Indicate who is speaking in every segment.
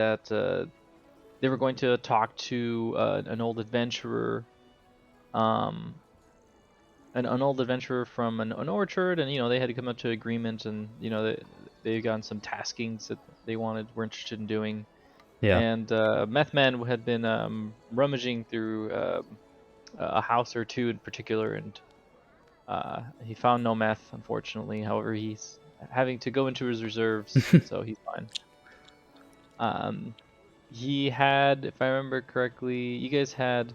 Speaker 1: that they were going to talk to an old adventurer, um, an old adventurer from an orchard, and they had to come up to agreement, and they got some taskings that they were interested in doing.
Speaker 2: Yeah.
Speaker 1: And Meth Man had been rummaging through a house or two in particular, and he found no meth, unfortunately. However, he's having to go into his reserves, so he's fine. He had, if I remember correctly, you guys had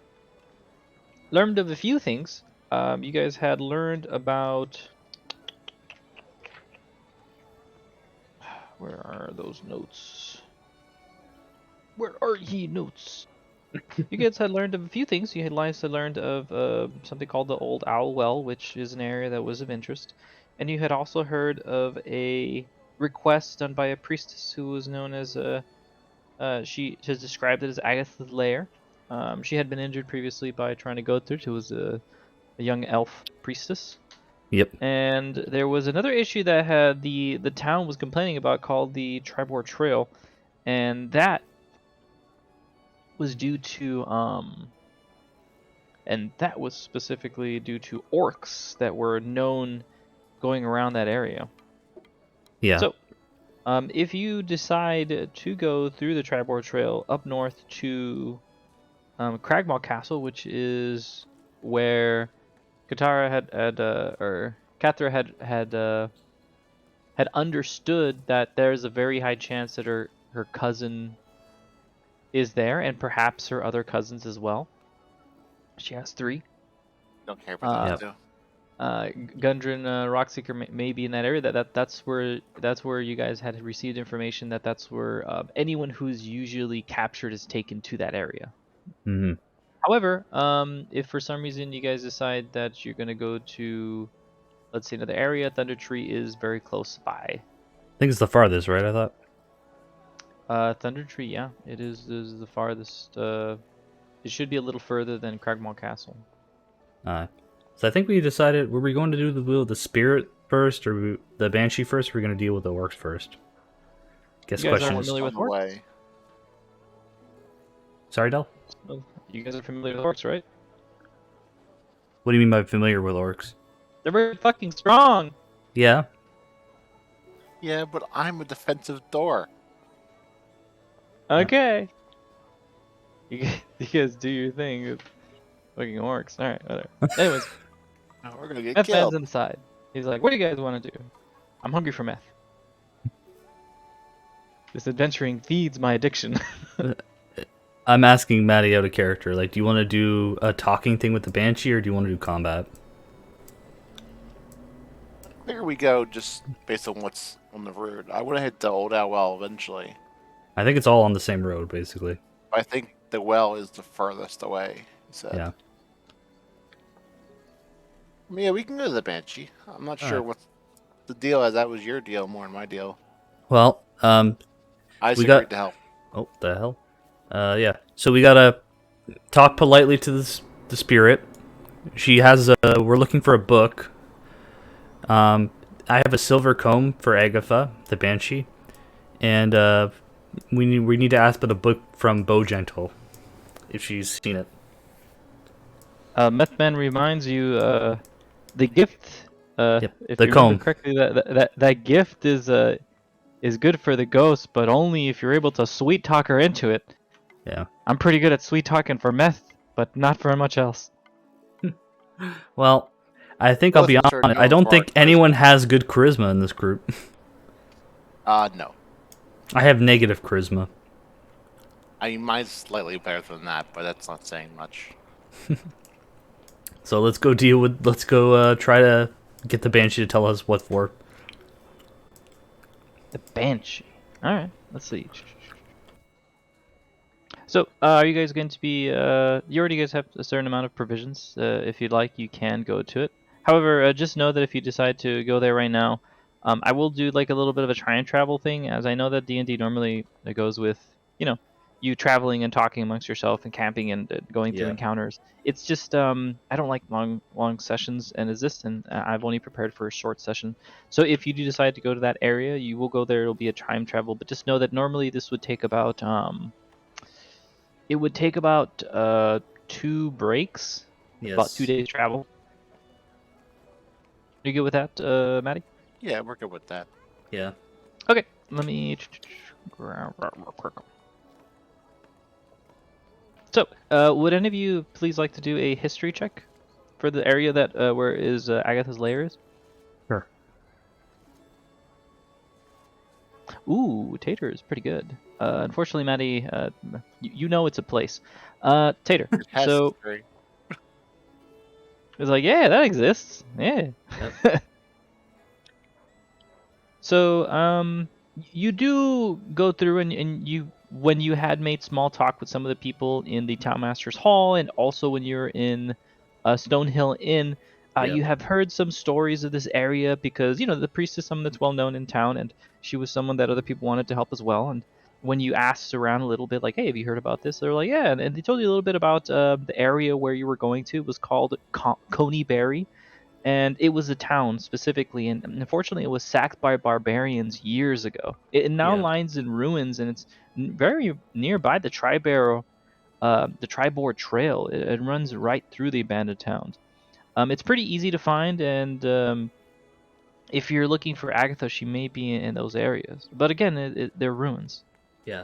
Speaker 1: learned of a few things. You guys had learned about... Where are those notes? Where are ye notes? You guys had learned of a few things. You had learned of something called the Old Owl Well, which is an area that was of interest. And you had also heard of a request done by a priestess who was known as she has described it as Agatha's Lair. She had been injured previously by trying to go through. She was a young elf priestess.
Speaker 2: Yep.
Speaker 1: And there was another issue that had the town was complaining about called the Tribor Trail, and that was due to and that was specifically due to orcs that were known going around that area.
Speaker 2: Yeah.
Speaker 1: So if you decide to go through the Tribor Trail up north to Cragmaw Castle, which is where Katara Kathra had understood that there's a very high chance that her cousin is there, and perhaps her other cousins as well. She has 3.
Speaker 3: Don't care about that,
Speaker 1: Gundren Rockseeker may be in that area. That's where you guys had received information that's where anyone who's usually captured is taken to that area.
Speaker 2: Mm-hmm.
Speaker 1: However, if for some reason you guys decide that you're gonna go to, let's say, another area, Thunder Tree is very close by.
Speaker 2: I think it's the farthest, right? I thought.
Speaker 1: Thunder Tree, yeah, it is the farthest. It should be a little further than Cragmaw Castle.
Speaker 2: So I think we decided, were we going to do the spirit first, or the banshee first, or were we going to deal with the orcs first? Guess
Speaker 1: You guys are
Speaker 2: questions.
Speaker 1: familiar with orcs?
Speaker 3: way.
Speaker 2: Sorry, Del?
Speaker 1: You guys are familiar with orcs, right?
Speaker 2: What do you mean by familiar with orcs?
Speaker 1: They're very fucking strong!
Speaker 2: Yeah.
Speaker 3: Yeah, but I'm a defensive door.
Speaker 1: Okay. You guys do your thing with fucking orcs. Alright, whatever. Anyways,
Speaker 3: No, we're gonna get
Speaker 1: Meth Man's
Speaker 3: killed.
Speaker 1: inside. He's like, what do you guys want to do? I'm hungry for meth. This adventuring feeds my addiction.
Speaker 2: I'm asking Maddie out of character. Like, do you want to do a talking thing with the banshee, or do you want to do combat?
Speaker 3: There we go, just based on what's on the road. I want to hit the Old Owl Well eventually.
Speaker 2: I think it's all on the same road, basically.
Speaker 3: I think the well is the furthest away, he said.
Speaker 2: Yeah.
Speaker 3: Yeah, we can go to the Banshee. I'm not sure
Speaker 2: Alright.
Speaker 3: what the deal is. That was your deal more than my deal.
Speaker 2: Well,
Speaker 3: I just
Speaker 2: we got-
Speaker 3: agreed to help.
Speaker 2: oh, the hell? Yeah. So we gotta talk politely to the spirit. She has we're looking for a book. I have a silver comb for Agatha, the banshee, and we need to ask for the book from Gentle, if she's seen it.
Speaker 1: Meth Man reminds you, the gift.
Speaker 2: Yep,
Speaker 1: If
Speaker 2: the
Speaker 1: you
Speaker 2: comb.
Speaker 1: remember correctly, that gift is good for the ghost, but only if you're able to sweet talk her into it.
Speaker 2: Yeah.
Speaker 1: I'm pretty good at sweet talking for meth, but not for much else.
Speaker 2: Well, I think I'll
Speaker 3: Well,
Speaker 2: be
Speaker 3: since you're
Speaker 2: honest. I
Speaker 3: known
Speaker 2: don't
Speaker 3: for
Speaker 2: think
Speaker 3: charisma.
Speaker 2: anyone has good charisma in this group.
Speaker 3: No.
Speaker 2: I have negative charisma.
Speaker 3: I mean, mine's slightly better than that, but that's not saying much.
Speaker 2: So let's go try to get the banshee to tell us what for.
Speaker 1: The Banshee. Alright, let's see. So, are you guys going to be, you already guys have a certain amount of provisions. If you'd like, you can go to it. However, just know that if you decide to go there right now, I will do like a little bit of a try and travel thing, as I know that D&D normally goes with, you traveling and talking amongst yourself and camping and going through
Speaker 2: Yeah.
Speaker 1: encounters. It's just I don't like long sessions and this, and I've only prepared for a short session. So if you do decide to go to that area, you will go there. It'll be a time travel, but just know that normally this would take about it would take about 2 breaks, about 2 days travel. You good with that, Maddie?
Speaker 3: Yeah, we're good with that.
Speaker 2: Yeah.
Speaker 1: Okay, let me grab real quick. So, would any of you please like to do a history check for the area that where is Agatha's lair is?
Speaker 2: Sure.
Speaker 1: Ooh, Tater is pretty good. Unfortunately, Maddie, you know it's a place. Tater.
Speaker 3: Has
Speaker 1: So
Speaker 3: history.
Speaker 1: it's like, yeah, that exists. Yeah.
Speaker 2: Yep.
Speaker 1: So, you do go through and you when you had made small talk with some of the people in the Townmaster's Hall, and also when you're in Stonehill Inn,
Speaker 2: Yep.
Speaker 1: you have heard some stories of this area because the priest is someone that's well known in town, and she was someone that other people wanted to help as well. And when you asked around a little bit, like, hey, have you heard about this? They're like, yeah, and they told you a little bit about the area where you were going to. It was called Coneyberry, and it was a town specifically, and unfortunately it was sacked by barbarians years ago. It now
Speaker 2: Yeah.
Speaker 1: lies in ruins, and it's very nearby the Tribord Trail. It runs right through the abandoned towns. It's pretty easy to find, and if you're looking for Agatha, she may be in those areas. But again, they're ruins.
Speaker 2: Yeah.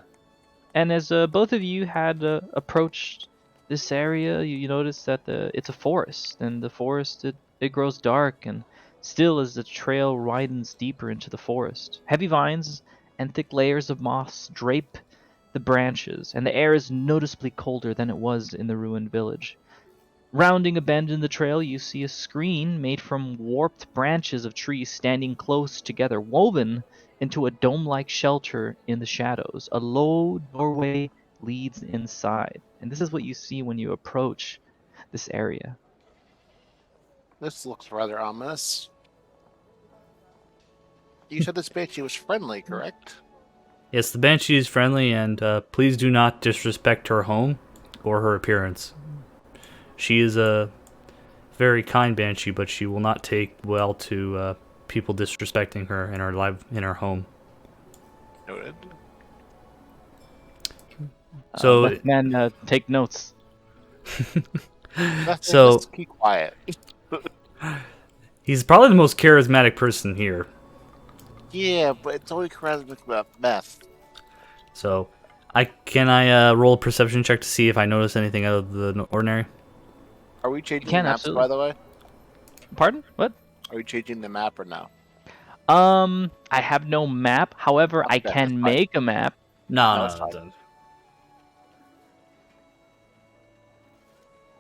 Speaker 1: And as both of you had approached this area, you notice that it's a forest, and the forest it grows dark and still as the trail widens deeper into the forest. Heavy vines and thick layers of moss drape the branches, and the air is noticeably colder than it was in the ruined village. Rounding a bend in the trail, you see a screen made from warped branches of trees standing close together, woven into a dome-like shelter in the shadows. A low doorway leads inside, and this is what you see when you approach this area.
Speaker 3: This looks rather ominous. You said this banshee was friendly, correct?
Speaker 2: Yes, the Banshee is friendly, and please do not disrespect her home or her appearance. She is a very kind Banshee, but she will not take well to people disrespecting her in her home.
Speaker 3: Noted.
Speaker 2: So,
Speaker 1: Man, take notes.
Speaker 2: So-
Speaker 3: Just keep quiet.
Speaker 2: he's probably the most charismatic person here.
Speaker 3: Yeah, but it's only charismatic about meth.
Speaker 2: So, can I roll a perception check to see if I notice anything out of the ordinary?
Speaker 3: Are we changing
Speaker 1: can,
Speaker 3: the maps,
Speaker 1: absolutely.
Speaker 3: by the way?
Speaker 1: Pardon? What?
Speaker 3: Are we changing the map or no?
Speaker 1: I have no map. However, I
Speaker 3: Okay, that's
Speaker 1: can
Speaker 3: fine.
Speaker 1: make a map.
Speaker 2: No,
Speaker 3: it's fine.
Speaker 2: don't.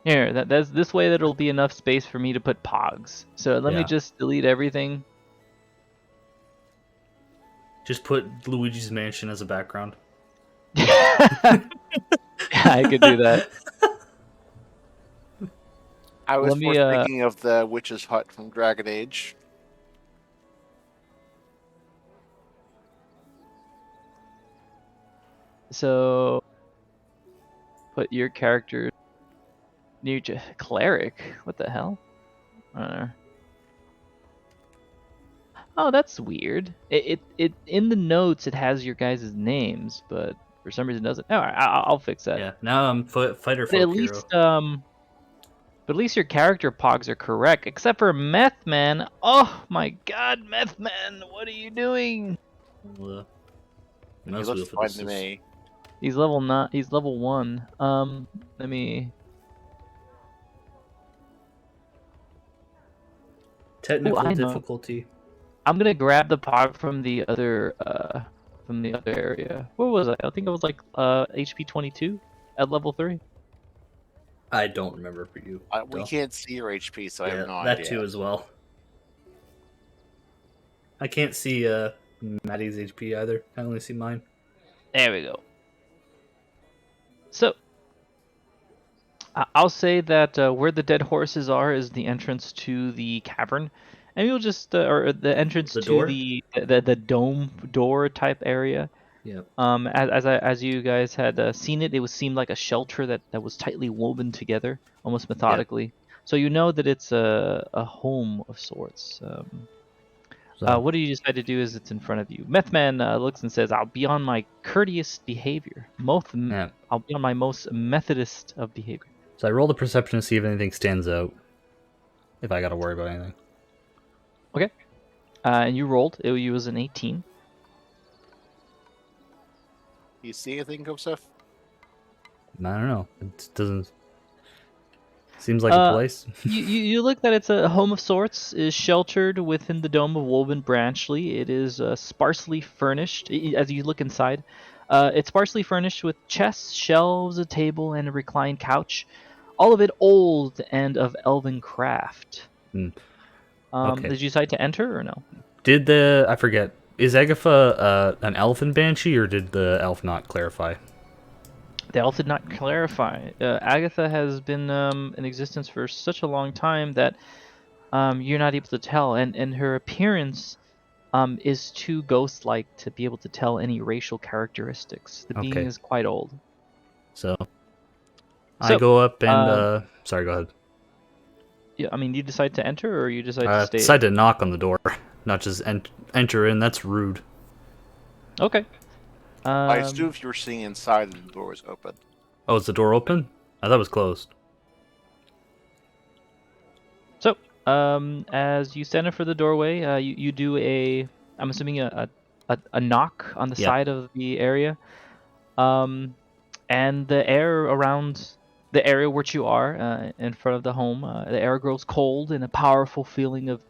Speaker 1: Here, that's this way that'll be enough space for me to put pogs. So let me
Speaker 2: Yeah.
Speaker 1: just delete everything.
Speaker 2: Just put Luigi's Mansion as a background.
Speaker 1: Yeah, I could do that.
Speaker 3: I was
Speaker 1: Let me,
Speaker 3: more thinking of the witch's hut from Dragon Age.
Speaker 1: So put your character new cleric. What the hell? I don't know. Oh, that's weird. It in the notes it has your guys' names, but for some reason it doesn't. All right, I'll fix that.
Speaker 2: Yeah, now I'm fighter
Speaker 1: But
Speaker 2: folk
Speaker 1: at
Speaker 2: hero.
Speaker 1: least but at least your character pogs are correct, except for Meth Man. Oh my God, Meth Man, what are you doing?
Speaker 2: Well,
Speaker 3: He
Speaker 2: that's
Speaker 3: looks
Speaker 2: what
Speaker 3: fine
Speaker 2: this
Speaker 3: to
Speaker 2: is.
Speaker 3: me.
Speaker 1: He's he's level 1. Let me.
Speaker 2: Technical
Speaker 1: I know.
Speaker 2: difficulty.
Speaker 1: I'm gonna grab the pog from the other area. Where was I? I think it was like HP 22 at level 3.
Speaker 2: I don't remember for you.
Speaker 3: We
Speaker 2: Del.
Speaker 3: can't see your HP, so I
Speaker 2: Yeah,
Speaker 3: have no
Speaker 2: that
Speaker 3: idea.
Speaker 2: too as well. I can't see Maddie's HP either. I only see mine.
Speaker 1: There we go. So, I'll say that where the dead horses are is the entrance to the cavern, and you'll just or the entrance
Speaker 2: The
Speaker 1: to
Speaker 2: door?
Speaker 1: the dome door type area.
Speaker 2: Yep.
Speaker 1: As you guys had seen it, seemed like a shelter that was tightly woven together, almost
Speaker 2: Yep.
Speaker 1: methodically. So you know that it's a home of sorts.
Speaker 2: So
Speaker 1: What do you decide to do as it's in front of you? Methman looks and says, "I'll be on my courteous behavior.
Speaker 2: yeah.
Speaker 1: I'll be on my most methodist of behavior."
Speaker 2: So I roll the perception to see if anything stands out. If I got to worry about anything.
Speaker 1: Okay. And you rolled. You was an 18.
Speaker 3: Do you see anything, Joseph?
Speaker 2: I don't know. It doesn't. Seems like a
Speaker 1: Uh,
Speaker 2: place.
Speaker 1: you look that it's a home of sorts, is sheltered within the dome of woven branchly. It is sparsely furnished. As you look inside, it's sparsely furnished with chests, shelves, a table, and a reclined couch. All of it old and of elven craft.
Speaker 2: Hmm. Okay.
Speaker 1: Did you decide to enter or no?
Speaker 2: Did the I forget? Is Agatha an elf in Banshee, or did the elf not clarify?
Speaker 1: The elf did not clarify. Agatha has been in existence for such a long time that you're not able to tell, and her appearance is too ghost-like to be able to tell any racial characteristics. The being
Speaker 2: Okay.
Speaker 1: is quite old.
Speaker 2: So I
Speaker 1: So,
Speaker 2: go up and
Speaker 1: um,
Speaker 2: sorry, go ahead.
Speaker 1: yeah, I mean, you decide to enter or you decide to stay?
Speaker 2: Decide to knock on the door, not just enter in. That's rude.
Speaker 1: Okay.
Speaker 3: I assume
Speaker 1: Um,
Speaker 3: if you were seeing inside, the door was open.
Speaker 2: Oh, is the door open? I thought it was closed.
Speaker 1: so, as you stand in for the doorway, you do I'm assuming a knock on the
Speaker 2: Yeah.
Speaker 1: side of the area. And the air around the area which you are, in front of the home, the air grows cold and a powerful feeling of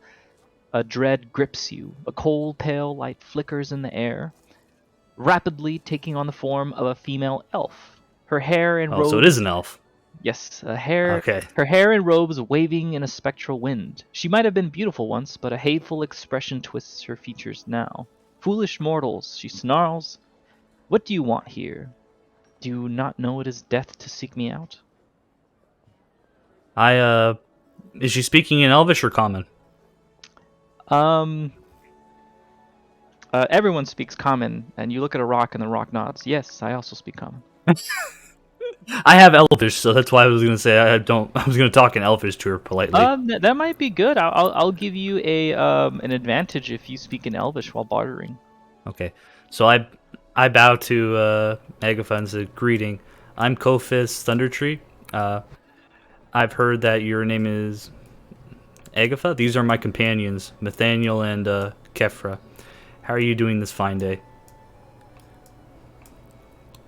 Speaker 1: dread grips you. A cold, pale light flickers in the air, rapidly taking on the form of a female elf. Her hair and
Speaker 2: Oh, so it is
Speaker 1: robes,
Speaker 2: an elf.
Speaker 1: yes,
Speaker 2: Okay.
Speaker 1: her hair and robes waving in a spectral wind. She might have been beautiful once, but a hateful expression twists her features now. Foolish mortals, she snarls. What do you want here? Do you not know it is death to seek me out?
Speaker 2: Is she speaking in Elvish or Common?
Speaker 1: Um, Everyone speaks common, and you look at a rock, and the rock nods. Yes, I also speak common.
Speaker 2: I have Elvish, so that's why I was gonna say I don't. I was gonna talk in Elvish to her politely.
Speaker 1: That might be good. I'll give you an advantage if you speak in Elvish while bartering.
Speaker 2: Okay, so I bow to Agatha and say, "Greeting. I'm Kophis Thundertree. I've heard that your name is Agatha. These are my companions, Nathaniel and Kefra. How are you doing this fine day?"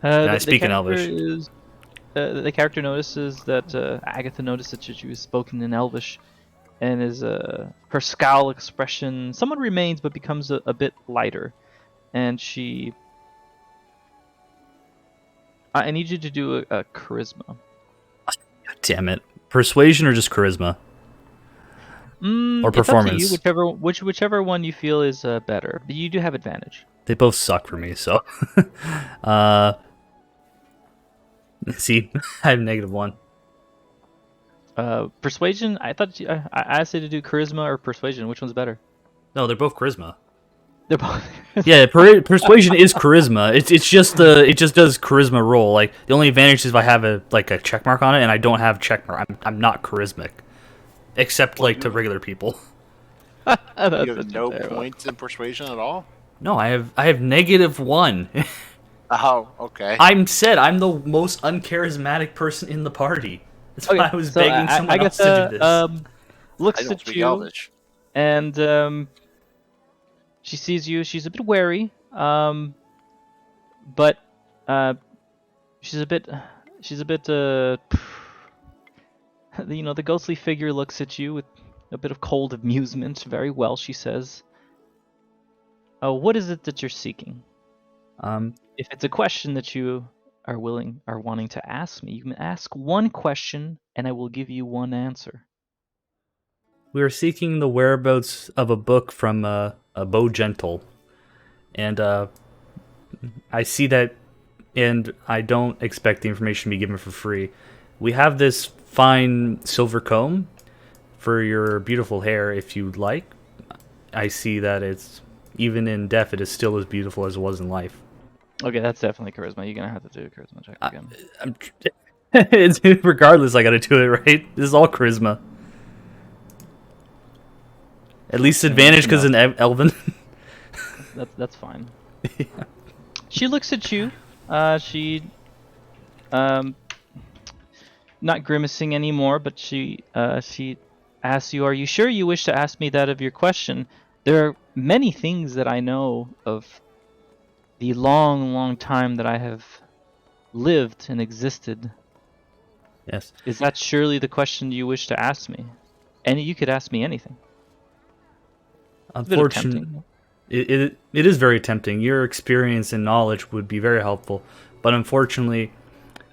Speaker 2: And I speak in Elvish.
Speaker 1: The character notices that Agatha noticed that she was spoken in Elvish, and her scowl expression somewhat remains but becomes a bit lighter, and she. I need you to do a charisma.
Speaker 2: God damn it! Persuasion or just charisma or
Speaker 1: It's up to you,
Speaker 2: performance?
Speaker 1: whichever one you feel is better. But you do have advantage.
Speaker 2: They both suck for me. So, uh, see, I have -1.
Speaker 1: Persuasion. I thought I asked you to do charisma or persuasion. Which one's better?
Speaker 2: No, they're both charisma.
Speaker 1: They're both.
Speaker 2: Yeah, persuasion is charisma. It just does charisma roll. Like the only advantage is if I have a check mark on it, and I don't have check mark. I'm not charismatic, except like to regular people.
Speaker 3: You have no points in persuasion at all?
Speaker 2: No, I have -1.
Speaker 3: Oh, okay.
Speaker 2: I'm the most uncharismatic person in the party. That's why I was begging someone else to do this.
Speaker 3: I
Speaker 1: Looks
Speaker 3: don't
Speaker 1: at
Speaker 3: speak
Speaker 1: you
Speaker 3: Elvish.
Speaker 1: and she sees you. She's a bit wary, but she's a bit. The ghostly figure looks at you with a bit of cold amusement. Very well, she says. What is it that you're seeking? If it's a question that you are wanting to ask me, you can ask one question, and I will give you one answer.
Speaker 2: We are seeking the whereabouts of a book from a Bo Gentle, and I see that, and I don't expect the information to be given for free. We have this fine silver comb for your beautiful hair, if you'd like. I see that it's even in death, it is still as beautiful as it was in life.
Speaker 1: Okay, that's definitely charisma. You're gonna have to do a charisma check
Speaker 2: I,
Speaker 1: again.
Speaker 2: I'm, it's, regardless, I gotta do it, right? This is all charisma. At least
Speaker 1: I mean,
Speaker 2: advantage
Speaker 1: you
Speaker 2: because
Speaker 1: know,
Speaker 2: in Elven.
Speaker 1: that's fine. She looks at you. She um not grimacing anymore, but she asks you, "Are you sure you wish to ask me that of your question? There are many things that I know of the long, long time that I have lived and existed.
Speaker 2: Yes.
Speaker 1: Is that surely the question you wish to ask me? And you could ask me anything. It's a bit of
Speaker 2: Unfortunately,
Speaker 1: tempting.
Speaker 2: it is very tempting. Your experience and knowledge would be very helpful, but unfortunately,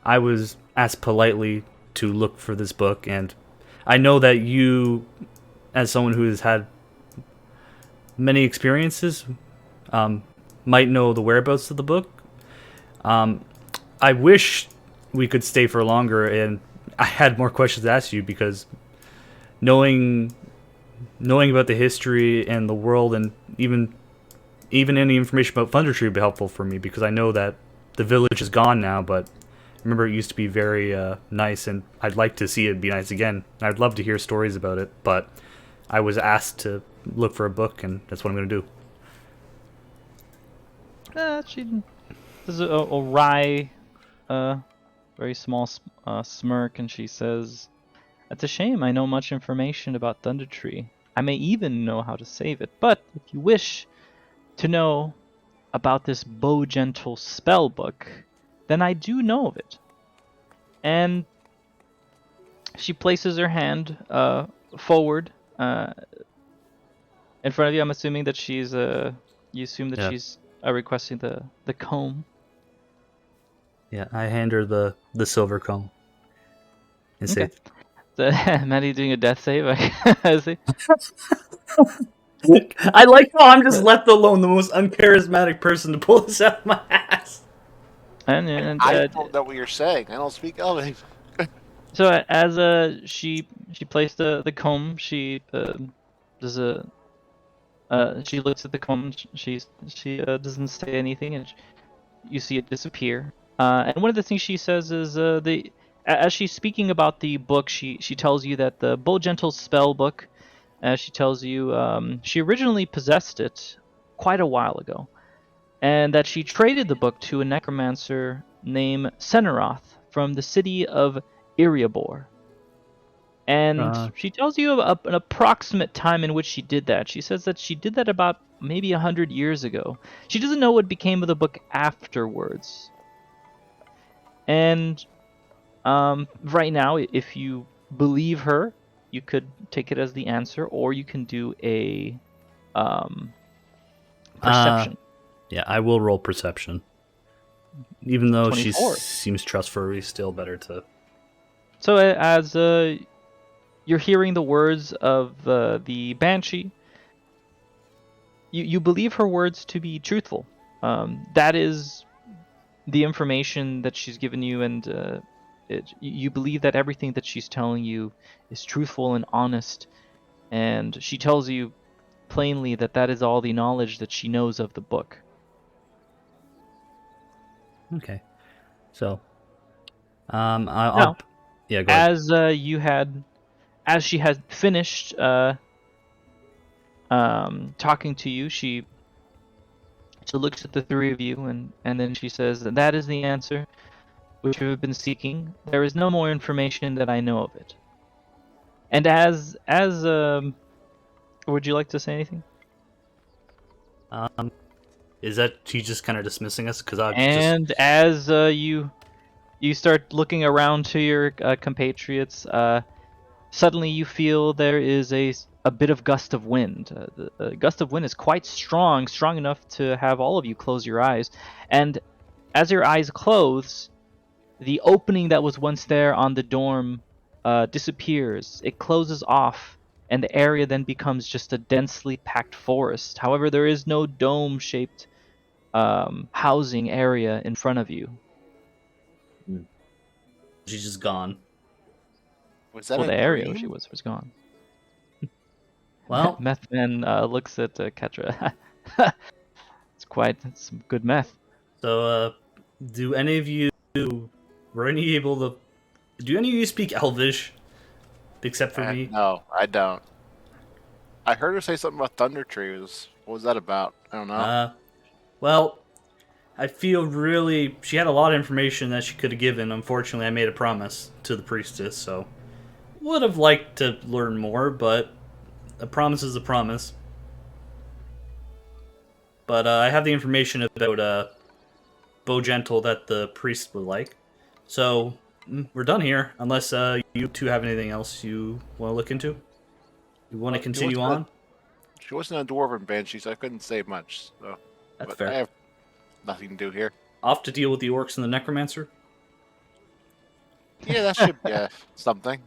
Speaker 2: I was asked politely to look for this book, and I know that you, as someone who has had many experiences, um, might know the whereabouts of the book. Um, I wish we could stay for longer, and I had more questions to ask you because knowing about the history and the world, and even any information about Thunder Tree would be helpful for me because I know that the village is gone now, but remember it used to be very nice, and I'd like to see it be nice again. I'd love to hear stories about it, but I was asked to look for a book, and that's what I'm going to do.
Speaker 1: She does a wry, very small smirk, and she says, "That's a shame. I know much information about Thunder Tree. I may even know how to save it. But if you wish to know about this Bow Gentle spell book, then I do know of it." And she places her hand forward in front of you. I'm assuming that she's you assume that
Speaker 2: Yeah,
Speaker 1: she's requesting the comb.
Speaker 2: yeah. I hand her the silver comb and
Speaker 1: Okay.
Speaker 2: say,
Speaker 1: So, Maddie doing a death save. I see.
Speaker 2: I like how I'm just left alone, the most uncharismatic person to pull this out of my ass.
Speaker 1: And
Speaker 3: I don't know what you're saying. I don't speak Elven.
Speaker 1: so as she placed the comb, she does a she looks at the comb. She doesn't say anything, and you see it disappear. And one of the things she says is as she's speaking about the book, she tells you that the Bull Gentle spell book. She tells you she originally possessed it quite a while ago, and that she traded the book to a necromancer named Senaroth from the city of Iriabor. And
Speaker 2: Uh,
Speaker 1: she tells you an approximate time in which she did that. She says that she did that about maybe 100 years ago. She doesn't know what became of the book afterwards. And right now, if you believe her, you could take it as the answer, or you can do a um,
Speaker 2: uh,
Speaker 1: perception.
Speaker 2: yeah, I will roll perception. Even though she
Speaker 1: 24.
Speaker 2: seems trustworthy, still better to.
Speaker 1: So as you're hearing the words of the banshee, you believe her words to be truthful. That is the information that she's given you, and you believe that everything that she's telling you is truthful and honest. And she tells you plainly that that is all the knowledge that she knows of the book.
Speaker 2: Okay. So,
Speaker 1: Now,
Speaker 2: yeah, go ahead.
Speaker 1: as she had finished talking to you, she looks at the three of you, and then she says, "That is the answer which you have been seeking. There is no more information that I know of it." And as would you like to say anything?
Speaker 2: Um, is that she just kind of dismissing us? Because I just.
Speaker 1: And as you start looking around to your compatriots, suddenly you feel there is a bit of gust of wind. The gust of wind is quite strong, strong enough to have all of you close your eyes. And as your eyes close, the opening that was once there on the dorm disappears. It closes off, and the area then becomes just a densely packed forest. However, there is no dome-shaped housing area in front of you.
Speaker 2: She's just gone.
Speaker 3: Was that
Speaker 1: Well,
Speaker 3: a
Speaker 1: the area where she
Speaker 3: dream?
Speaker 1: was gone.
Speaker 2: Well,
Speaker 1: Meth Man looks at Ketra. It's some good meth.
Speaker 2: So, do any of you were any able to? Do any of you speak Elvish, except for me?
Speaker 3: No, I don't. I heard her say something about thunder trees. What was that about? I don't know.
Speaker 2: Uh, well, I feel really. She had a lot of information that she could have given. Unfortunately, I made a promise to the priestess, so would have liked to learn more, but a promise is a promise. But I have the information about Bo Gentle that the priest would like. So we're done here, unless you two have anything else you want to look into. You want to continue on?
Speaker 3: She wasn't a dwarven banshee, so I couldn't say much. So.
Speaker 2: That's
Speaker 3: But
Speaker 2: fair.
Speaker 3: I have nothing to do here.
Speaker 2: Off to deal with the orcs and the necromancer.
Speaker 3: Yeah, that should be something.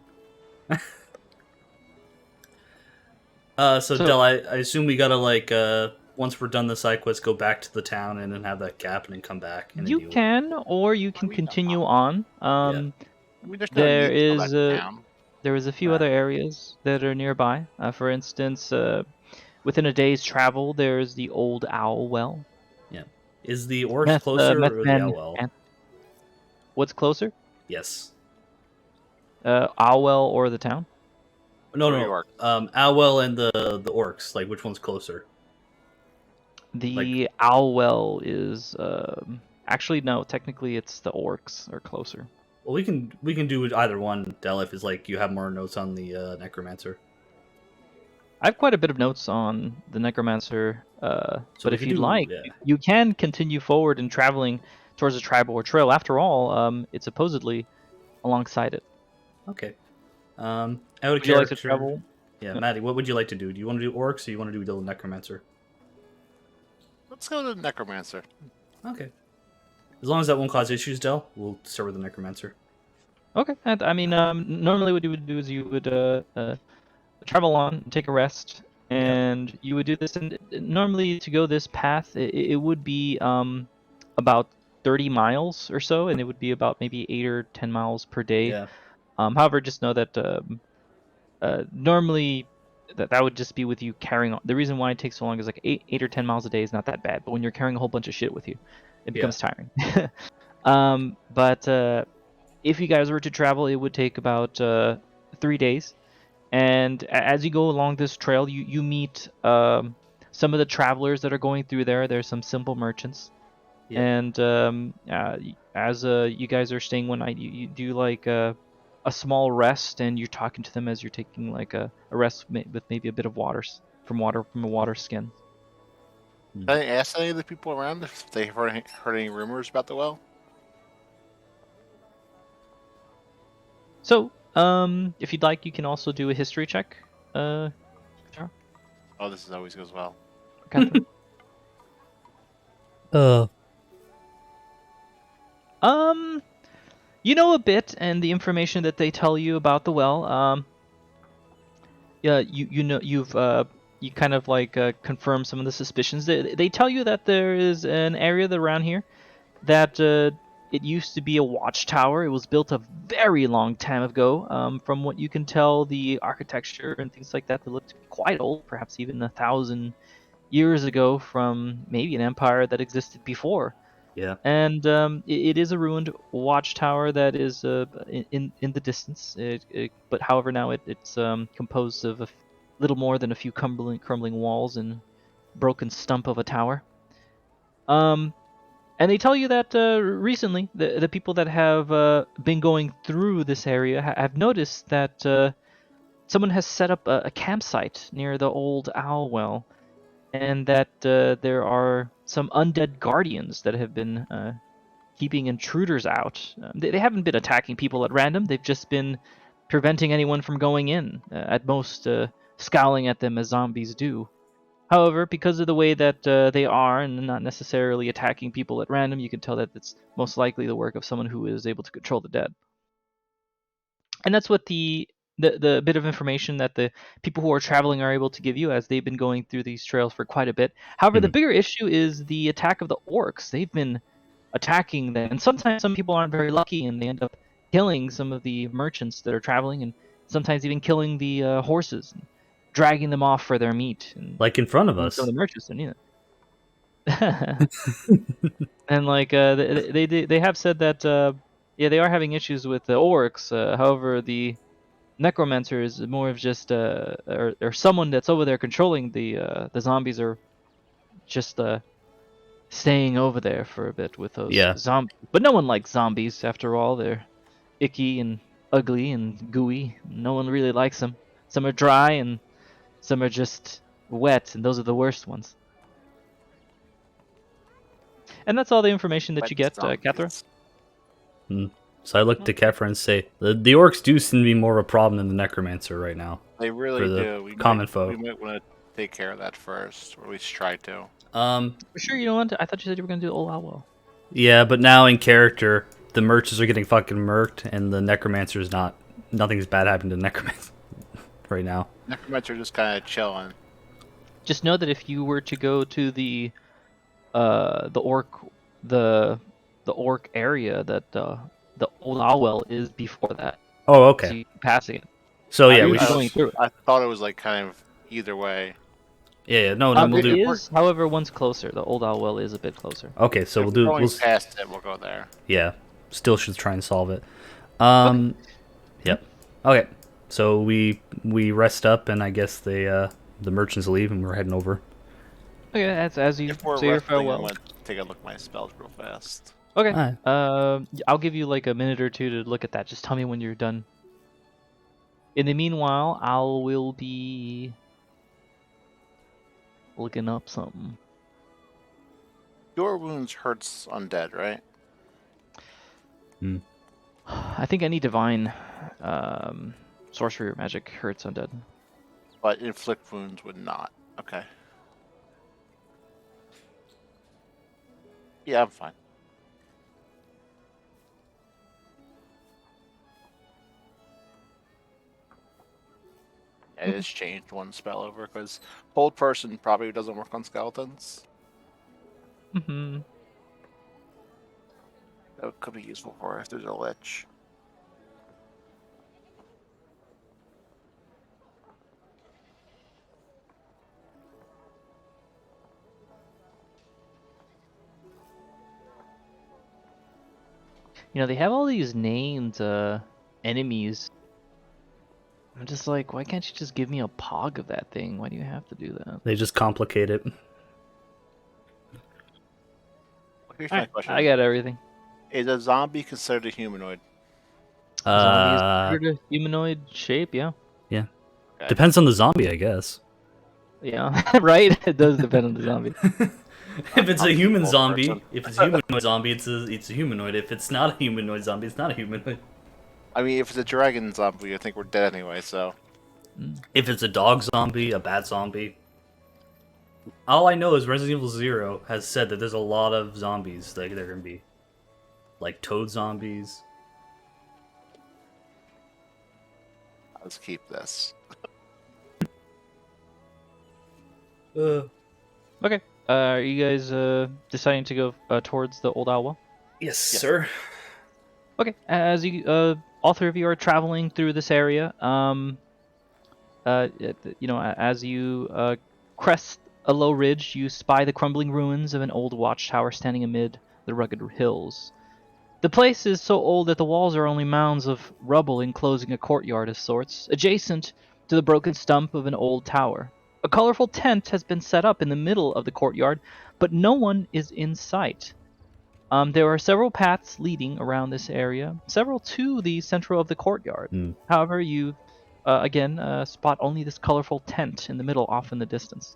Speaker 2: So Del, I assume we gotta once we're done the side quest, go back to the town and then have that cap and then come back. And
Speaker 1: You
Speaker 2: then
Speaker 1: can, or you can continue on.
Speaker 3: I mean, there's no
Speaker 1: There
Speaker 3: need to go
Speaker 1: is
Speaker 3: back down.
Speaker 1: there is a few
Speaker 2: Right.
Speaker 1: other areas that are nearby. For instance, within a day's travel, there's the Old Owl Well.
Speaker 2: Is the orcs closer or the owl?
Speaker 1: What's closer?
Speaker 2: Yes.
Speaker 1: Owl Well or the town?
Speaker 2: No,
Speaker 3: New
Speaker 2: no.
Speaker 3: York.
Speaker 2: Owlwell and the orcs. Like, which one's closer?
Speaker 1: The Owl Well is actually no. Technically, it's the orcs are closer.
Speaker 2: Well, we can do either one, Del, if it's like you have more notes on the necromancer.
Speaker 1: I have quite a bit of notes on the necromancer, but
Speaker 2: we
Speaker 1: if
Speaker 2: could
Speaker 1: you'd
Speaker 2: do-
Speaker 1: like,
Speaker 2: yeah.
Speaker 1: you can continue forward and traveling towards the tribal trail. After all, it's supposedly alongside it.
Speaker 2: Okay. Out of
Speaker 1: Would you like to
Speaker 2: character-
Speaker 1: travel?
Speaker 2: Yeah, Maddie, what would you like to do? Do you want to do orcs or you want to do the necromancer?
Speaker 3: Let's go to the necromancer.
Speaker 2: Okay. As long as that won't cause issues, Del, we'll start with the necromancer.
Speaker 1: Okay. And, I mean, normally what you would do is you would travel on, take a rest, and you would do this. And normally, to go this path, it would be about 30 miles or so, and it would be about maybe 8 or 10 miles per day.
Speaker 2: Yeah.
Speaker 1: However, just know that normally that would just be with you carrying on. The reason why it takes so long is like 8 or 10 miles a day is not that bad, but when you're carrying a whole bunch of shit with you, it becomes tiring. But if you guys were to travel, it would take about 3 days. And as you go along this trail, you meet some of the travelers that are going through there. There's some simple merchants.
Speaker 2: Yeah.
Speaker 1: And as you guys are staying one night, you do like a small rest, and you're talking to them as you're taking like a rest with maybe a bit of from a water skin.
Speaker 3: Did I ask any of the people around if they heard any rumors about the well?
Speaker 1: So, if you'd like, you can also do a history check.
Speaker 3: Oh, this always goes well.
Speaker 1: Catherine. You know a bit, and the information that they tell you about the well. Yeah, you know you kind of like confirm some of the suspicions. They tell you that there is an area around here that it used to be a watchtower. It was built a very long time ago. From what you can tell, the architecture and things like that, they looked quite old, perhaps even 1,000 years ago, from maybe an empire that existed before.
Speaker 2: Yeah.
Speaker 1: And it is a ruined watchtower that is in the distance. But however, now it's composed of little more than a few crumbling walls and broken stump of a tower. And they tell you that recently the people that have been going through this area have noticed that someone has set up a campsite near the old owl well, and that there are some undead guardians that have been keeping intruders out. They haven't been attacking people at random. They've just been preventing anyone from going in, at most scowling at them as zombies do. However, because of the way that they are and not necessarily attacking people at random, you can tell that it's most likely the work of someone who is able to control the dead. And that's what the bit of information that the people who are traveling are able to give you, as they've been going through these trails for quite a bit. However, the bigger issue is the attack of the orcs. They've been attacking them, and sometimes some people aren't very lucky and they end up killing some of the merchants that are traveling, and sometimes even killing the horses and dragging them off for their meat. And
Speaker 2: like in front of us.
Speaker 1: some of the merchants, and And like they have said that yeah, they are having issues with the orcs. However, the necromancer is more of just or someone that's over there controlling the zombies are just staying over there for a bit with those
Speaker 2: Yeah.
Speaker 1: zombies. But no one likes zombies after all. They're icky and ugly and gooey. No one really likes them. Some are dry and some are just wet, and those are the worst ones. And that's all the information that
Speaker 3: Wet
Speaker 1: you get, Cathra.
Speaker 3: zombies.
Speaker 2: So I look to Kefra and say, the orcs do seem to be more of a problem than the necromancer right now.
Speaker 3: They really
Speaker 2: For the
Speaker 3: do.
Speaker 2: common foe.
Speaker 3: We might want to take care of that first, or at least try to.
Speaker 1: For sure, you know what? I thought you said you were gonna do Old Outwell.
Speaker 2: Yeah, but now in character, the merchants are getting fucking murked, and the necromancer is not. Nothing's bad happened to necromancer right now.
Speaker 3: Necromancer just kind of chilling.
Speaker 1: Just know that if you were to go to the orc the orc area, that the Old Outwell is before that.
Speaker 2: Oh,
Speaker 1: So
Speaker 2: okay.
Speaker 1: you passing it.
Speaker 2: So yeah,
Speaker 1: You'd
Speaker 2: we
Speaker 1: be
Speaker 2: should.
Speaker 1: going through it.
Speaker 3: I thought it was like kind of either way.
Speaker 2: Yeah, no, we'll
Speaker 1: There
Speaker 2: do.
Speaker 1: is, however, one's closer. The Old Outwell is a bit closer.
Speaker 2: Okay, so
Speaker 3: If
Speaker 2: we'll do.
Speaker 3: we're going
Speaker 2: We'll,
Speaker 3: past it, we'll go there.
Speaker 2: yeah, still should try and solve it. Yep. Okay, so we rest up, and I guess the merchants leave, and we're heading over.
Speaker 1: Okay, that's as you
Speaker 3: If we're
Speaker 1: say your
Speaker 3: resting, I'm
Speaker 1: farewell.
Speaker 3: gonna take a look at my spells real fast.
Speaker 1: Okay.
Speaker 2: Alright.
Speaker 1: I'll give you like a minute or two to look at that. Just tell me when you're done. In the meanwhile, will be looking up something.
Speaker 3: Your wounds hurts undead, right?
Speaker 1: I think any divine sorcery or magic hurts undead.
Speaker 3: But inflict wounds would not. Okay. Yeah, I'm fine. I just changed one spell over because hold person probably doesn't work on skeletons.
Speaker 1: Mm-hmm.
Speaker 3: That could be useful for if there's a lich.
Speaker 1: You know, they have all these named enemies. I'm just like, why can't you just give me a pog of that thing? Why do you have to do that?
Speaker 2: They just complicate it.
Speaker 3: Here's my question:
Speaker 1: I got everything.
Speaker 3: Is a zombie considered a humanoid?
Speaker 1: Zombie is considered a humanoid shape, yeah.
Speaker 3: Okay.
Speaker 2: Depends on the zombie, I guess.
Speaker 1: Yeah, right? It does depend on the zombie.
Speaker 2: If it's a human
Speaker 3: Old
Speaker 2: zombie,
Speaker 3: person.
Speaker 2: if it's a humanoid zombie, it's a humanoid. If it's not a humanoid zombie, it's not a humanoid.
Speaker 3: I mean, if it's a dragon zombie, I think we're dead anyway. So
Speaker 2: If it's a dog zombie, a bat zombie. All I know is Resident Evil 0 has said that there's a lot of zombies that there can be. Like toad zombies.
Speaker 3: let's keep this.
Speaker 1: Okay. Are you guys deciding to go towards the Old Owl?
Speaker 2: Yes, sir.
Speaker 1: Okay. As you all three of you are traveling through this area, you know, as you crest a low ridge, you spy the crumbling ruins of an old watchtower standing amid the rugged hills. The place is so old that the walls are only mounds of rubble enclosing a courtyard of sorts, adjacent to the broken stump of an old tower. A colorful tent has been set up in the middle of the courtyard, but no one is in sight. There are several paths leading around this area, several to the center of the courtyard. However, you again spot only this colorful tent in the middle off in the distance.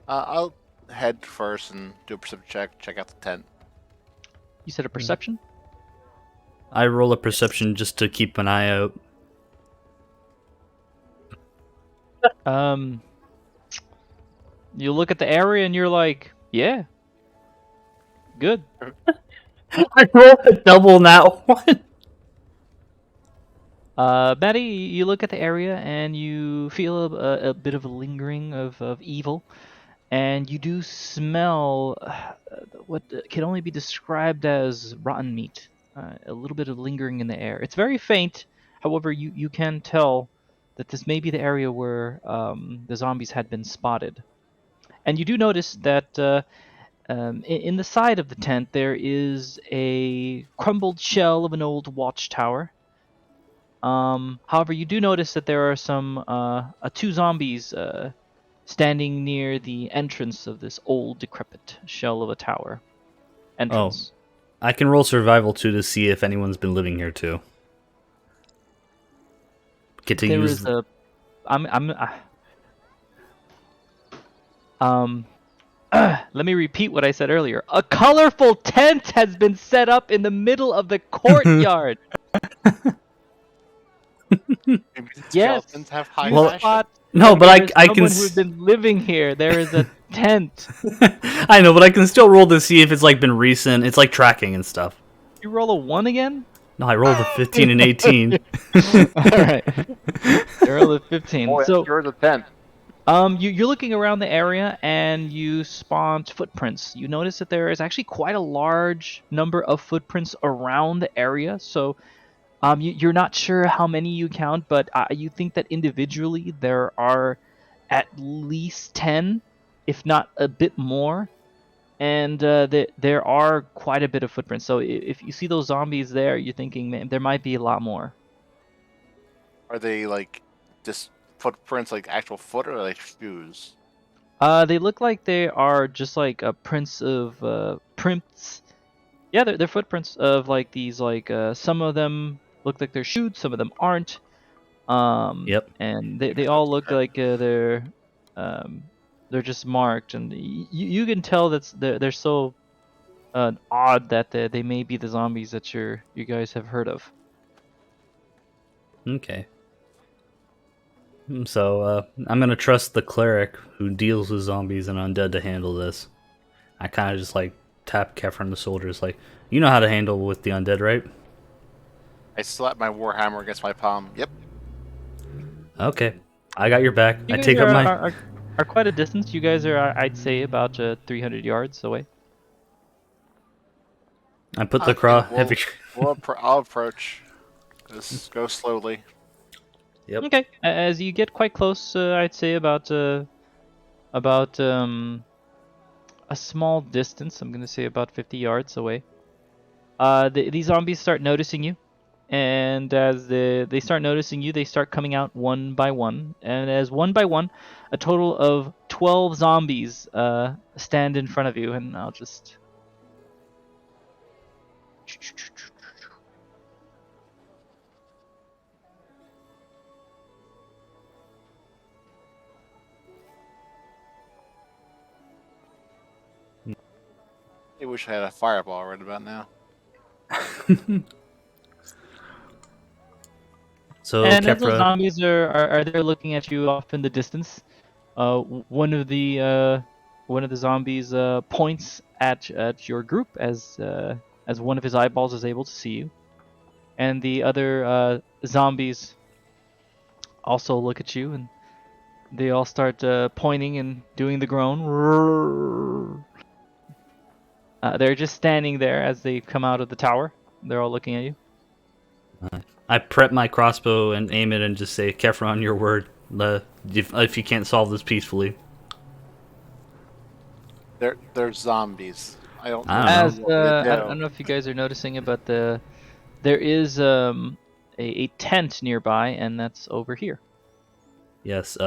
Speaker 3: I'll head first and do a perception check. Check out the tent.
Speaker 1: You said a perception?
Speaker 2: I roll a perception just to keep an eye out.
Speaker 1: You look at the area and you're like, yeah, good.
Speaker 2: I rolled a double now. What?
Speaker 1: Maddie, you look at the area and you feel a bit of a lingering of evil, and you do smell what can only be described as rotten meat. A little bit of lingering in the air. It's very faint, however, you can tell that this may be the area where the zombies had been spotted. And you do notice that in the side of the tent there is a crumbled shell of an old watchtower. However, you do notice that there are some two zombies standing near the entrance of this old, decrepit shell of a tower entrance.
Speaker 2: I can roll survival too to see if anyone's been living here too. Get to
Speaker 1: There
Speaker 2: use.
Speaker 1: is a. Um. Let me repeat what I said earlier. A colorful tent has been set up in the middle of the courtyard.
Speaker 3: Maybe the
Speaker 1: Yes.
Speaker 3: skeletons have high
Speaker 2: Well,
Speaker 3: fashion.
Speaker 1: Spot
Speaker 2: No, but
Speaker 1: there is
Speaker 2: I can.
Speaker 1: someone who's been living here. There is a tent.
Speaker 2: I know, but I can still roll to see if it's like been recent. It's like tracking and stuff.
Speaker 1: You roll a 1 again?
Speaker 2: No, I rolled a 15 and 18.
Speaker 1: Alright. You roll a 15.
Speaker 3: Boy,
Speaker 1: So
Speaker 3: you're the tent.
Speaker 1: you're looking around the area and you spot footprints. You notice that there is actually quite a large number of footprints around the area. So you're not sure how many you count, but you think that individually there are at least 10, if not a bit more. And there are quite a bit of footprints. So if you see those zombies there, you're thinking, man, there might be a lot more.
Speaker 3: Are they like just footprints, like actual foot, or like shoes?
Speaker 1: They look like they are just like prints of prints. Yeah, they're footprints of like these like some of them look like they're shoes, some of them aren't.
Speaker 2: Yep.
Speaker 1: And they all look like they're just marked, and you can tell that they're so odd that they may be the zombies that you guys have heard of.
Speaker 2: Okay. So I'm gonna trust the cleric who deals with zombies and undead to handle this. I kind of just like tap Kefra on the shoulders, like, you know how to handle with the undead, right?
Speaker 3: I slap my warhammer against my palm. Yep.
Speaker 2: Okay, I got your back.
Speaker 1: You
Speaker 2: I
Speaker 1: guys
Speaker 2: take up my.
Speaker 1: are quite a distance. You guys are, I'd say, about 300 yards away.
Speaker 2: I put the
Speaker 3: Okay,
Speaker 2: heavy.
Speaker 3: I'll approach. Just go slowly.
Speaker 2: Yep.
Speaker 1: Okay. As you get quite close, I'd say about a small distance. I'm gonna say about 50 yards away. These zombies start noticing you, and as they start noticing you, they start coming out one by one. And as one by one, a total of 12 zombies stand in front of you. And I'll just.
Speaker 3: I wish I had a fireball right about now.
Speaker 2: So
Speaker 1: And as those
Speaker 2: Kefra,
Speaker 1: zombies are there looking at you off in the distance, one of the zombies points at your group as one of his eyeballs is able to see you, and the other zombies also look at you, and they all start pointing and doing the groan. They're just standing there as they come out of the tower. They're all looking at you.
Speaker 2: I prep my crossbow and aim it and just say, Kefra, on your word, if you can't solve this peacefully.
Speaker 3: They're zombies. I don't know.
Speaker 1: As
Speaker 3: what to do.
Speaker 1: I don't know if you guys are noticing it, but there is a tent nearby, and that's over here.
Speaker 2: Yes,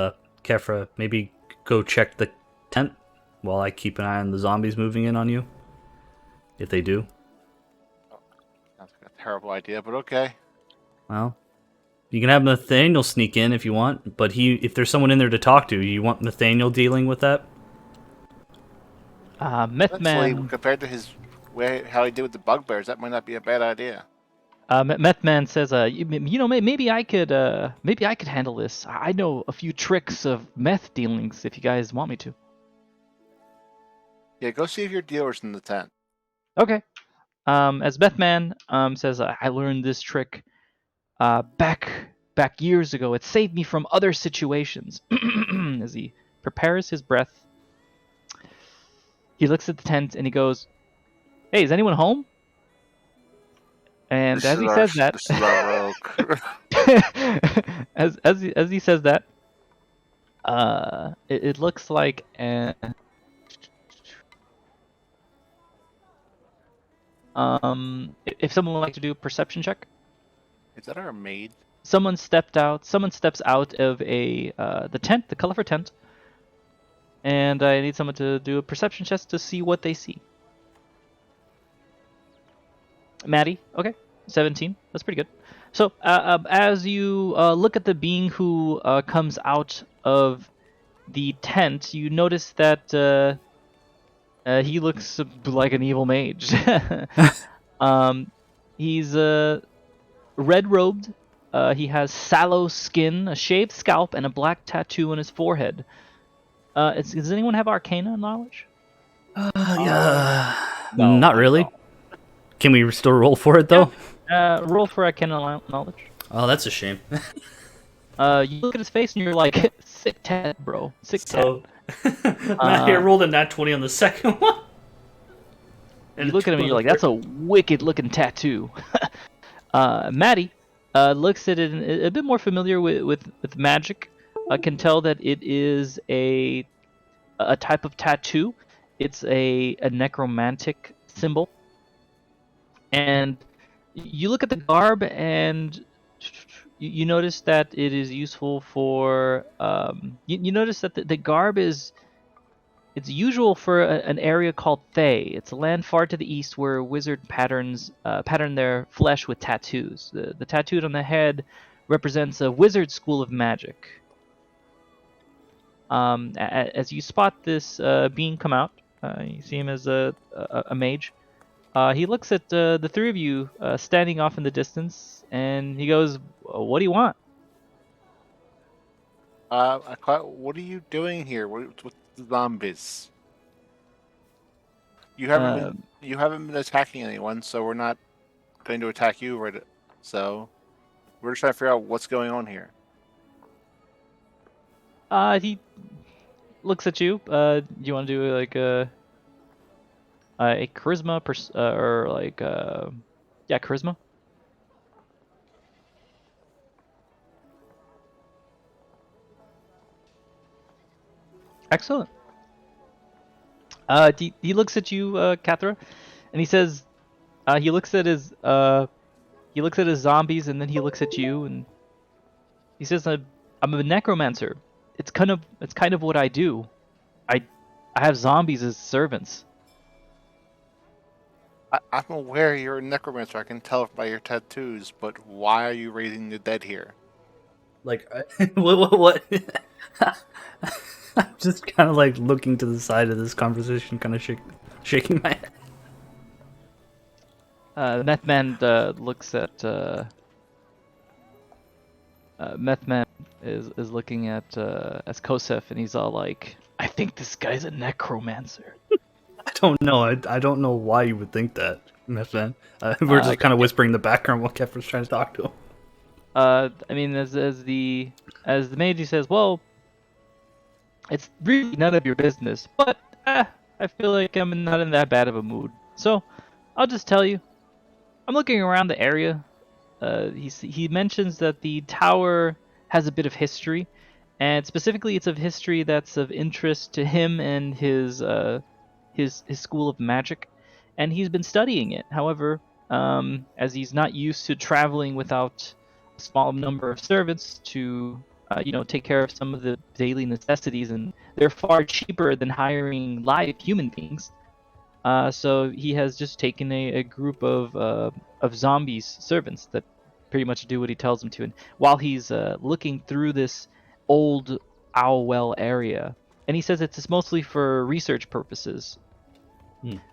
Speaker 2: Kefra, maybe go check the tent while I keep an eye on the zombies moving in on you. If they do.
Speaker 3: That's a terrible idea, but okay.
Speaker 2: Well, you can have Nathaniel sneak in if you want, but if there's someone in there to talk to, you want Nathaniel dealing with that?
Speaker 1: Meth
Speaker 3: Honestly,
Speaker 1: Man.
Speaker 3: compared to his way, how he did with the bugbears, that might not be a bad idea.
Speaker 1: Meth Man says, you know, maybe I could handle this. I know a few tricks of meth dealings if you guys want me to.
Speaker 3: Yeah, go see if your dealer's in the tent.
Speaker 1: Okay. As Meth Man says, I learned this trick back years ago. It saved me from other situations. As he prepares his breath, he looks at the tent and he goes, "Hey, is anyone home?" And
Speaker 3: This
Speaker 1: as
Speaker 3: is
Speaker 1: he
Speaker 3: our
Speaker 1: says that,
Speaker 3: this is our rogue.
Speaker 1: as he says that, it looks like if someone would like to do a perception check.
Speaker 3: Is that our maid?
Speaker 1: Someone steps out of the tent, the colorful tent, and I need someone to do a perception check to see what they see. Maddie, okay, 17. That's pretty good. So as you look at the being who comes out of the tent, you notice that he looks like an evil mage. He's red-robed. He has sallow skin, a shaved scalp, and a black tattoo on his forehead. Does anyone have Arcana knowledge?
Speaker 2: Yeah.
Speaker 3: No,
Speaker 2: Not really.
Speaker 3: no.
Speaker 2: Can we still roll for it though?
Speaker 1: Roll for Arcana knowledge.
Speaker 2: Oh, that's a shame.
Speaker 1: You look at his face and you're like, sick tat, bro. Sick tat.
Speaker 2: So, Matt here rolled a nat 20 on the second one.
Speaker 1: You look at him and you're like, that's a wicked looking tattoo. Maddie looks at it a bit more familiar with magic. Can tell that it is a type of tattoo. It's a necromantic symbol. And you look at the garb and you notice that it is useful for you notice that the garb is it's usual for an area called Thay. It's a land far to the east where wizard pattern their flesh with tattoos. The tattooed on the head represents a wizard school of magic. As you spot this being come out, you see him as a mage. He looks at the three of you standing off in the distance, and he goes, "What do you want?"
Speaker 3: What are you doing here? With the zombies? You haven't been attacking anyone, so we're not going to attack you. Right? So we're just trying to figure out what's going on here.
Speaker 1: He looks at you. Do you want to do like a charisma or like yeah, charisma? Excellent. He looks at you, Kathra, and he says, he looks at his zombies, and then he looks at you, and he says, "I'm a necromancer. It's kind of what I do. I have zombies as servants."
Speaker 3: I'm aware you're a necromancer. I can tell by your tattoos. But why are you raising the dead here?
Speaker 2: Like, what? I'm just kind of like looking to the side of this conversation, kind of shaking my head.
Speaker 1: Meth Man looks at Meth Man is looking at as Kosef, and he's all like, "I think this guy's a necromancer."
Speaker 2: I don't know. I don't know why you would think that, man. We're just kind of whispering in the background while Kefra's trying to talk to him.
Speaker 1: I mean, as the mage, he says, "Well, it's really none of your business, but I feel like I'm not in that bad of a mood. So, I'll just tell you, I'm looking around the area. He mentions that the tower has a bit of history, and specifically, it's of history that's of interest to him and his school of magic, and he's been studying it. However, as he's not used to traveling without a small number of servants to take care of some of the daily necessities, and they're far cheaper than hiring live human beings. So he has just taken a group of zombies servants that pretty much do what he tells them to. And while he's looking through this old owl well area, and he says it's mostly for research purposes.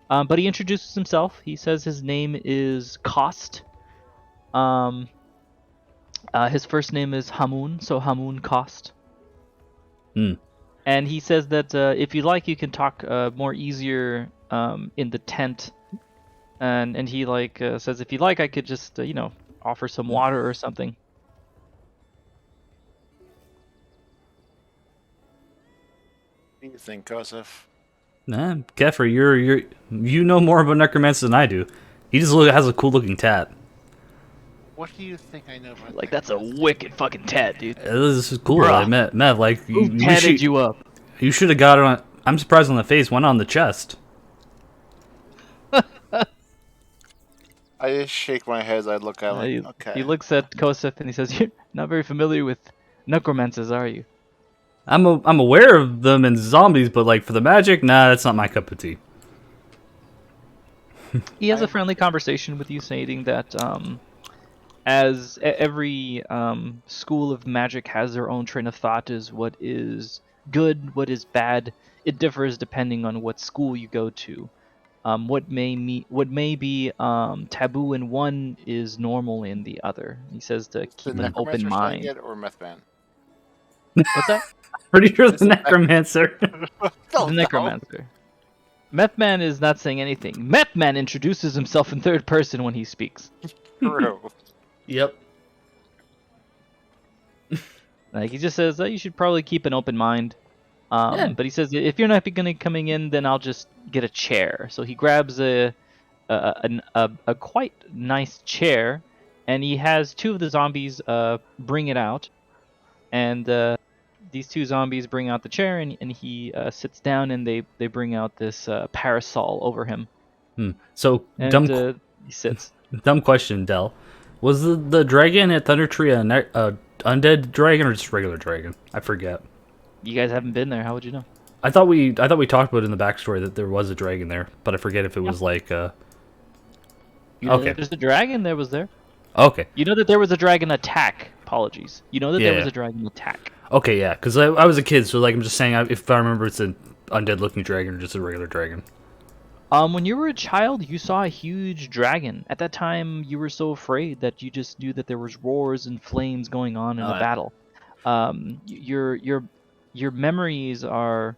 Speaker 1: But he introduces himself. He says his name is Cost. His first name is Hamun, so Hamun Cost. And he says that if you like, you can talk more easier in the tent. And he says, if you like, I could just offer some water or something.
Speaker 3: What do you think, Joseph?
Speaker 2: Nah, Kefra, you know more about necromancy than I do. He just has a cool looking tat.
Speaker 3: What do you think I know about
Speaker 1: Like, that's a wicked fucking tat, dude.
Speaker 2: This is cool.
Speaker 1: Bruh.
Speaker 2: Matt, like
Speaker 1: Who tatted you up?
Speaker 2: You should have got it on. I'm surprised on the face. Went on the chest.
Speaker 3: I just shake my head as I look at it. Like,
Speaker 1: He
Speaker 3: okay.
Speaker 1: looks at Kosef and he says, "You're not very familiar with necromancers, are you?"
Speaker 2: I'm aware of them and zombies, but like for the magic, nah, that's not my cup of tea.
Speaker 1: He has a friendly conversation with you, stating that every school of magic has their own train of thought as what is good, what is bad. It differs depending on what school you go to. What may be taboo in one is normal in the other. He says to
Speaker 3: The
Speaker 1: keep an open
Speaker 3: necromancer saying
Speaker 1: mind.
Speaker 3: it or meth man?
Speaker 1: What's that?
Speaker 2: Pretty sure
Speaker 3: Is
Speaker 2: the
Speaker 3: it-
Speaker 2: necromancer.
Speaker 3: Oh,
Speaker 1: The necromancer. Methman is not saying anything. Methman introduces himself in third person when he speaks.
Speaker 3: True.
Speaker 2: Yep.
Speaker 1: Like, he just says that you should probably keep an open mind.
Speaker 2: Yeah.
Speaker 1: But he says if you're not gonna coming in, then I'll just get a chair. So he grabs a quite nice chair, and he has two of the zombies bring it out, and these two zombies bring out the chair, and he sits down, and they bring out this parasol over him,
Speaker 2: So
Speaker 1: and he sits.
Speaker 2: dumb question, Del. Was the dragon at Thunder Tree a undead dragon or just regular dragon? I forget.
Speaker 1: You guys haven't been there. How would you know?
Speaker 2: I thought we talked about it in the backstory that there was a dragon there, but I forget if it was like
Speaker 1: You know
Speaker 2: Okay.
Speaker 1: there's a dragon that was there.
Speaker 2: okay.
Speaker 1: You know that there was a dragon attack. Apologies. You know that there was
Speaker 2: Yeah.
Speaker 1: a dragon attack.
Speaker 2: Okay, yeah, because I was a kid, so like I'm just saying if I remember it's an undead looking dragon or just a regular dragon.
Speaker 1: When you were a child, you saw a huge dragon. At that time, you were so afraid that you just knew that there was roars and flames going on in a
Speaker 2: Alright.
Speaker 1: battle. Your memories are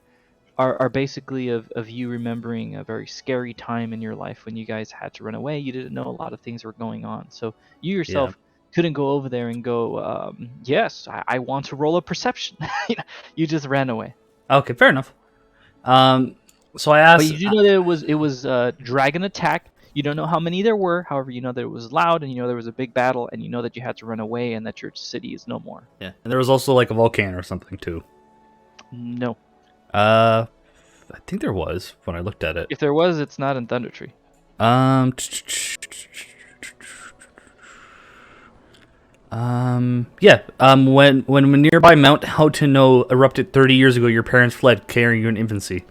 Speaker 1: basically of you remembering a very scary time in your life when you guys had to run away. You didn't know a lot of things were going on, so you yourself couldn't go over there and go, yes, I want to roll a perception. You just ran away.
Speaker 2: Okay, fair enough. So I
Speaker 1: But
Speaker 2: asked.
Speaker 1: you do know that it was dragon attack. You don't know how many there were. However, you know that it was loud, and you know there was a big battle, and you know that you had to run away, and that your city is no more.
Speaker 2: Yeah, and there was also like a volcano or something too.
Speaker 1: No.
Speaker 2: I think there was when I looked at it.
Speaker 1: If there was, it's not in Thunder Tree.
Speaker 2: Yeah. When nearby Mount Houghton erupted 30 years ago, your parents fled, carrying you in infancy.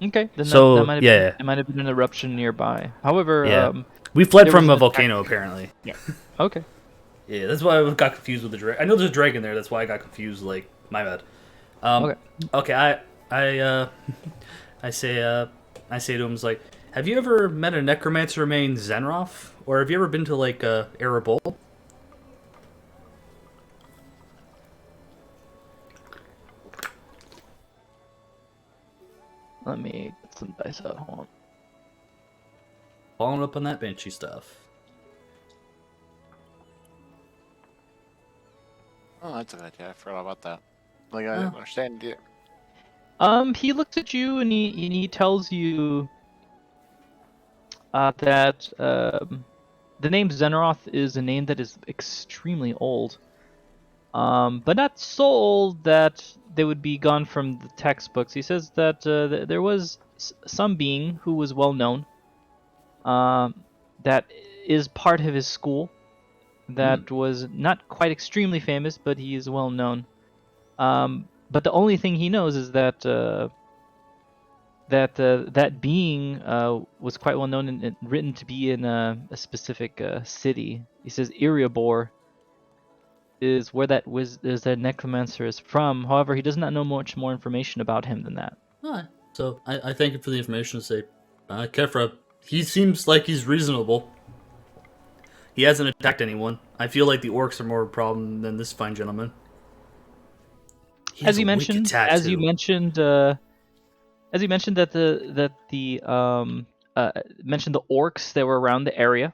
Speaker 1: Okay, then
Speaker 2: So,
Speaker 1: that might have
Speaker 2: yeah.
Speaker 1: been, it might have been an eruption nearby. However,
Speaker 2: Yeah. We fled
Speaker 1: there
Speaker 2: from
Speaker 1: was
Speaker 2: a
Speaker 1: an
Speaker 2: volcano, apparently.
Speaker 1: okay.
Speaker 2: Yeah, that's why I got confused with the dragon. I know there's a dragon there. That's why I got confused. Like, my bad.
Speaker 1: Okay.
Speaker 2: Okay. I say to him, like, have you ever met a necromancer named Zenroth, or have you ever been to like Erebol?
Speaker 1: Let me get some dice out. Hold on.
Speaker 2: Following up on that banshee stuff.
Speaker 3: Oh, that's a good idea. I forgot about that. Like, I didn't understand it.
Speaker 1: He looks at you and he tells you that the name Zenroth is a name that is extremely old. But not so old that they would be gone from the textbooks. He says that there was some being who was well known, that is part of his school, that was not quite extremely famous, but he is well known. But the only thing he knows is that that being was quite well known and written to be in a specific city. He says Erebor is where that necromancer is from. However, he does not know much more information about him than that.
Speaker 2: Alright. So I thank you for the information. Say, Kefra, he seems like he's reasonable. He hasn't attacked anyone. I feel like the orcs are more of a problem than this fine gentleman. He has
Speaker 1: As you
Speaker 2: a wicked
Speaker 1: mentioned
Speaker 2: tattoo.
Speaker 1: that mentioned the orcs that were around the area.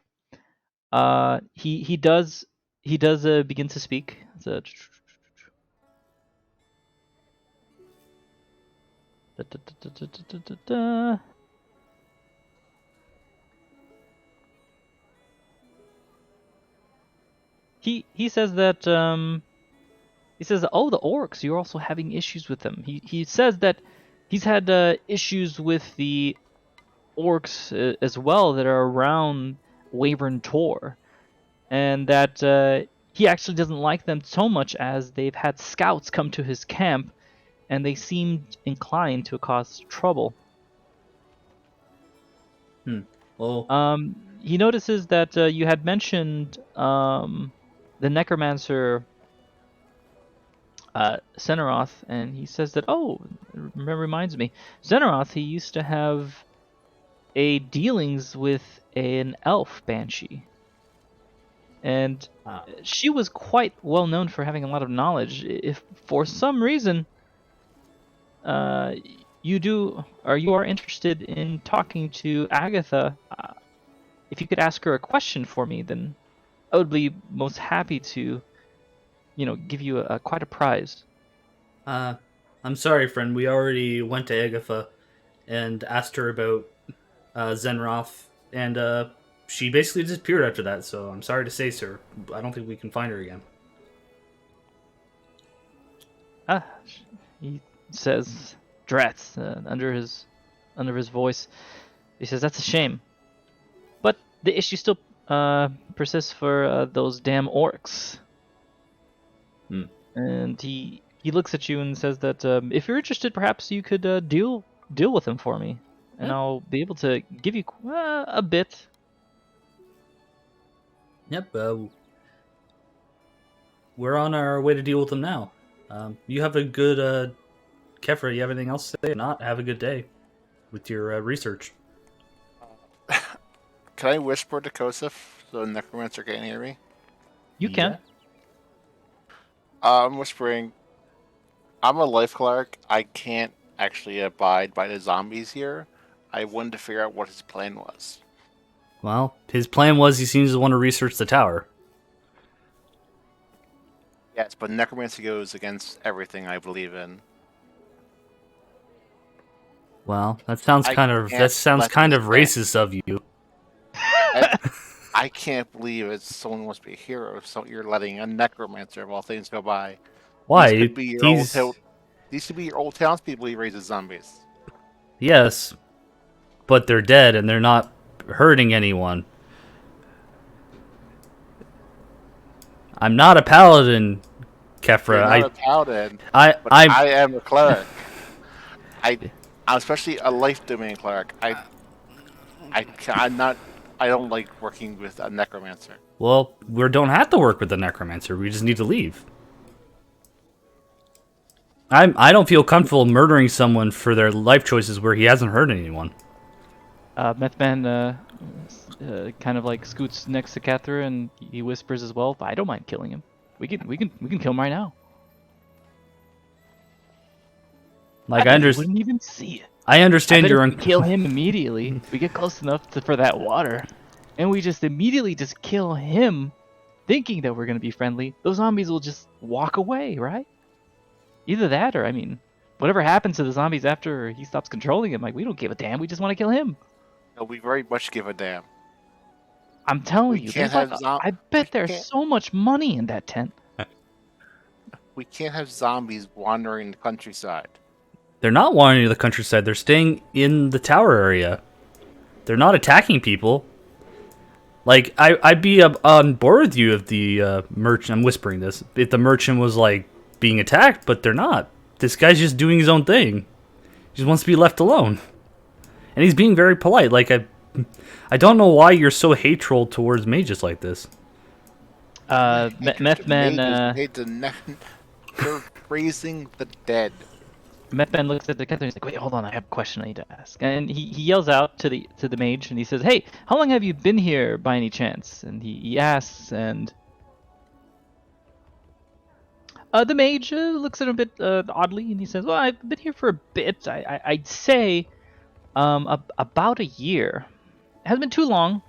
Speaker 1: He does begin to speak. So, he says that oh, the orcs, you're also having issues with them. He says that he's had issues with the orcs as well that are around Wavern Tor, and that he actually doesn't like them so much as they've had scouts come to his camp, and they seemed inclined to cause trouble.
Speaker 2: Well,
Speaker 1: He notices that you had mentioned the necromancer Zenaroth, and he says that, oh, reminds me, Zenaroth, he used to have a dealings with an elf banshee, and she was quite well known for having a lot of knowledge. If for some reason you are interested in talking to Agatha, if you could ask her a question for me, then I would be most happy to, give you quite a prize.
Speaker 2: I'm sorry, friend. We already went to Agatha and asked her about Zenroth, and she basically disappeared after that. So I'm sorry to say, sir, I don't think we can find her again.
Speaker 1: He says, "Drats," under his voice. He says, "That's a shame, but the issue still persists for those damn orcs." And he looks at you and says that if you're interested, perhaps you could deal with them for me, and I'll be able to give you a bit.
Speaker 2: Yep. We're on our way to deal with them now. You have a good Kefra, you have anything else to say? If not, have a good day with your research.
Speaker 3: Can I whisper to Kosef so the necromancer can't hear me?
Speaker 1: You can.
Speaker 3: I'm whispering. I'm a life cleric. I can't actually abide by the zombies here. I wanted to figure out what his plan was.
Speaker 2: Well, his plan was he seems to want to research the tower.
Speaker 3: Yes, but necromancy goes against everything I believe in.
Speaker 2: Well, that sounds kind of racist of you.
Speaker 3: I can't believe it's someone wants to be a hero, so you're letting a necromancer of all things go by.
Speaker 2: Why?
Speaker 3: These could be your old townspeople he raises zombies.
Speaker 2: Yes, but they're dead and they're not hurting anyone. I'm not a paladin, Kefra.
Speaker 3: You're not a paladin.
Speaker 2: I
Speaker 3: am a cleric. I'm especially a life domain cleric. I don't like working with a necromancer.
Speaker 2: Well, we don't have to work with the necromancer. We just need to leave. I don't feel comfortable murdering someone for their life choices where he hasn't hurt anyone.
Speaker 1: Methman kind of like scoots next to Cathra and he whispers as well, "I don't mind killing him. We can kill him right now."
Speaker 2: Like
Speaker 1: I wouldn't even see it.
Speaker 2: I understand
Speaker 1: you're kill him immediately. We get close enough for that water, and we just immediately just kill him, thinking that we're gonna be friendly. Those zombies will just walk away, right? Either that, or whatever happens to the zombies after he stops controlling them. Like, we don't give a damn. We just want to kill him.
Speaker 3: No, we very much give a damn.
Speaker 1: I'm telling you, I bet there's so much money in that tent.
Speaker 3: We can't have zombies wandering the countryside.
Speaker 2: They're not wandering to the countryside. They're staying in the tower area. They're not attacking people. Like, I'd be on board with you if the merchant... I'm whispering this. If the merchant was, like, being attacked, but they're not. This guy's just doing his own thing. He just wants to be left alone. And he's being very polite. Like, I don't know why you're so hateful towards mages like this.
Speaker 1: Methman...
Speaker 3: They're raising the dead.
Speaker 1: Methman looks at the Catherine and he's like, "Wait, hold on, I have a question I need to ask." And he yells out to the mage and he says, "Hey, how long have you been here by any chance?" And he asks, and the mage looks at him a bit oddly and he says, "Well, I've been here for a bit. I'd say about a year. It hasn't been too long,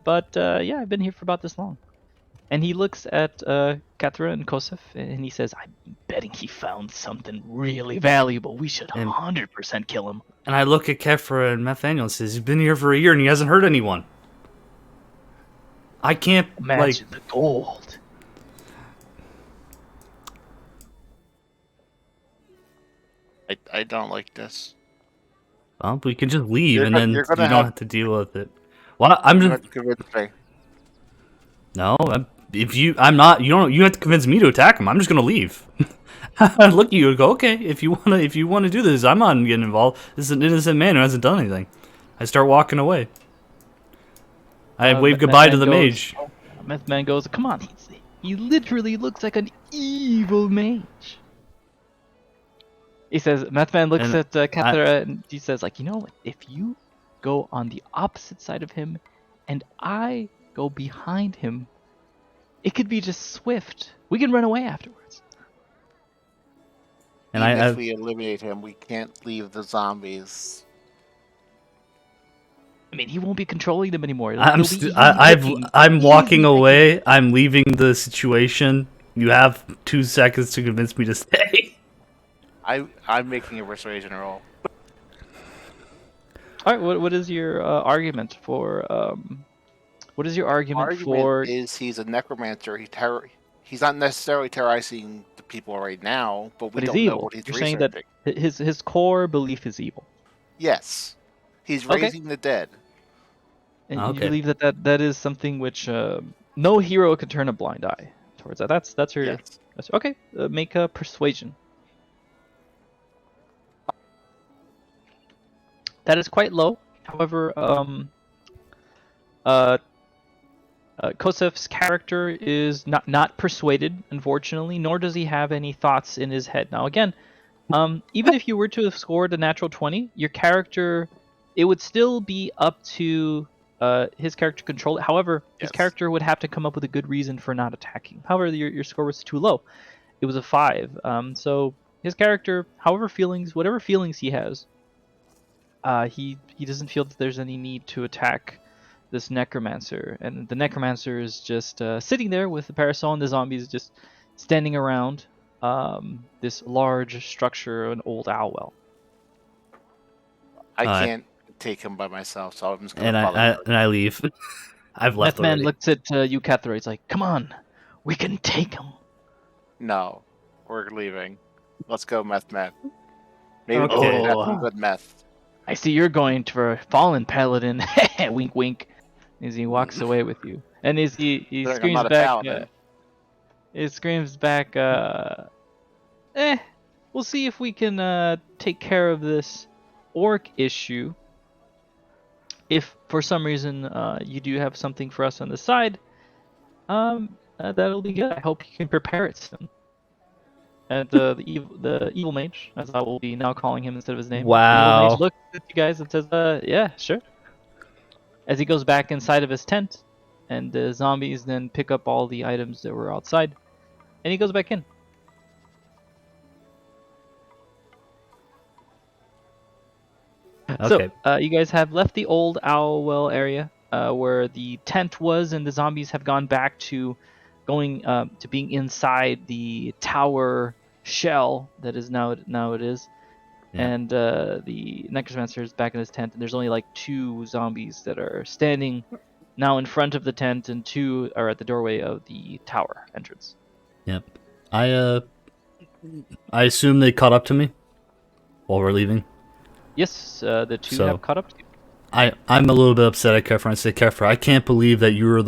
Speaker 1: but yeah, I've been here for about this long." And he looks at Kathra and Kosef, and he says, "I'm betting he found something really valuable. We should 100% kill him."
Speaker 2: And I look at Kefra and Nathaniel and says, "He's been here for a year and he hasn't hurt anyone. I can't,
Speaker 1: imagine the gold."
Speaker 3: I don't like this.
Speaker 2: Well, we can just leave, and then
Speaker 3: You're
Speaker 2: you
Speaker 3: gonna
Speaker 2: don't have to deal with it. Well, I'm
Speaker 3: you
Speaker 2: just
Speaker 3: have to convince me.
Speaker 2: no. If you, I'm not. You don't. You have to convince me to attack him. I'm just gonna leave. I look at you and go, okay. If you wanna do this, I'm not getting involved. This is an innocent man who hasn't done anything. I start walking away. I wave goodbye to the mage.
Speaker 1: Meth Man goes, come on, he literally looks like an evil mage. He says, Meth Man looks
Speaker 2: And
Speaker 1: at Cathera and he says, like, you know what? If you go on the opposite side of him and I go behind him, it could be just swift. We can run away afterwards.
Speaker 2: And
Speaker 3: Even if we eliminate him, we can't leave the zombies.
Speaker 1: I mean, he won't be controlling them anymore.
Speaker 2: I'm
Speaker 1: He'll be easy
Speaker 2: I'm walking
Speaker 1: licking.
Speaker 2: away. I'm leaving the situation. You have 2 seconds to convince me to stay.
Speaker 3: I'm making a persuasion roll.
Speaker 1: All right, what is your argument for what is your argument for
Speaker 3: is he's a necromancer. He's not necessarily terrorizing the people right now, but we
Speaker 1: but he's
Speaker 3: don't know
Speaker 1: evil.
Speaker 3: what he's
Speaker 1: You're
Speaker 3: researching.
Speaker 1: saying that his core belief is evil.
Speaker 3: Yes, he's
Speaker 1: Okay.
Speaker 3: raising the dead.
Speaker 1: And
Speaker 2: Okay.
Speaker 1: you believe that is something which no hero could turn a blind eye towards that. That's your
Speaker 3: Yes.
Speaker 1: that's, okay. Make a persuasion. That is quite low. However, Kosef's character is not persuaded, unfortunately, nor does he have any thoughts in his head. Now, again, even if you were to have scored a natural 20, your character, it would still be up to his character to control it. However, his
Speaker 3: Yes.
Speaker 1: character would have to come up with a good reason for not attacking. However, your score was too low. It was a 5. So his character, whatever feelings he has, he doesn't feel that there's any need to attack this necromancer, and the necromancer is just sitting there with the parasol and the zombies just standing around this large structure, an old owl well.
Speaker 3: I can't take him by myself, so I'm just gonna
Speaker 2: And I leave. I've left
Speaker 1: Meth Man
Speaker 2: already.
Speaker 1: looks at you, Cathra. He's like, "Come on, we can take him."
Speaker 3: No, we're leaving. Let's go, meth man. Maybe
Speaker 2: Okay.
Speaker 3: we can have some good meth.
Speaker 1: I see you're going for Fallen Paladin. Wink, wink. As he walks away with you, and as he
Speaker 3: I'm
Speaker 1: screams
Speaker 3: not a
Speaker 1: back,
Speaker 3: paladin.
Speaker 1: it screams back, we'll see if we can take care of this orc issue. If for some reason you do have something for us on the side, that'll be good. I hope you can prepare it soon. And the evil mage, as I will be now calling him instead of his name. The
Speaker 2: Wow.
Speaker 1: evil mage looks at you guys and says, yeah, sure. As he goes back inside of his tent, and the zombies then pick up all the items that were outside, and he goes back in.
Speaker 2: Okay.
Speaker 1: So, you guys have left the old owl well area where the tent was, and the zombies have gone back to going to being inside the tower shell that is now it is.
Speaker 2: Yeah.
Speaker 1: And the necromancer is back in his tent, and there's only like 2 zombies that are standing now in front of the tent, and 2 are at the doorway of the tower entrance.
Speaker 2: Yep. I assume they caught up to me while we're leaving.
Speaker 1: Yes, the 2
Speaker 2: So-
Speaker 1: have caught up to you.
Speaker 2: I'm a little bit upset at Kefra. I say, Kefra, I can't believe that you are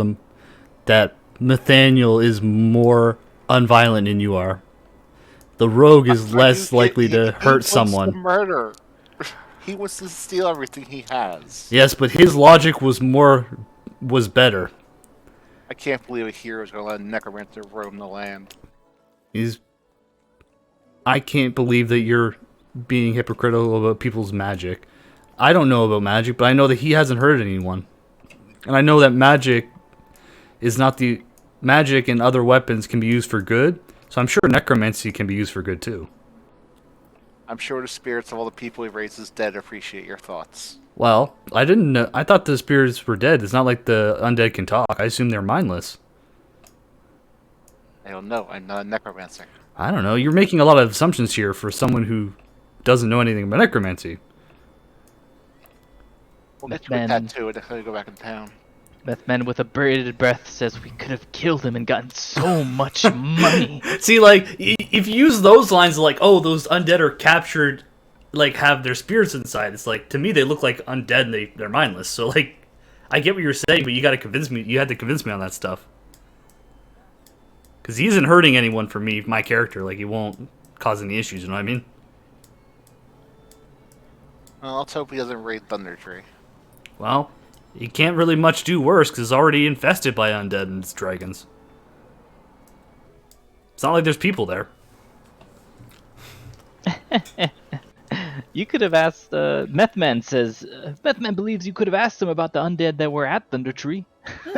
Speaker 2: that Nathaniel is more unviolent than you are. The rogue is less likely to hurt someone.
Speaker 3: He wants to murder. He wants to steal everything he has.
Speaker 2: Yes, but his logic was better.
Speaker 3: I can't believe a hero is going to let a necromancer roam the land.
Speaker 2: I can't believe that you're being hypocritical about people's magic. I don't know about magic, but I know that he hasn't hurt anyone. And I know that magic and other weapons can be used for good, so I'm sure necromancy can be used for good too.
Speaker 3: I'm sure the spirits of all the people he raises dead appreciate your thoughts.
Speaker 2: Well, I didn't know. I thought the spirits were dead. It's not like the undead can talk. I assume they're mindless.
Speaker 3: I don't know. I'm not a necromancer.
Speaker 2: I don't know. You're making a lot of assumptions here for someone who doesn't know anything about necromancy.
Speaker 3: We'll
Speaker 1: Meth
Speaker 3: get you a
Speaker 1: Man.
Speaker 3: tattoo until you go back in town.
Speaker 1: Meth Man with a bated breath says, "We could have killed him and gotten so much money."
Speaker 2: See, like, if you use those lines like, oh, those undead are captured like have their spirits inside. It's like, to me they look like undead and they're mindless. So like, I get what you're saying, but you got to convince me. You had to convince me on that stuff. Because he isn't hurting anyone for me, my character. Like, he won't cause any issues. You know what I mean?
Speaker 3: Well, let's hope he doesn't raid Thunder Tree.
Speaker 2: Well, he can't really much do worse because it's already infested by undead and its dragons. It's not like there's people there.
Speaker 1: You could have asked. Methman says Methman believes you could have asked him about the undead that were at Thunder Tree.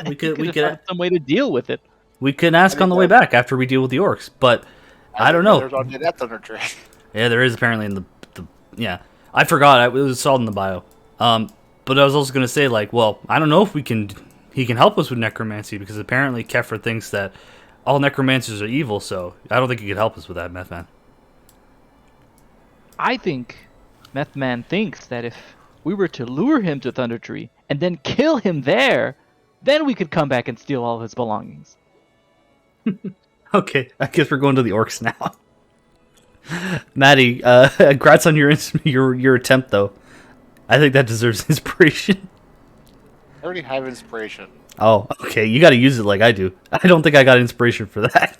Speaker 2: We could
Speaker 1: have some way to deal with it.
Speaker 2: we can ask on the way back after we deal with the orcs, but I don't know.
Speaker 3: There's undead at Thunder Tree.
Speaker 2: Yeah, there is apparently in the yeah. I forgot. It was all in the bio. But I was also gonna say, like, well, I don't know if he can help us with necromancy, because apparently Kefra thinks that all necromancers are evil. So I don't think he could help us with that, Methman.
Speaker 1: I think Methman thinks that if we were to lure him to Thunder Tree and then kill him there, then we could come back and steal all of his belongings.
Speaker 2: Okay, I guess we're going to the orcs now. Maddie, congrats on your attempt, though. I think that deserves inspiration.
Speaker 3: I already have inspiration.
Speaker 2: Oh, okay. You got to use it like I do. I don't think I got inspiration for that.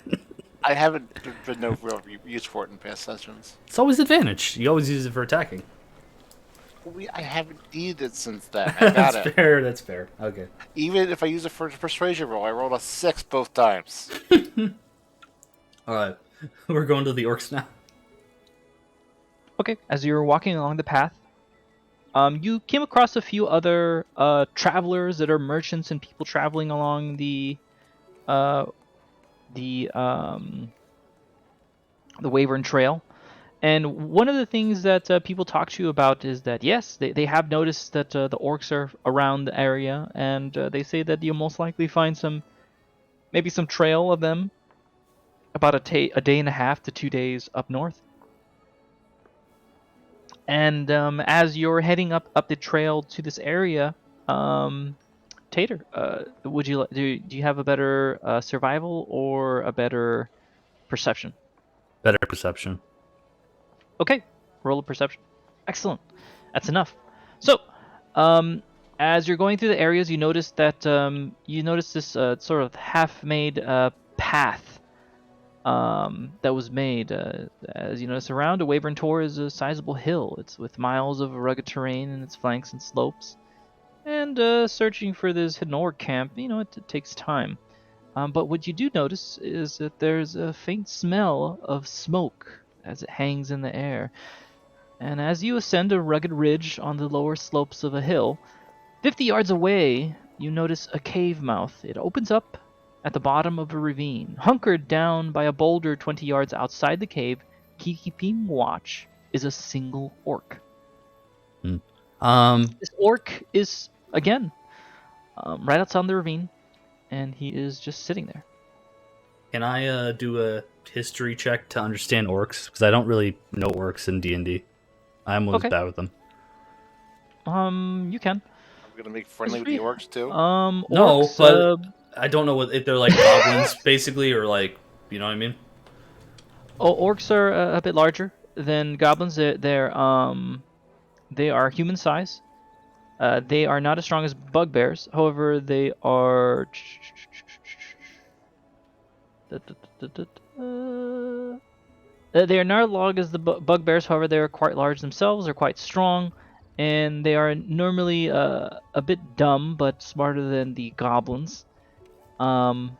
Speaker 3: I haven't been no real use for it in past sessions.
Speaker 2: It's always advantage. You always use it for attacking.
Speaker 3: I haven't needed it since then. I got
Speaker 2: That's
Speaker 3: it.
Speaker 2: fair. That's fair. Okay.
Speaker 3: Even if I use it for the persuasion roll, I rolled a 6 both times.
Speaker 2: All right. We're going to the orcs now.
Speaker 1: Okay, as you're walking along the path, you came across a few other travelers that are merchants and people traveling along the Wyvern Trail. And one of the things that people talk to you about is that, yes, they have noticed that the orcs are around the area, and they say that you'll most likely find maybe some trail of them about a day and a half to 2 days up north. And as you're heading up the trail to this area, Tater, would you do you have a better survival or a better perception?
Speaker 2: Better perception.
Speaker 1: Okay, roll a perception. Excellent. That's enough. So, as you're going through the areas, you notice that this sort of half-made path that was made. As you notice, around a Wyvern Tor is a sizable hill. It's with miles of rugged terrain in its flanks and slopes. And searching for this hidden orc camp, it takes time. But what you do notice is that there's a faint smell of smoke as it hangs in the air. And as you ascend a rugged ridge on the lower slopes of a hill, 50 yards away, you notice a cave mouth. It opens up at the bottom of a ravine. Hunkered down by a boulder 20 yards outside the cave, keeping watch is a single orc. This orc is, again, right outside the ravine, and he is just sitting there.
Speaker 2: Can I do a history check to understand orcs? Because I don't really know orcs in D&D. I'm always bad with them.
Speaker 1: You can.
Speaker 3: We're gonna make friendly with the orcs too.
Speaker 1: Orcs,
Speaker 2: No, but I don't know if they're like goblins, basically, or like, you know what I mean?
Speaker 1: Orcs are a bit larger than goblins. They are human size. They are not as strong as bugbears. However, they are. They are not as large as the bugbears. However, they are quite large themselves. They're quite strong, and they are normally a bit dumb but smarter than the goblins. And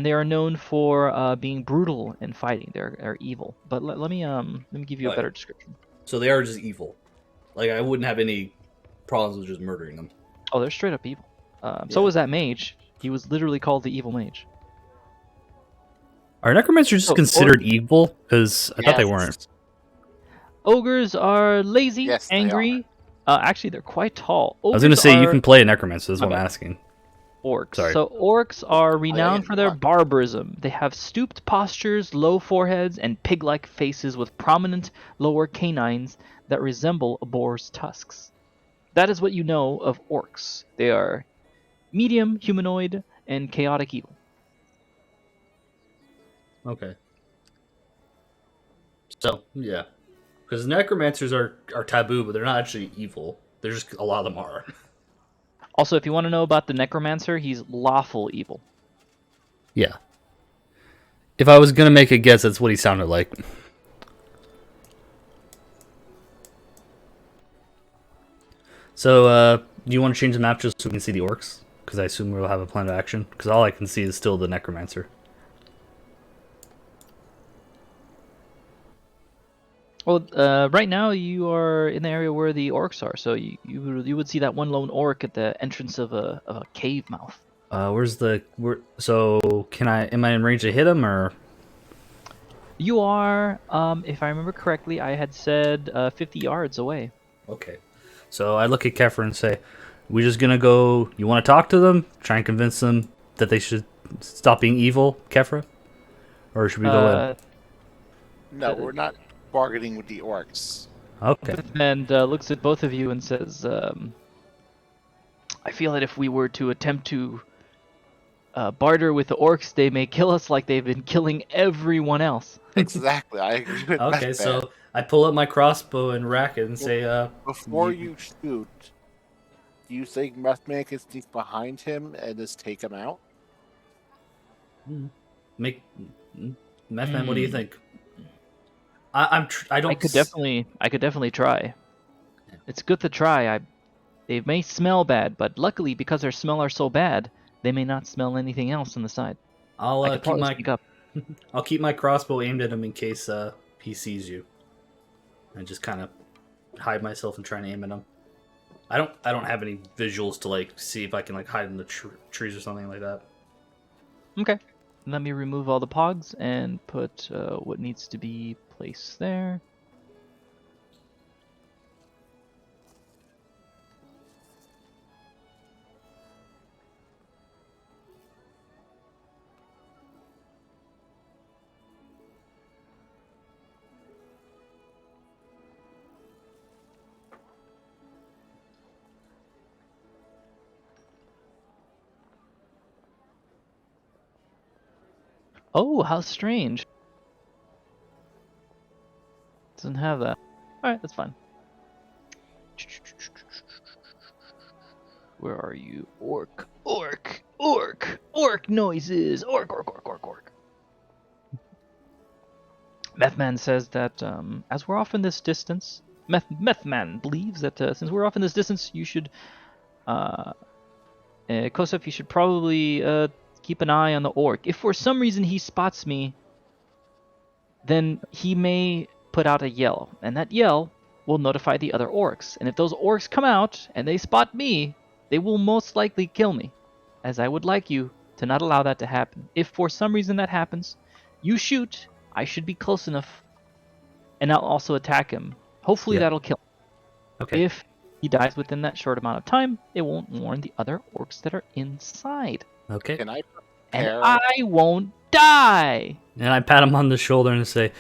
Speaker 1: they are known for being brutal in fighting. They're evil. But let me give you a better description.
Speaker 2: So they are just evil. Like, I wouldn't have any problems with just murdering them.
Speaker 1: Oh, they're straight up evil. So was that mage. He was literally called the evil mage.
Speaker 2: Are necromancers just considered evil? Because I thought they weren't.
Speaker 1: Ogres are lazy,
Speaker 3: Yes, they
Speaker 1: angry. Actually, they're quite tall.
Speaker 2: I was going to say, you can play a necromancer. That's what I'm asking.
Speaker 1: Orcs.
Speaker 2: Sorry.
Speaker 1: So orcs are renowned for their barbarism. They have stooped postures, low foreheads, and pig-like faces with prominent lower canines that resemble a boar's tusks. That is what you know of orcs. They are medium, humanoid, and chaotic evil.
Speaker 2: Okay. So, yeah. Because necromancers are taboo, but they're not actually evil. They're just a lot of them are.
Speaker 1: Also, if you want to know about the necromancer, he's lawful evil.
Speaker 2: Yeah. If I was gonna make a guess, that's what he sounded like. So, do you want to change the map just so we can see the orcs? Because I assume we'll have a plan of action. Because all I can see is still the necromancer.
Speaker 1: Well, right now you are in the area where the orcs are, so you would see that one lone orc at the entrance of a cave mouth.
Speaker 2: So am I in range to hit him or?
Speaker 1: You are, if I remember correctly, I had said 50 yards away.
Speaker 2: Okay. So I look at Kefra and say, "We just gonna go? You want to talk to them? Try and convince them that they should stop being evil, Kefra, or should we go in?"
Speaker 3: No, we're not bargaining with the orcs.
Speaker 2: Okay.
Speaker 1: And looks at both of you and says, "I feel that if we were to attempt to barter with the orcs, they may kill us like they've been killing everyone else."
Speaker 3: Exactly, I agree with that.
Speaker 2: Okay. So I pull up my crossbow and rack it and say,
Speaker 3: Before you shoot, do you think Methman can sneak behind him and just take him out?
Speaker 2: Make Methman. What do you think? I don't.
Speaker 1: I could definitely try. It's good to try. They may smell bad, but luckily because their smell are so bad, they may not smell anything else on the side.
Speaker 2: I'll
Speaker 1: I could
Speaker 2: keep
Speaker 1: probably speak up.
Speaker 2: I'll keep my crossbow aimed at him in case he sees you, and just kind of hide myself and try and aim at him. I don't have any visuals to like see if I can like hide in the trees or something like that.
Speaker 1: Okay. Let me remove all the pogs and put what needs to be placed there. Oh, how strange. Doesn't have that. Alright, that's fine. Where are you? Orc, orc, orc, orc noises. Orc, orc, orc, orc, orc. Methman says that as we're off in this distance, Methman believes that since we're off in this distance, you should, Kosef, you should probably keep an eye on the orc. If for some reason he spots me, then he may put out a yell, and that yell will notify the other orcs. And if those orcs come out and they spot me, they will most likely kill me, as I would like you to not allow that to happen. If for some reason that happens, you shoot. I should be close enough, and I'll also attack him. Hopefully that'll kill him.
Speaker 2: Okay.
Speaker 1: If he dies within that short amount of time, it won't warn the other orcs that are inside.
Speaker 2: Okay.
Speaker 3: Can I
Speaker 1: And
Speaker 3: prepare?
Speaker 1: I won't die!
Speaker 2: And I pat him on the shoulder and say,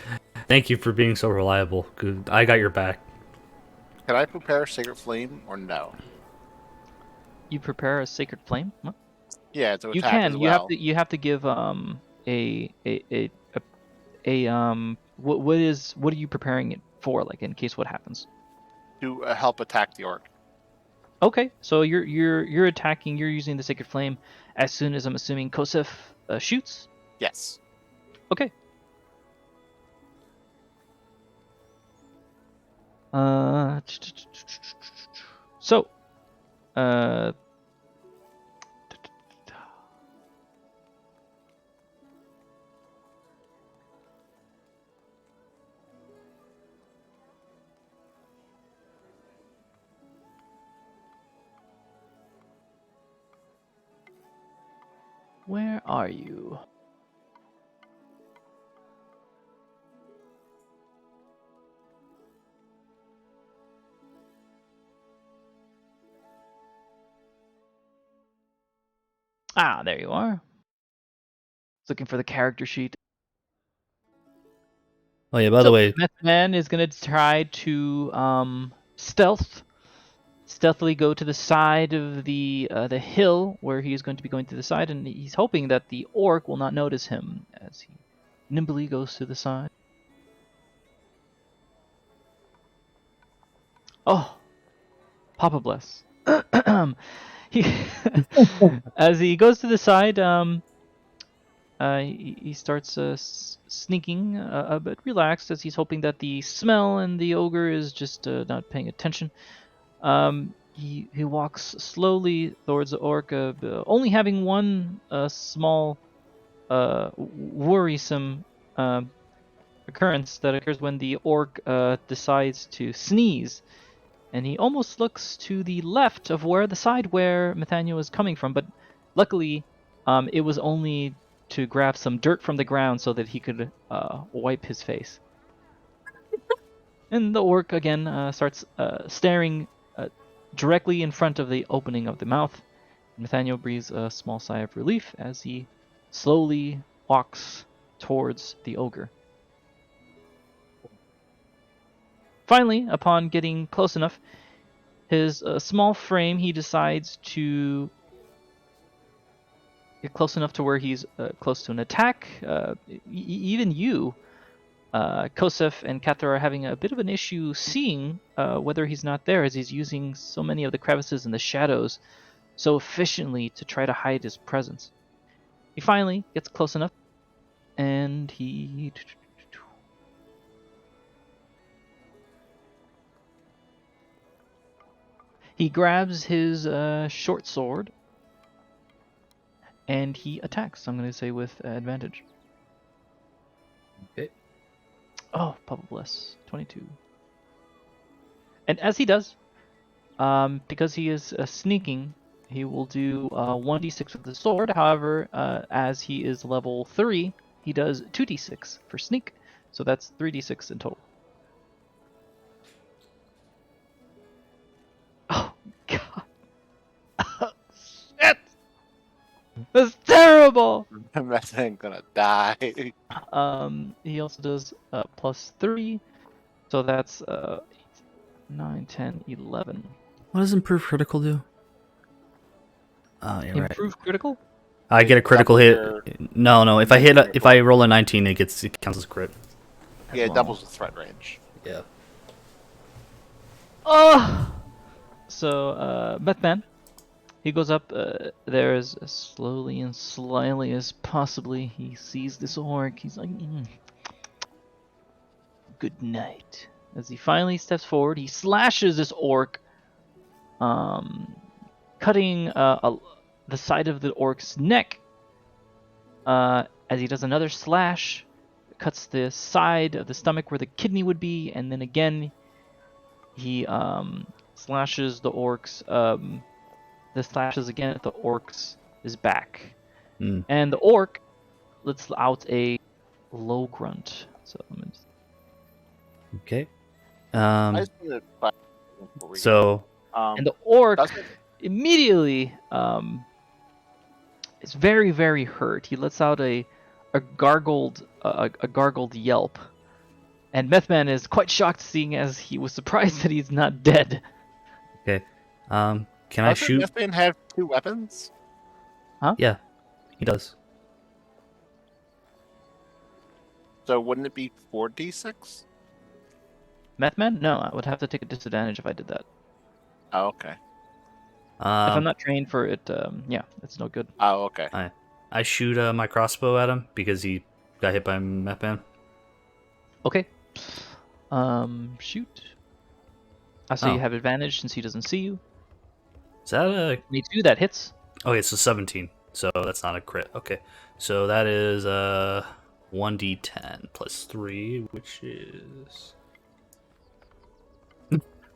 Speaker 2: "Thank you for being so reliable. Good. I got your back."
Speaker 3: Can I prepare a sacred flame or no?
Speaker 1: You prepare a sacred flame? What?
Speaker 3: Yeah, to
Speaker 1: You
Speaker 3: attack
Speaker 1: can.
Speaker 3: as well.
Speaker 1: You have to give what are you preparing it for? Like in case what happens?
Speaker 3: To help attack the orc.
Speaker 1: Okay, so you're attacking. You're using the sacred flame as soon as I'm assuming Kosef shoots.
Speaker 3: Yes.
Speaker 1: Okay. So, where are you? Ah, there you are. Looking for the character sheet.
Speaker 2: Oh yeah. By the way,
Speaker 1: Methman is gonna try to stealthily go to the side of the hill where he is going to be going to the side, and he's hoping that the orc will not notice him as he nimbly goes to the side. Oh, Papa bless. he, as he goes to the side, he starts sneaking a bit relaxed as he's hoping that the smell and the ogre is just not paying attention. He walks slowly towards the orc, only having one small worrisome occurrence that occurs when the orc decides to sneeze, and he almost looks to the left of where the side where Nathaniel is coming from, but luckily it was only to grab some dirt from the ground so that he could wipe his face. And the orc again starts staring directly in front of the opening of the mouth. Nathaniel breathes a small sigh of relief as he slowly walks towards the ogre. Finally, upon getting close enough, his small frame, he decides to get close enough to where he's close to an attack. Even you, Kosef and Kathar, are having a bit of an issue seeing whether he's not there, as he's using so many of the crevices and the shadows so efficiently to try to hide his presence. He finally gets close enough, and he grabs his short sword and he attacks. I'm going to say with advantage.
Speaker 2: Okay.
Speaker 1: Oh, Papa bless. 22. And as he does, because he is sneaking, he will do 1d6 with the sword. However, as he is level 3, he does 2d6 for sneak. So that's 3d6 in total. Oh, God. Shit! That's terrible!
Speaker 3: Methane gonna die.
Speaker 1: He also does +3. So that's 9, 10, 11.
Speaker 2: What does improve critical do? Oh, you're right.
Speaker 1: Improve critical?
Speaker 2: I get a critical
Speaker 3: Double
Speaker 2: hit.
Speaker 3: your-
Speaker 2: No. If I roll a 19, it counts as a crit.
Speaker 3: Yeah, it doubles the threat range.
Speaker 2: Yeah.
Speaker 1: Oh! So, Batman, he goes up there as slowly and slyly as possibly. He sees this orc. He's like, good night. As he finally steps forward, he slashes this orc, cutting the side of the orc's neck. As he does another slash, cuts the side of the stomach where the kidney would be, and then again, he slashes the orc's. The slashes again at the orc's back, and the orc lets out a low grunt. So I'm gonna
Speaker 2: Okay.
Speaker 3: I just need to buy- before we
Speaker 2: So
Speaker 3: go.
Speaker 1: and the orc
Speaker 3: that's what-
Speaker 1: immediately is very, very hurt. He lets out a gargled yelp, and Methman is quite shocked, seeing as he was surprised that he's not dead.
Speaker 2: okay. Can I
Speaker 3: doesn't
Speaker 2: shoot?
Speaker 3: Methane have 2 weapons?
Speaker 2: Yeah, he does.
Speaker 3: So wouldn't it be 4d6?
Speaker 1: Methman? No, I would have to take a disadvantage if I did that.
Speaker 3: Oh, okay.
Speaker 1: If I'm
Speaker 2: Um,
Speaker 1: not trained for it, yeah, it's no good.
Speaker 3: Oh, okay.
Speaker 2: I shoot my crossbow at him because he got hit by Mepman.
Speaker 1: Okay. Shoot. So you
Speaker 2: Oh.
Speaker 1: have advantage since he doesn't see you.
Speaker 2: Is that a?
Speaker 1: 22, that hits.
Speaker 2: Okay, so 17. So that's not a crit. Okay, so that is 1d10 plus 3, which is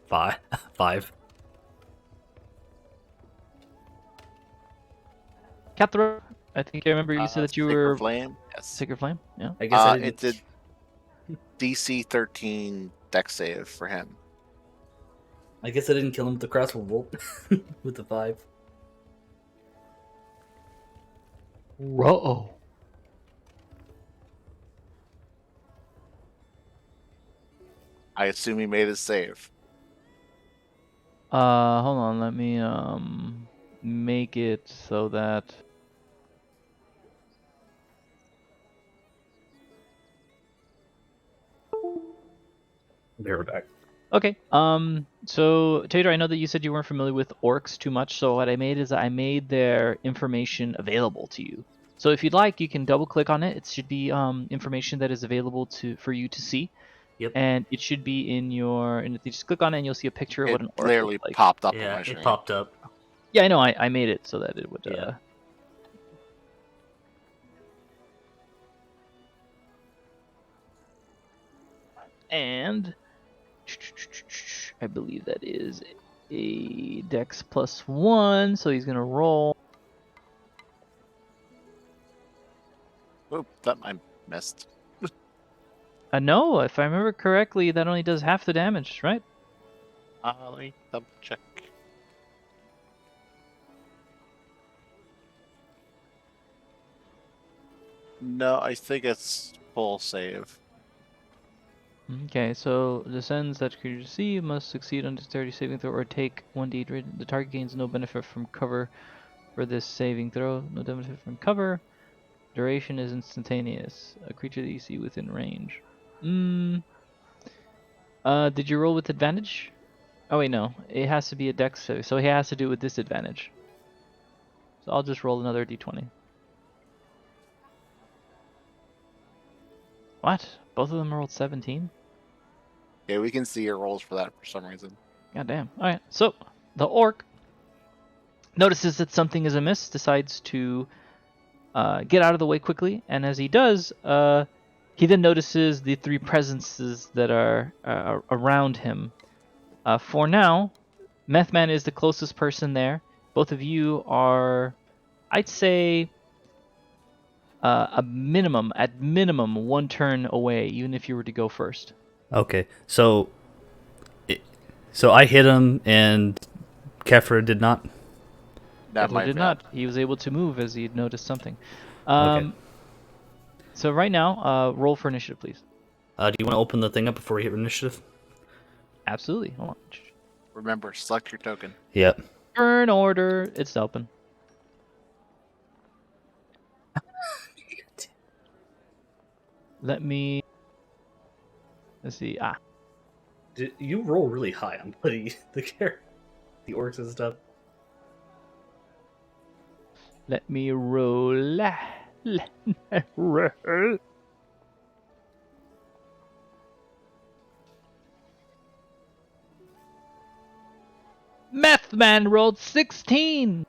Speaker 2: 5. 5.
Speaker 1: Cathra, I think I remember you said that you
Speaker 3: Sacred
Speaker 1: were
Speaker 3: Flame? Yes.
Speaker 1: Sacred Flame. Yeah.
Speaker 2: I guess I
Speaker 3: It did DC 13 dex save for him.
Speaker 2: I guess I didn't kill him with the crossbow bolt with the 5.
Speaker 1: Uh-oh.
Speaker 3: I assume he made his save.
Speaker 1: Hold on, let me make it so that
Speaker 2: They're back.
Speaker 1: okay. So, Tater, I know that you said you weren't familiar with orcs too much, so what I made is I made their information available to you. So if you'd like, you can double click on it. It should be information that is available for you to see,
Speaker 2: Yep.
Speaker 1: and it should be in your. And if you just click on it, and you'll see a picture of
Speaker 3: It
Speaker 1: what an orc looks
Speaker 3: literally
Speaker 1: like.
Speaker 3: popped up on
Speaker 2: Yeah,
Speaker 3: my
Speaker 2: it
Speaker 3: screen.
Speaker 2: popped up.
Speaker 1: Yeah, I know. I made it so that it would.
Speaker 2: Yeah.
Speaker 1: And I believe that is a Dex +1, so he's gonna roll.
Speaker 3: Oop, that I missed.
Speaker 1: No, if I remember correctly, that only does half the damage, right?
Speaker 3: Let me double check. No, I think it's full save.
Speaker 1: Okay, so descends that creature see must succeed on dexterity saving throw or take 1d8. The target gains no benefit from cover for this saving throw. No benefit from cover. Duration is instantaneous. A creature that you see within range. Did you roll with advantage? Oh wait, no. It has to be a dex save, so he has to do it with disadvantage. So I'll just roll another d20. What? Both of them rolled 17?
Speaker 3: Yeah, we can see your rolls for that for some reason.
Speaker 1: God damn. Alright, so the orc notices that something is amiss, decides to get out of the way quickly, and as he does, he then notices the three presences that are around him. For now, Methman is the closest person there. Both of you are, I'd say, at minimum, one turn away, even if you were to go first.
Speaker 2: Okay, so I hit him, and Kefra did not.
Speaker 3: That
Speaker 1: Kepler
Speaker 3: might
Speaker 1: did
Speaker 3: be
Speaker 1: not. He was able to move as he had noticed something.
Speaker 2: Okay.
Speaker 1: So right now, roll for initiative, please.
Speaker 2: Do you want to open the thing up before we hit initiative?
Speaker 1: Absolutely. Hold on.
Speaker 3: Remember, select your token.
Speaker 2: Yep.
Speaker 1: Turn order. It's open. Let me. Let's see.
Speaker 2: You roll really high on putting the orcs and stuff.
Speaker 1: Let me roll. Roll. Methman rolled 16.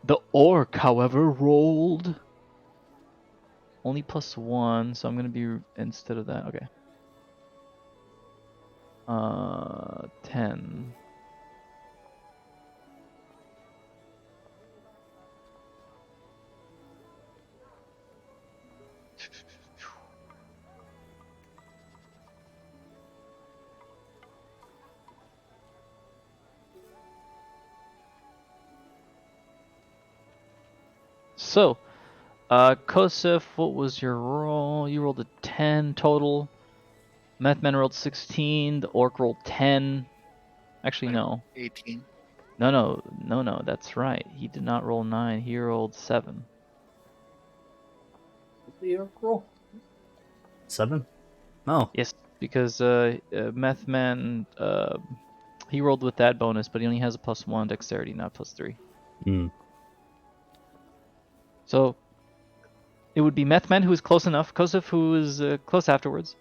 Speaker 1: The orc, however, rolled only +1, so I'm gonna be instead of that. Okay. 10. So, Kosef, what was your roll? You rolled a 10 total. Methman rolled 16. The orc rolled 10. Actually, no.
Speaker 3: 18.
Speaker 1: No, that's right. He did not roll 9. He rolled 7.
Speaker 2: The orc roll 7. Oh.
Speaker 1: Yes, because Methman, he rolled with that bonus, but he only has a +1 dexterity, not +3.
Speaker 2: Hmm.
Speaker 1: So, it would be Methman who is close enough, Kosef who is close afterwards.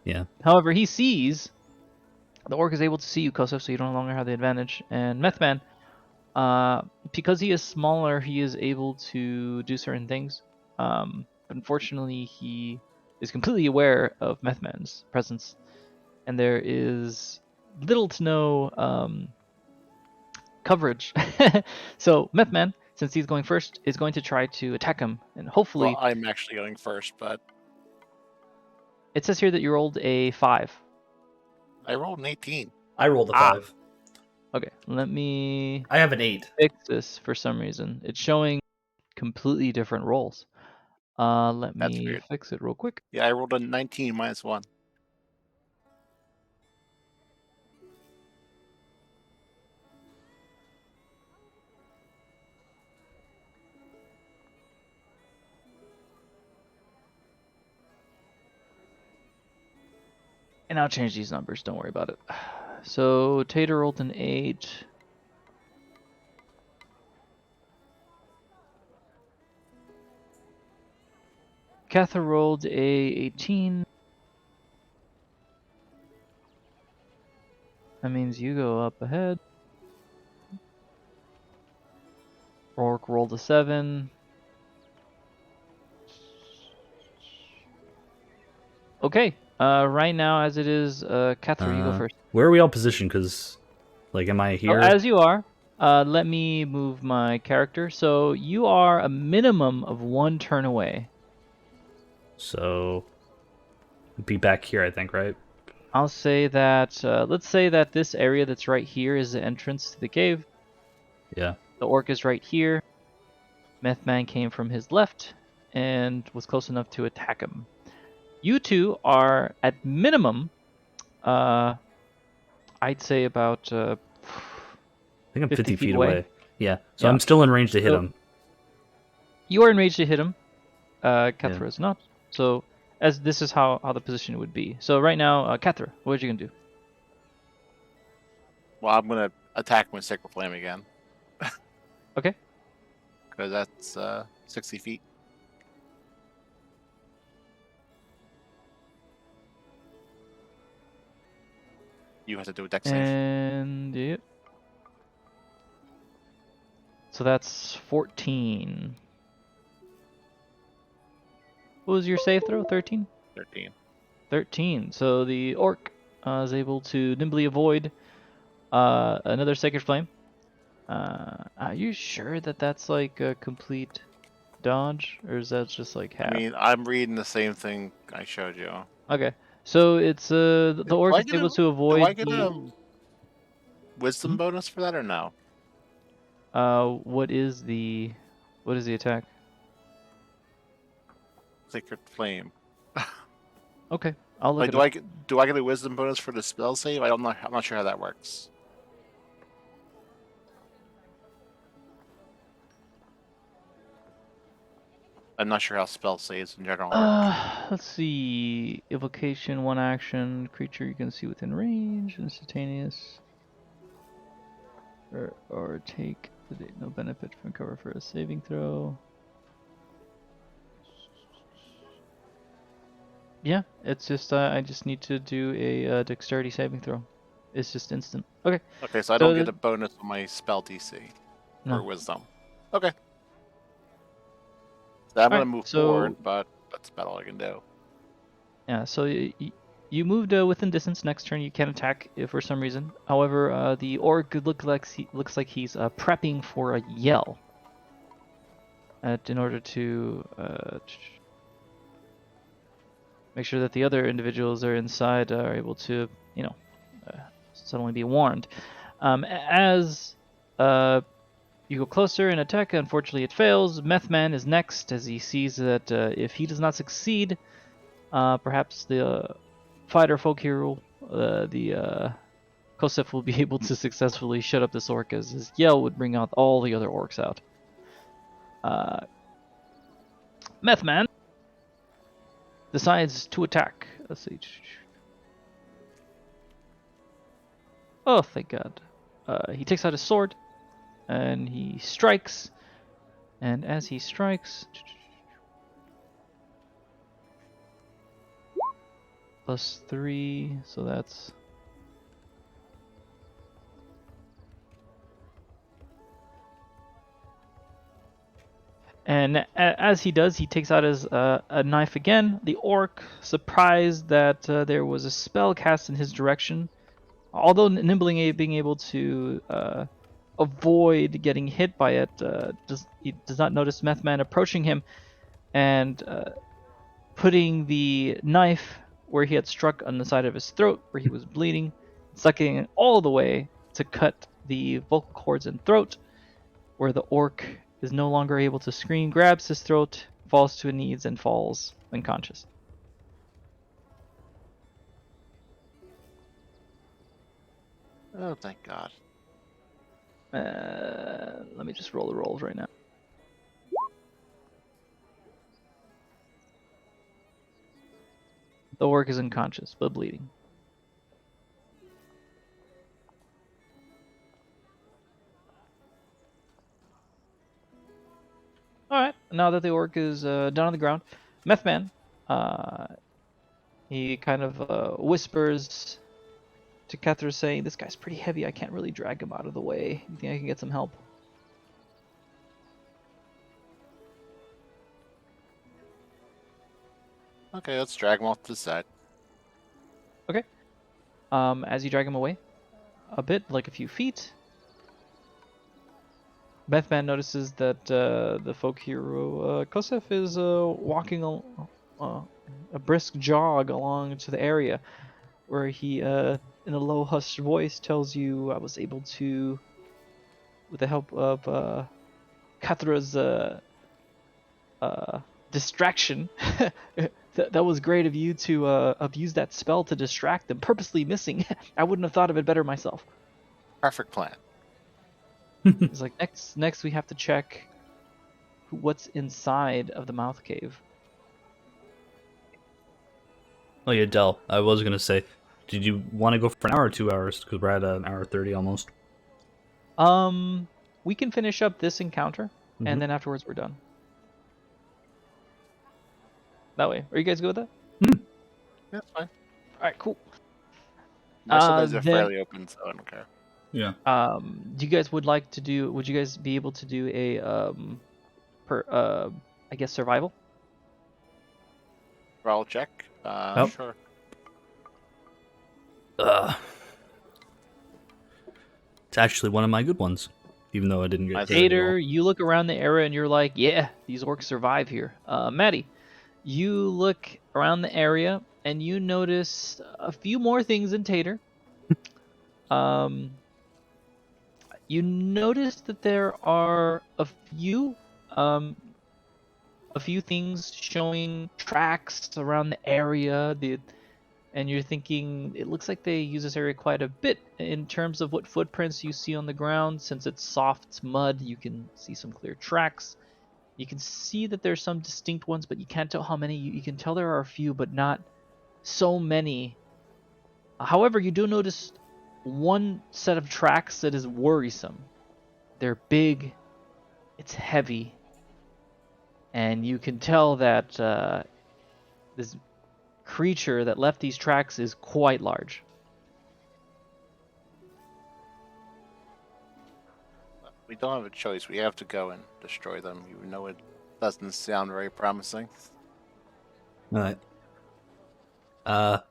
Speaker 2: Yeah.
Speaker 1: However, he sees the orc is able to see you, Kosef, so you no longer have the advantage. And Methman, because he is smaller, he is able to do certain things. Unfortunately, he is completely aware of Methman's presence, and there is little to no coverage. So Methman, since he's going first, is going to try to attack him, and hopefully,
Speaker 3: Well, I'm actually going first, but
Speaker 1: it says here that you rolled a 5.
Speaker 3: I rolled an 18.
Speaker 2: I rolled a 5.
Speaker 1: Okay, let me
Speaker 2: I have an 8.
Speaker 1: fix this for some reason. It's showing completely different rolls. Let
Speaker 3: That's
Speaker 1: me
Speaker 3: weird.
Speaker 1: fix it real quick.
Speaker 3: Yeah, I rolled a 19 -1.
Speaker 1: And I'll change these numbers, don't worry about it. So Tater rolled an 8. Katha rolled a 18. That means you go up ahead. Orc rolled a 7. Okay. Right now, as it is, Katha, you go first.
Speaker 2: Where are we all positioned? Because, like, am I
Speaker 1: So
Speaker 2: here?
Speaker 1: as you are, let me move my character. So you are a minimum of 1 turn away.
Speaker 2: So, be back here, I think, right?
Speaker 1: I'll say that, let's say that this area that's right here is the entrance to the cave.
Speaker 2: Yeah.
Speaker 1: The orc is right here. Meth Man came from his left and was close enough to attack him. You two are at minimum, I'd say about
Speaker 2: I think I'm
Speaker 1: 50
Speaker 2: 50
Speaker 1: feet
Speaker 2: feet
Speaker 1: away.
Speaker 2: away. Yeah. So
Speaker 1: Yeah.
Speaker 2: I'm still in range to hit
Speaker 1: So-
Speaker 2: him.
Speaker 1: You are in range to hit him. Kathra
Speaker 2: Yeah.
Speaker 1: is not. So as this is how the position would be. So right now, Kathra, what are you gonna do?
Speaker 3: Well, I'm gonna attack with Sacred Flame again.
Speaker 1: Okay.
Speaker 3: Because that's 60 feet. You have to do a dex save.
Speaker 1: And yep. So that's 14. What was your save throw? 13?
Speaker 3: 13.
Speaker 1: 13. So the orc is able to nimbly avoid another Sacred Flame. Are you sure that that's like a complete dodge? Or is that just like half?
Speaker 3: I mean, I'm reading the same thing I showed you.
Speaker 1: Okay. So it's the
Speaker 3: Do
Speaker 1: orc
Speaker 3: I
Speaker 1: is
Speaker 3: get
Speaker 1: able
Speaker 3: a,
Speaker 1: to
Speaker 3: do
Speaker 1: avoid
Speaker 3: I get
Speaker 1: the...
Speaker 3: a wisdom bonus for that or no?
Speaker 1: What is the attack?
Speaker 3: Sacred Flame.
Speaker 1: Okay, I'll look
Speaker 3: Like,
Speaker 1: it
Speaker 3: do
Speaker 1: up.
Speaker 3: I get a wisdom bonus for the spell save? I'm not sure how that works. I'm not sure how spell saves in general work.
Speaker 1: Let's see. Evocation, 1 action, creature you can see within range, instantaneous, or take no benefit from cover for a saving throw. Yeah, it's just I just need to do a dexterity saving throw. It's just instant. Okay.
Speaker 3: Okay, so I
Speaker 1: So
Speaker 3: don't get a bonus on my spell DC for
Speaker 1: no.
Speaker 3: wisdom. Okay. So I'm
Speaker 1: All
Speaker 3: gonna
Speaker 1: right.
Speaker 3: move
Speaker 1: So
Speaker 3: forward, but that's about all I can do.
Speaker 1: yeah, so you moved within distance. Next turn, you can attack if for some reason. However, the orc looks like he's prepping for a yell. In order to make sure that the other individuals that are inside are able to, suddenly be warned. As you go closer and attack, unfortunately it fails. Methman is next, as he sees that if he does not succeed, perhaps the fighter folk hero, the Kosef, will be able to successfully shut up this orc, as his yell would bring out all the other orcs out. Methman decides to attack. Let's see. Oh, thank God. He takes out his sword and he strikes. And as he strikes, +3, so that's... And as he does, he takes out his a knife again. The orc, surprised that there was a spell cast in his direction, although Nimbling being able to avoid getting hit by it, he does not notice Methman approaching him and putting the knife where he had struck on the side of his throat, where he was bleeding, sucking it all the way to cut the vocal cords and throat, where the orc is no longer able to scream, grabs his throat, falls to his knees, and falls unconscious.
Speaker 3: Oh, thank God.
Speaker 1: Let me just roll the rolls right now. The orc is unconscious, but bleeding. All right. Now that the orc is down on the ground, Meth Man, he kind of whispers to Kethra, saying, "This guy's pretty heavy. I can't really drag him out of the way. You think I can get some help?"
Speaker 3: Okay, let's drag him off to the side.
Speaker 1: Okay. As you drag him away, a bit, like a few feet, Bethman notices that the folk hero Kosef is walking a brisk jog along to the area, where he, in a low, hushed voice, tells you, "I was able to, with the help of Kathra's distraction." That was great of you to abuse that spell to distract them, purposely missing. I wouldn't have thought of it better myself.
Speaker 3: Perfect plan.
Speaker 1: It's like, next we have to check what's inside of the mouth cave.
Speaker 2: Oh yeah, Del. I was gonna say, did you want to go for an hour or 2 hours? Because we're at an hour 30 almost.
Speaker 1: We can finish up this encounter,
Speaker 2: Mhm.
Speaker 1: and then afterwards we're done. That way. Are you guys good with that?
Speaker 3: Yeah, that's fine.
Speaker 1: All right, cool.
Speaker 3: Most of those are
Speaker 1: Then-
Speaker 3: fairly open, so I don't care.
Speaker 2: Yeah.
Speaker 1: Do you guys would you guys be able to do a I guess survival?
Speaker 3: Roll check.
Speaker 2: Yep.
Speaker 3: Sure.
Speaker 2: It's actually one of my good ones, even though I didn't get
Speaker 3: Nice.
Speaker 2: very
Speaker 1: Tater,
Speaker 2: well.
Speaker 1: you look around the area and you're like, yeah, these orcs survive here. Maddie, you look around the area and you notice a few more things than Tater. You notice that there are um, a few things showing tracks around the area. And you're thinking, it looks like they use this area quite a bit in terms of what footprints you see on the ground. Since it's soft mud, you can see some clear tracks. You can see that there's some distinct ones, but you can't tell how many. You can tell there are a few, but not so many. However, you do notice one set of tracks that is worrisome. They're big, it's heavy, and you can tell that this creature that left these tracks is quite large.
Speaker 3: We don't have a choice. We have to go and destroy them, even though it doesn't sound very promising.
Speaker 2: All right.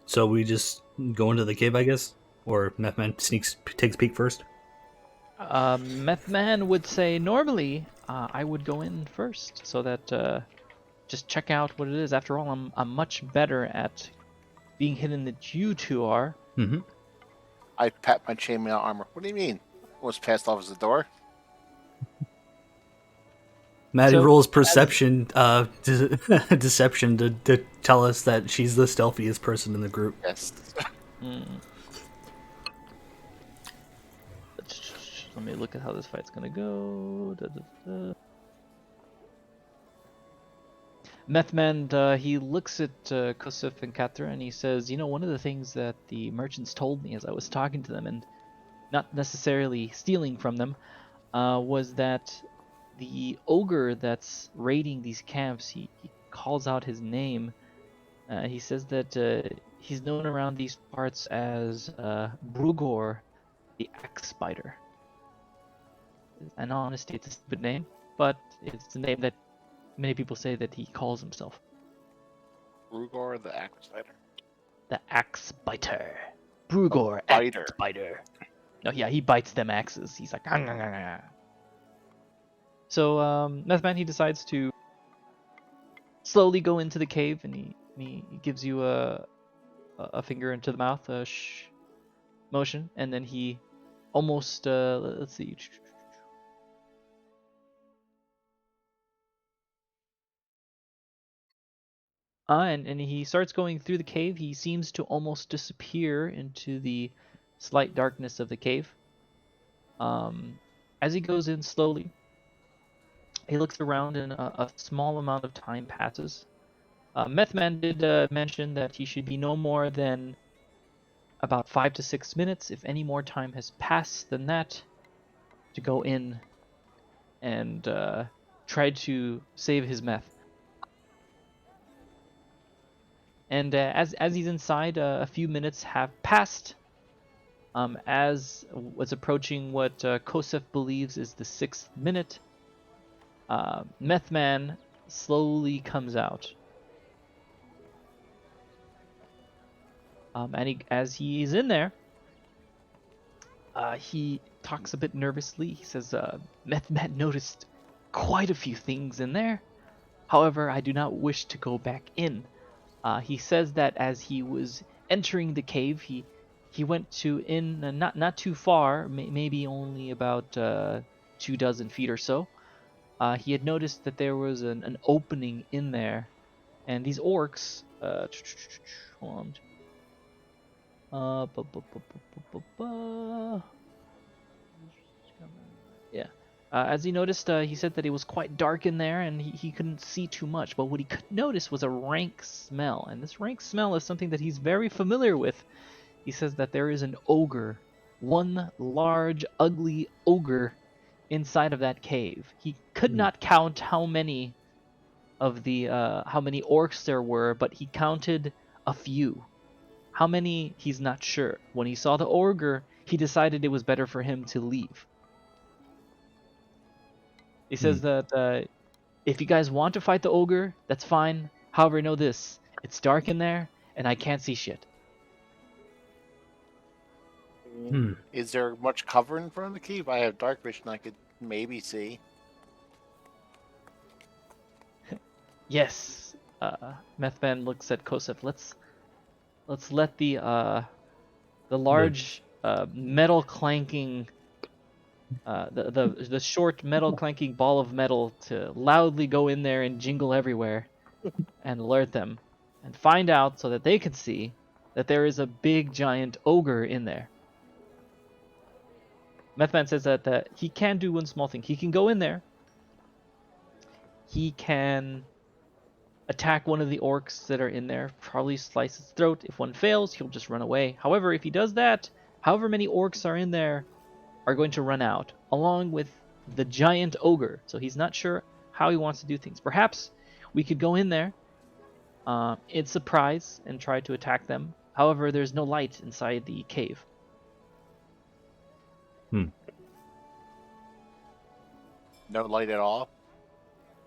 Speaker 2: So we just go into the cave, I guess, or Methman takes a peek first.
Speaker 1: Meth Man would say normally I would go in first, so that just check out what it is. After all, I'm much better at being hidden than you two are.
Speaker 2: Mm-hmm.
Speaker 3: I pat my chainmail armor. What do you mean? Was passed off as the door?
Speaker 2: Maddie
Speaker 1: So,
Speaker 2: rolls perception, deception to tell us that she's the stealthiest person in the group.
Speaker 3: Yes.
Speaker 1: Let me look at how this fight's gonna go. Methman, he looks at Kosif and Katra and he says, "You know, one of the things that the merchants told me as I was talking to them, and not necessarily stealing from them, was that the ogre that's raiding these camps, he calls out his name. He says that he's known around these parts as Brugor, the Axe Biter. In honesty, it's a stupid name, but it's the name that many people say that he calls himself.
Speaker 3: Rugor the Axe Biter.
Speaker 1: The Axe Biter. Brugor,
Speaker 3: Biter.
Speaker 1: Axe Biter. No, yeah, he bites them axes. He's like, "Ah, nah, nah, nah." So, Methman, he decides to slowly go into the cave, and he gives you a finger into the mouth, a shh motion, and then he almost, let's see. And he starts going through the cave. He seems to almost disappear into the slight darkness of the cave. As he goes in slowly, he looks around and a small amount of time passes. Methman did mention that he should be no more than about 5 to 6 minutes. If any more time has passed than that, to go in and tried to save his meth. And as he's inside, a few minutes have passed. As was approaching what Kosef believes is the 6th minute, Meth Man slowly comes out. And as he's in there, he talks a bit nervously. He says, Meth Man noticed quite a few things in there. However, I do not wish to go back in. He says that as he was entering the cave, he went to not too far, maybe only about 24 feet or so. He had noticed that there was an opening in there, and these orcs. Hold on. Yeah. As he noticed, he said that it was quite dark in there, and he couldn't see too much. But what he could notice was a rank smell, and this rank smell is something that he's very familiar with. He says that there is an ogre, one large, ugly ogre, inside of that cave. He could not count how many of the how many orcs there were, but he counted a few. How many, he's not sure. When he saw the ogre, he decided it was better for him to leave. He says that if you guys want to fight the ogre, that's fine. However, know this: it's dark in there, and I can't see shit.
Speaker 3: Is there much cover in front of the cave? I have dark vision. I could maybe see.
Speaker 1: Yes. Methman looks at Kosef. Let's let the large metal clanking the short metal clanking ball of metal to loudly go in there and jingle everywhere and alert them and find out so that they can see that there is a big giant ogre in there. Methman says that he can do one small thing. He can go in there. He can attack one of the orcs that are in there, probably slice its throat. If one fails, he'll just run away. However, if he does that, however many orcs are in there are going to run out, along with the giant ogre. So he's not sure how he wants to do things. Perhaps we could go in there in surprise and try to attack them. However, there's no light inside the cave.
Speaker 3: No light at all?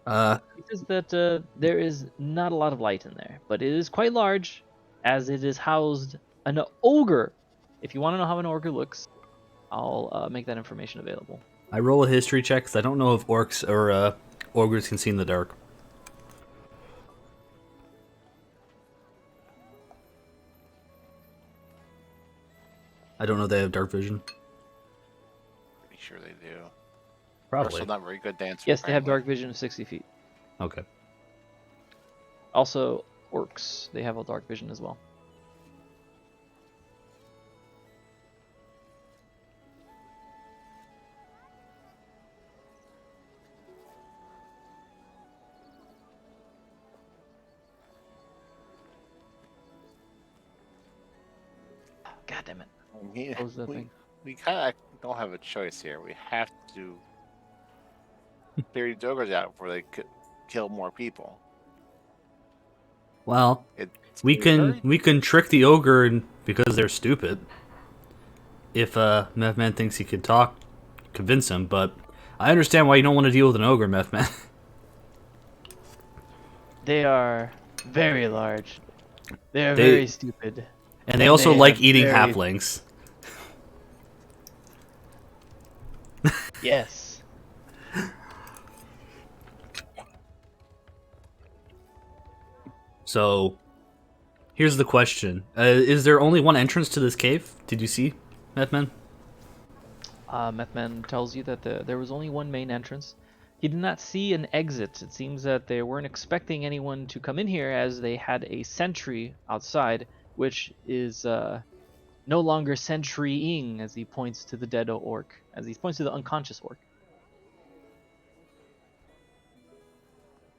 Speaker 1: He says that there is not a lot of light in there, but it is quite large, as it is housed an ogre. If you want to know how an ogre looks, I'll make that information available.
Speaker 2: I roll a history check because I don't know if orcs or ogres can see in the dark. I don't know if they have dark vision.
Speaker 3: Pretty sure they do.
Speaker 2: Probably.
Speaker 3: Also not very good dancers.
Speaker 1: Yes, they have dark vision of 60 feet.
Speaker 2: Okay.
Speaker 1: Also, orcs, they have a dark vision as well. God damn it. Close that thing.
Speaker 3: We kind of don't have a choice here. We have to clear these ogres out before they kill more people.
Speaker 2: Well, we can trick the ogre because they're stupid. If Methman thinks he could talk, convince him. But I understand why you don't want to deal with an ogre, Methman.
Speaker 1: They are very large. They are very stupid.
Speaker 2: And they also like eating halflings.
Speaker 1: Yes.
Speaker 2: So, here's the question. Is there only one entrance to this cave? Did you see, Methman?
Speaker 1: Methman tells you that there was only one main entrance. He did not see an exit. It seems that they weren't expecting anyone to come in here as they had a sentry outside, which is no longer sentrying, as he points to the dead orc, as he points to the unconscious orc.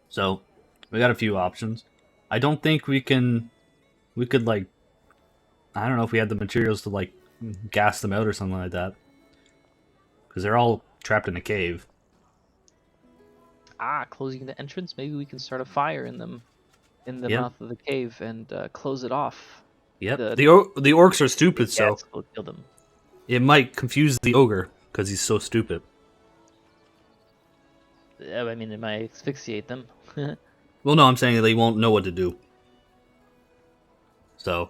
Speaker 2: So, we got a few options. I don't think we could like, I don't know if we had the materials to like gas them out or something like that. Because they're all trapped in a cave.
Speaker 1: closing the entrance. Maybe we can start a fire in the
Speaker 2: Yep.
Speaker 1: mouth of the cave and close it off.
Speaker 2: Yep.
Speaker 1: The
Speaker 2: The orcs are stupid, so
Speaker 1: cats will kill them.
Speaker 2: it might confuse the ogre because he's so stupid.
Speaker 1: I mean, it might asphyxiate them.
Speaker 2: Well, no, I'm saying they won't know what to do. So,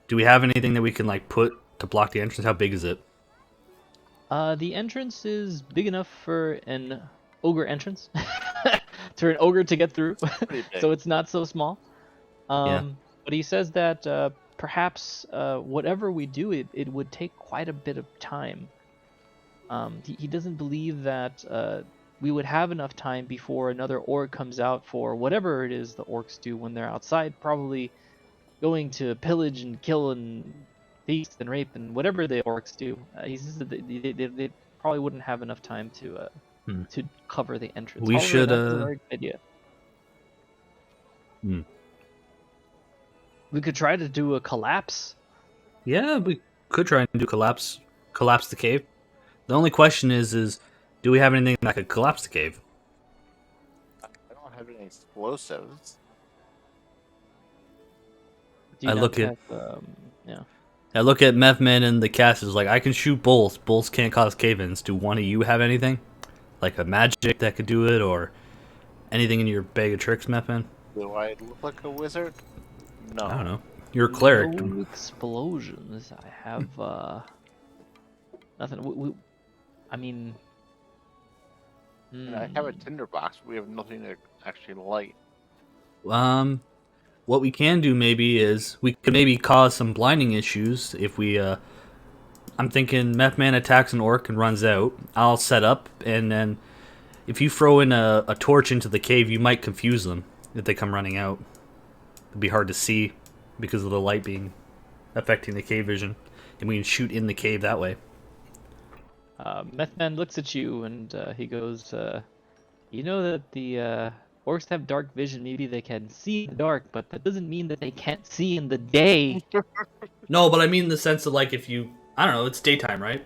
Speaker 2: do we have anything that we can like put to block the entrance? How big is it?
Speaker 1: The entrance is big enough for an ogre entrance, for an ogre to get through,
Speaker 3: Pretty big.
Speaker 1: so it's not so small.
Speaker 2: Yeah.
Speaker 1: But he says that perhaps whatever we do, it would take quite a bit of time. He doesn't believe that we would have enough time before another orc comes out for whatever it is the orcs do when they're outside, probably going to pillage and kill and feast and rape and whatever the orcs do. He says that they probably wouldn't have enough time to cover the entrance.
Speaker 2: We
Speaker 1: However,
Speaker 2: should,
Speaker 1: that's a very good idea.
Speaker 2: Hmm.
Speaker 1: We could try to do a collapse.
Speaker 2: Yeah, we could try and do collapse the cave. The only question is do we have anything that could collapse the cave?
Speaker 3: I don't have any explosives.
Speaker 1: Do you
Speaker 2: I
Speaker 1: not
Speaker 2: look at-
Speaker 1: have, yeah.
Speaker 2: I look at Methman and the cast is like, I can shoot bolts. Bolts can't cause cave-ins. Do one of you have anything? Like a magic that could do it, or anything in your bag of tricks, Methman?
Speaker 3: Do I look like a wizard? No.
Speaker 2: I don't know. You're a cleric.
Speaker 1: No explosions. I have nothing. I mean,
Speaker 3: And I have a tinderbox, but we have nothing to actually light.
Speaker 2: What we can do maybe is we could maybe cause some blinding issues if we. I'm thinking Methman attacks an orc and runs out. I'll set up, and then if you throw in a torch into the cave, you might confuse them if they come running out. It'd be hard to see because of the light being affecting the cave vision, and we can shoot in the cave that way.
Speaker 1: Methman looks at you and he goes, "You know that the orcs have dark vision. Maybe they can see in the dark, but that doesn't mean that they can't see in the day."
Speaker 2: No, but I mean in the sense of like if you, I don't know, it's daytime, right?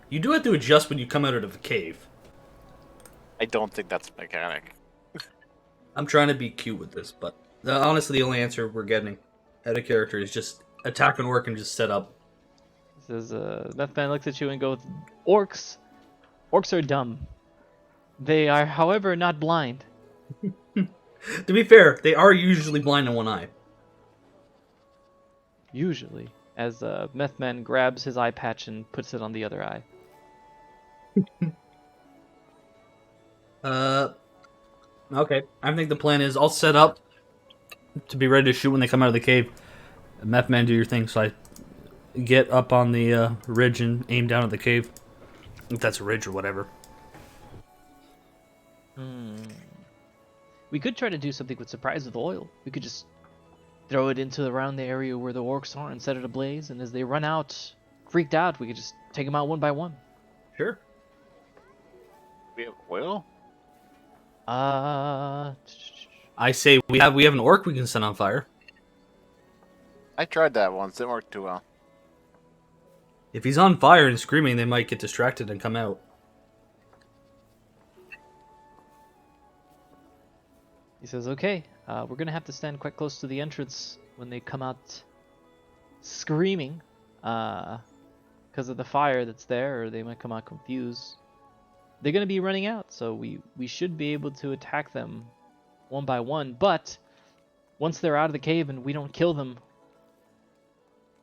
Speaker 2: You do have to adjust when you come out of the cave.
Speaker 3: I don't think that's a mechanic.
Speaker 2: I'm trying to be cute with this, but honestly, the only answer we're getting out of character is just attack and work and just set up.
Speaker 1: Says, Methman looks at you and goes, "Orcs are dumb. They are, however, not blind."
Speaker 2: To be fair, they are usually blind in one eye.
Speaker 1: Usually, as Methman grabs his eye patch and puts it on the other eye.
Speaker 2: Okay. I think the plan is I'll set up to be ready to shoot when they come out of the cave. Methman, do your thing, so I get up on the ridge and aim down at the cave. If that's a ridge or whatever.
Speaker 1: We could try to do something with surprise with oil. We could just throw it into around the area where the orcs are and set it ablaze, and as they run out, freaked out, we could just take them out one by one.
Speaker 2: Sure.
Speaker 3: We have oil?
Speaker 1: Uh,
Speaker 2: I say we have an orc we can set on fire.
Speaker 3: I tried that once. Didn't work too well.
Speaker 2: If he's on fire and screaming, they might get distracted and come out.
Speaker 1: He says, "Okay, we're gonna have to stand quite close to the entrance when they come out screaming, because of the fire that's there, or they might come out confused. They're gonna be running out, so we should be able to attack them one by one. But once they're out of the cave and we don't kill them,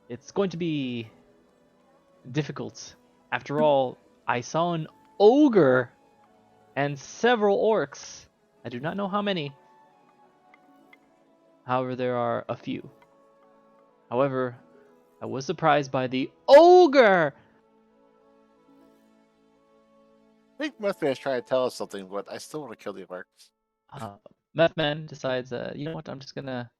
Speaker 1: it's going to be difficult. After all, I saw an ogre and several orcs. I do not know how many. However, there are a few. However, I was surprised by the ogre."
Speaker 3: I think Methman is trying to tell us something, but I still want to kill the orcs.
Speaker 1: Methman decides, you know what? I'm just gonna.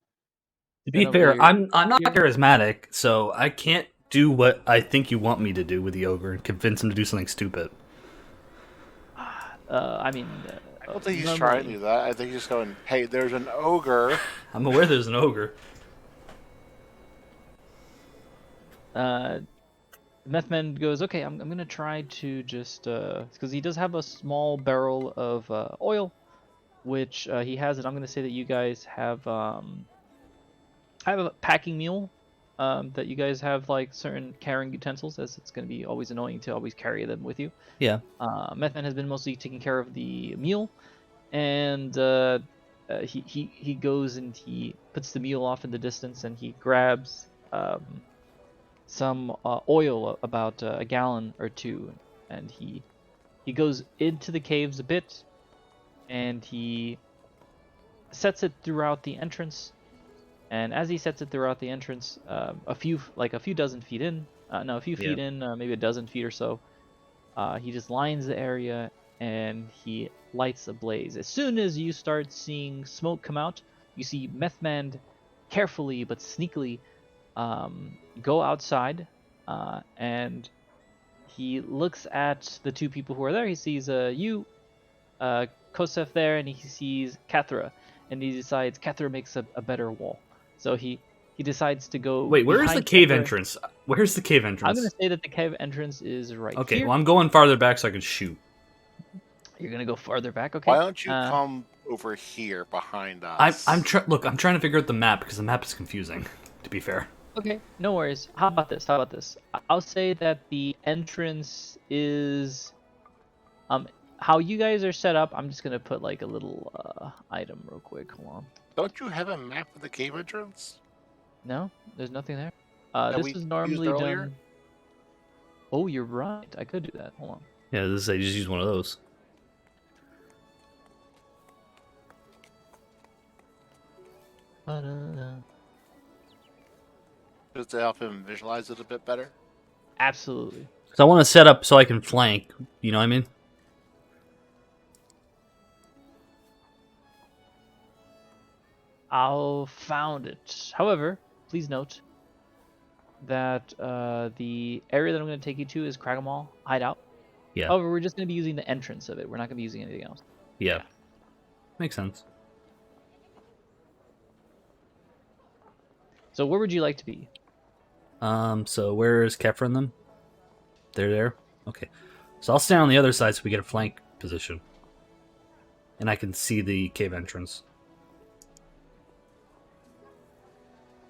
Speaker 2: To be
Speaker 1: Stand over
Speaker 2: fair,
Speaker 1: here.
Speaker 2: I'm not charismatic, so I can't do what I think you want me to do with the ogre and convince him to do something stupid.
Speaker 1: I mean,
Speaker 3: I don't think he's trying to do that. I think he's going, hey, there's an ogre.
Speaker 2: I'm aware there's an ogre.
Speaker 1: Methman goes, "Okay, I'm gonna try to just, because he does have a small barrel of oil. which he has, and I'm gonna say that you guys have a packing mule. That you guys have like certain carrying utensils, as it's gonna be always annoying to always carry them with you.
Speaker 2: Yeah.
Speaker 1: Methman has been mostly taking care of the mule, and he goes and he puts the mule off in the distance, and he grabs some oil, about a gallon or two, and he goes into the caves a bit, and he sets it throughout the entrance. And as he sets it throughout the entrance, a few dozen feet in, no, a few feet in, maybe a dozen feet or so, he just lines the area and he lights a blaze. As soon as you start seeing smoke come out, you see Methman carefully but sneakily go outside, and he looks at the two people who are there. He sees you, Kosef there, and he sees Kathra, and he decides Kathra makes a better wall. So he decides to go.
Speaker 2: Wait, where is the cave
Speaker 1: Kathra.
Speaker 2: entrance? Where's the cave entrance?
Speaker 1: I'm gonna say that the cave entrance is right
Speaker 2: Okay,
Speaker 1: here.
Speaker 2: well, I'm going farther back so I can shoot.
Speaker 1: You're gonna go farther back, okay?
Speaker 3: Why don't you come over here behind us?
Speaker 2: I'm trying to figure out the map because the map is confusing. To be fair.
Speaker 1: Okay, no worries. How about this? I'll say that the entrance is how you guys are set up. I'm just gonna put like a little item real quick. Hold on.
Speaker 3: Don't you have a map of the cave entrance?
Speaker 1: No, there's nothing there.
Speaker 3: That
Speaker 1: This
Speaker 3: we
Speaker 1: is normally
Speaker 3: used earlier?
Speaker 1: done. Oh, you're right. I could do that. Hold on.
Speaker 2: Yeah, I just use one of those.
Speaker 3: Just to help him visualize it a bit better.
Speaker 1: Absolutely.
Speaker 2: So I want to set up so I can flank. You know what I mean?
Speaker 1: I'll found it. However, please note that the area that I'm going to take you to is Cragamal Hideout.
Speaker 2: Yeah.
Speaker 1: However, we're just going to be using the entrance of it. We're not going to be using anything else.
Speaker 2: Yeah. Makes sense.
Speaker 1: So where would you like to be?
Speaker 2: So where is Kefra and them? They're there? Okay. So I'll stand on the other side so we get a flank position. And I can see the cave entrance.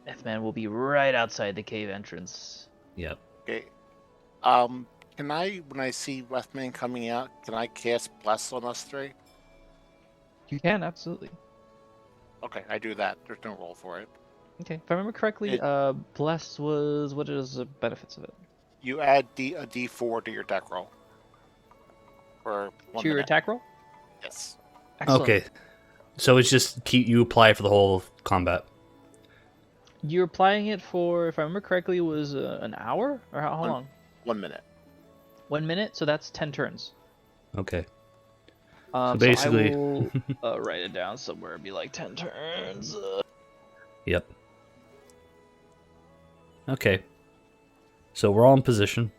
Speaker 1: F-Man will be right outside the cave entrance.
Speaker 2: Yep.
Speaker 3: Okay. Can I, when I see Wethman coming out, can I cast Bless on us three?
Speaker 1: You can, absolutely.
Speaker 3: Okay, I do that. There's no roll for it.
Speaker 1: Okay, if I remember correctly, Bless was, what is the benefits of it?
Speaker 3: You add a D4 to your deck roll. For 1
Speaker 1: To your
Speaker 3: minute.
Speaker 1: attack roll?
Speaker 3: Yes.
Speaker 1: Excellent.
Speaker 2: Okay. So it's just you apply for the whole combat.
Speaker 1: You're applying it for, if I remember correctly, it was an hour? Or how long?
Speaker 3: 1 minute.
Speaker 1: 1 minute, so that's 10 turns.
Speaker 2: Okay.
Speaker 1: So
Speaker 2: basically-
Speaker 1: I will write it down somewhere. It'd be like 10 turns.
Speaker 2: Yep. Okay. So we're all in position.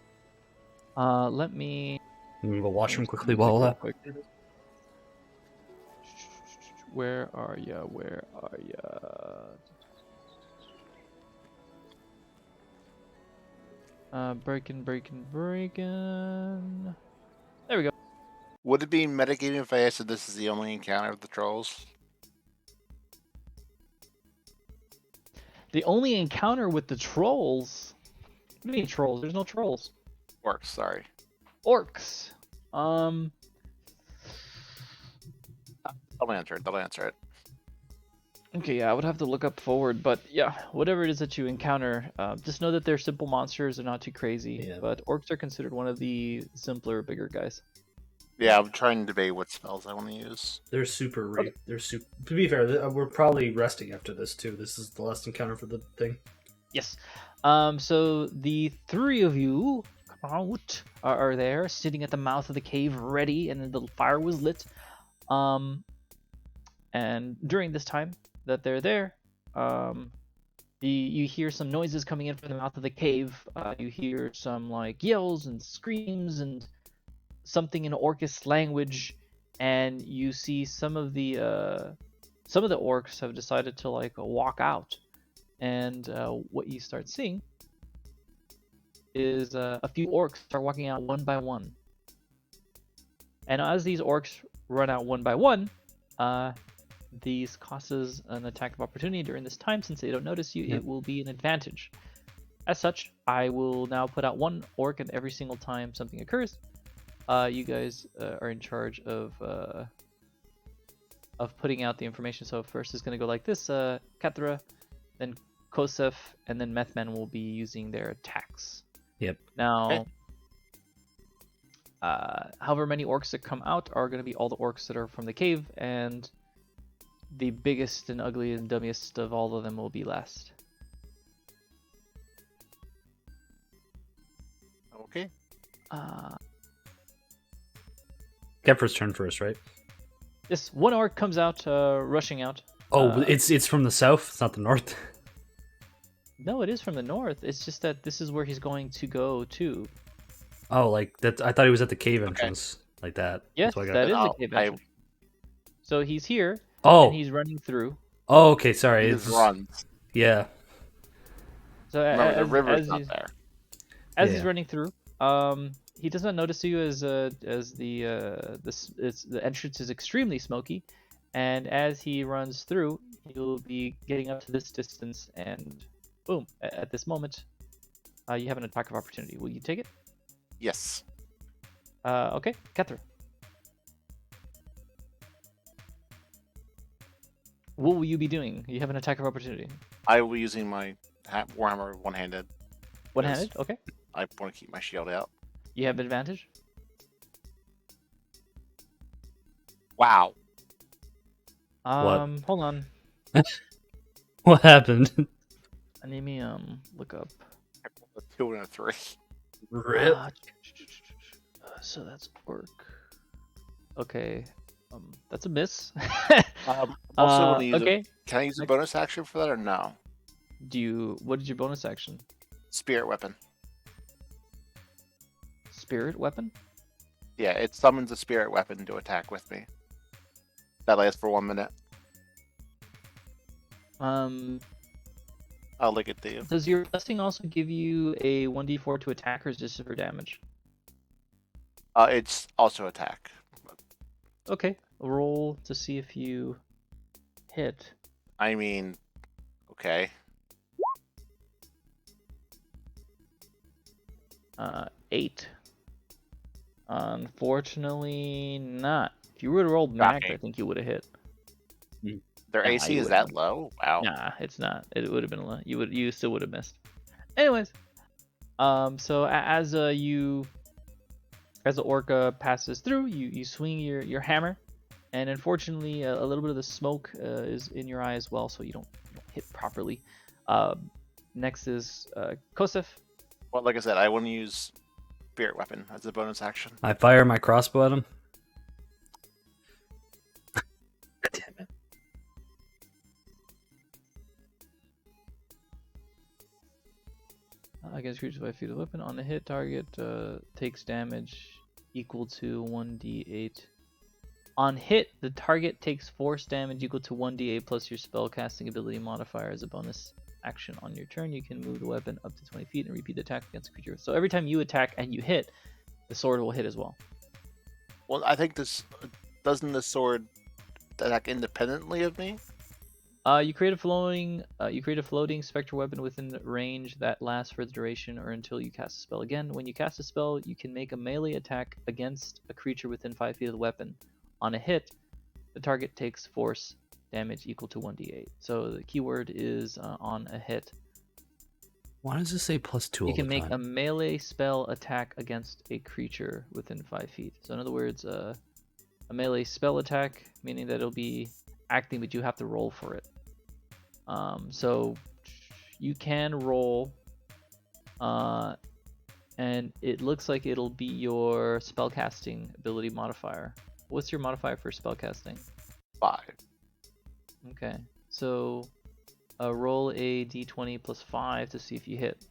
Speaker 1: Let me...
Speaker 2: I'm gonna go watch them
Speaker 1: Just
Speaker 2: quickly
Speaker 1: music
Speaker 2: while
Speaker 1: real
Speaker 2: that.
Speaker 1: quick. Where are ya? Where are ya? Breaking. There we go.
Speaker 3: Would it be metagaming if I said this is the only encounter with the trolls?
Speaker 1: The only encounter with the trolls. What do you mean trolls? There's no trolls.
Speaker 3: Orcs, sorry.
Speaker 1: Orcs.
Speaker 3: Don't answer it. Don't answer it.
Speaker 1: Okay, yeah, I would have to look up forward, but yeah, whatever it is that you encounter, just know that they're simple monsters. They're not too crazy,
Speaker 2: Yeah.
Speaker 1: but orcs are considered one of the simpler, bigger guys.
Speaker 3: Yeah, I'm trying to debate what spells I want to use.
Speaker 2: They're super.
Speaker 1: Okay.
Speaker 2: They're super. To be fair, we're probably resting after this too. This is the last encounter for the thing.
Speaker 1: Yes. So the three of you out are there, sitting at the mouth of the cave, ready, and then the fire was lit. And during this time that they're there, you hear some noises coming in from the mouth of the cave. You hear some like yells and screams and something in Orcish language, and you see some of the orcs have decided to like walk out. And what you start seeing is a few orcs start walking out one by one. And as these orcs run out one by one, these causes an attack of opportunity during this time. Since they don't notice you,
Speaker 2: Yep.
Speaker 1: it will be an advantage. As such, I will now put out one orc, and every single time something occurs, you guys are in charge of putting out the information. So first is going to go like this: Kathra, then Kosef, and then Methman will be using their attacks.
Speaker 2: Yep.
Speaker 1: Now,
Speaker 3: Okay.
Speaker 1: however many orcs that come out are going to be all the orcs that are from the cave, and the biggest and ugliest and dummiest of all of them will be last.
Speaker 3: Okay.
Speaker 2: Kefra's turn first, right?
Speaker 1: This one orc comes out, rushing out.
Speaker 2: Oh, it's from the south. It's not the north.
Speaker 1: No, it is from the north. It's just that this is where he's going to go to.
Speaker 2: Oh, like that. I thought he was at the cave entrance, like that.
Speaker 1: Yes,
Speaker 2: That's why I got-
Speaker 1: that is the
Speaker 3: I'll-
Speaker 1: cave
Speaker 3: I-
Speaker 1: entrance. So he's here,
Speaker 2: Oh,
Speaker 1: and he's running through.
Speaker 2: oh, okay. Sorry.
Speaker 3: He
Speaker 2: It's
Speaker 3: just runs.
Speaker 2: yeah.
Speaker 3: Remember,
Speaker 1: So
Speaker 3: the
Speaker 1: as,
Speaker 3: river's
Speaker 1: as
Speaker 3: not
Speaker 1: he's,
Speaker 3: there.
Speaker 1: as he's
Speaker 2: Yeah.
Speaker 1: running through, he does not notice you as the entrance is extremely smoky, and as he runs through, he'll be getting up to this distance, and boom! At this moment, you have an attack of opportunity. Will you take it?
Speaker 3: Yes.
Speaker 1: Okay, Kethra. What will you be doing? You have an attack of opportunity.
Speaker 3: I will be using my Warhammer one-handed.
Speaker 1: One-handed. Okay.
Speaker 3: I want to keep my shield out.
Speaker 1: You have advantage.
Speaker 3: Wow.
Speaker 1: Hold on.
Speaker 2: What happened?
Speaker 1: Let me look up.
Speaker 3: A 2 and a 3.
Speaker 1: So that's orc. Okay. That's a miss.
Speaker 3: Also, want to use
Speaker 1: okay.
Speaker 3: can I use a
Speaker 1: Okay.
Speaker 3: bonus action for that or no?
Speaker 1: What is your bonus action?
Speaker 3: Spirit weapon.
Speaker 1: Spirit weapon?
Speaker 3: Yeah, it summons a spirit weapon to attack with me. That lasts for 1 minute. I'll look at the.
Speaker 1: Does your blessing also give you a 1d4 to attack, or is this for damage?
Speaker 3: It's also attack.
Speaker 1: Okay. Roll to see if you hit.
Speaker 3: I mean, okay.
Speaker 1: 8. Unfortunately, not. If you would have rolled max, I
Speaker 3: Shocking.
Speaker 1: think you would have hit.
Speaker 3: Their
Speaker 1: Nah,
Speaker 3: AC
Speaker 1: you
Speaker 3: is
Speaker 1: wouldn't.
Speaker 3: that low? Wow.
Speaker 1: Nah, it's not. It would have been a lot. You still would have missed. Anyways, so as the orca passes through, you swing your hammer, and unfortunately, a little bit of the smoke is in your eye as well, so you don't hit properly. Next is Kosef.
Speaker 3: Well, like I said, I want to use spirit weapon as a bonus action.
Speaker 2: I fire my crossbow at him. Damn it.
Speaker 1: Against creatures by feet of weapon. On a hit, target takes damage equal to 1d8. On hit, the target takes force damage equal to 1d8 plus your spellcasting ability modifier as a bonus action on your turn. You can move the weapon up to 20 feet and repeat the attack against a creature. So every time you attack and you hit, the sword will hit as well.
Speaker 3: Well, I think this doesn't the sword attack independently of me.
Speaker 1: You create a floating spectral weapon within range that lasts for the duration or until you cast a spell again. When you cast a spell, you can make a melee attack against a creature within 5 feet of the weapon. On a hit, the target takes force damage equal to 1d8. So the keyword is on a hit.
Speaker 2: Why does this say +2
Speaker 1: You
Speaker 2: all
Speaker 1: can
Speaker 2: the
Speaker 1: make
Speaker 2: time?
Speaker 1: a melee spell attack against a creature within 5 feet. So in other words, a melee spell attack, meaning that it'll be acting, but you have to roll for it. So you can roll, and it looks like it'll be your spellcasting ability modifier. What's your modifier for spellcasting?
Speaker 3: 5.
Speaker 1: Okay, so roll a d20 plus 5 to see if you hit.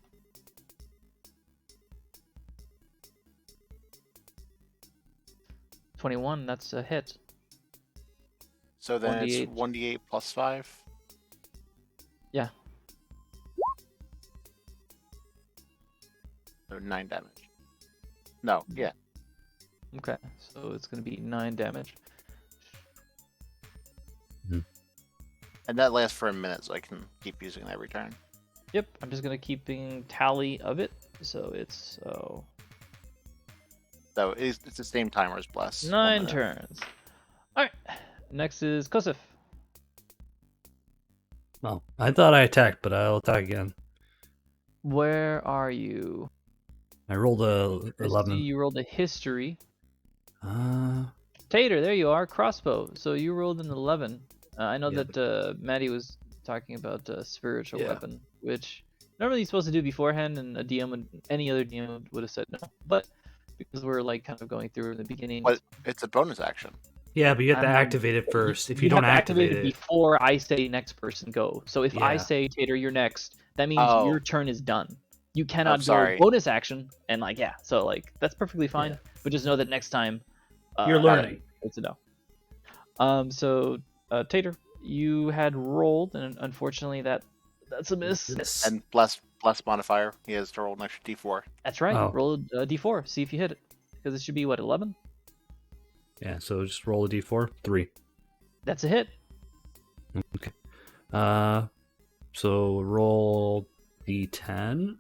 Speaker 1: $21, that's a hit.
Speaker 3: So then
Speaker 1: 1d8.
Speaker 3: it's 1d8 plus 5.
Speaker 1: Yeah.
Speaker 3: So 9 damage. No, yeah.
Speaker 1: Okay, so it's going to be 9 damage.
Speaker 3: And that lasts for a minute, so I can keep using it every turn.
Speaker 1: Yep, I'm just gonna keeping tally of it. So it's
Speaker 3: So it's the same timer as Bless. 1
Speaker 1: 9
Speaker 3: minute.
Speaker 1: turns. All right. Next is Kosif.
Speaker 2: Oh, I thought I attacked, but I'll attack again.
Speaker 1: Where are you?
Speaker 2: I rolled a
Speaker 1: I see
Speaker 2: 11.
Speaker 1: you rolled a history.
Speaker 2: Uh,
Speaker 1: Tater, there you are. Crossbow. So you rolled an 11. I know
Speaker 2: Yeah.
Speaker 1: that Maddie was talking about spiritual
Speaker 2: Yeah.
Speaker 1: weapon, which normally you're supposed to do beforehand, and a DM would, any other DM would have said no. But because we're like kind of going through in the beginning,
Speaker 3: But it's a bonus action.
Speaker 2: yeah, but you have to
Speaker 1: I'm-
Speaker 2: activate it first. If you
Speaker 1: you'd
Speaker 2: don't
Speaker 1: have to
Speaker 2: activate
Speaker 1: it
Speaker 2: it,
Speaker 1: before I say next person go. So if I
Speaker 2: Yeah.
Speaker 1: say Tater, you're next, that means
Speaker 3: Oh.
Speaker 1: your turn is done. You cannot go
Speaker 3: sorry.
Speaker 1: bonus action and like so like that's perfectly fine.
Speaker 2: Yeah.
Speaker 1: But just know that next time
Speaker 2: You're learning.
Speaker 1: It's a no. So Tater, you had rolled, and unfortunately that's a miss.
Speaker 3: And Bless modifier, he has to roll an extra D4.
Speaker 1: That's right.
Speaker 2: Oh.
Speaker 1: Roll a d4. See if you hit it, because it should be what 11.
Speaker 2: Yeah, so just roll a d4. 3.
Speaker 1: That's a hit.
Speaker 2: Okay. So roll d10.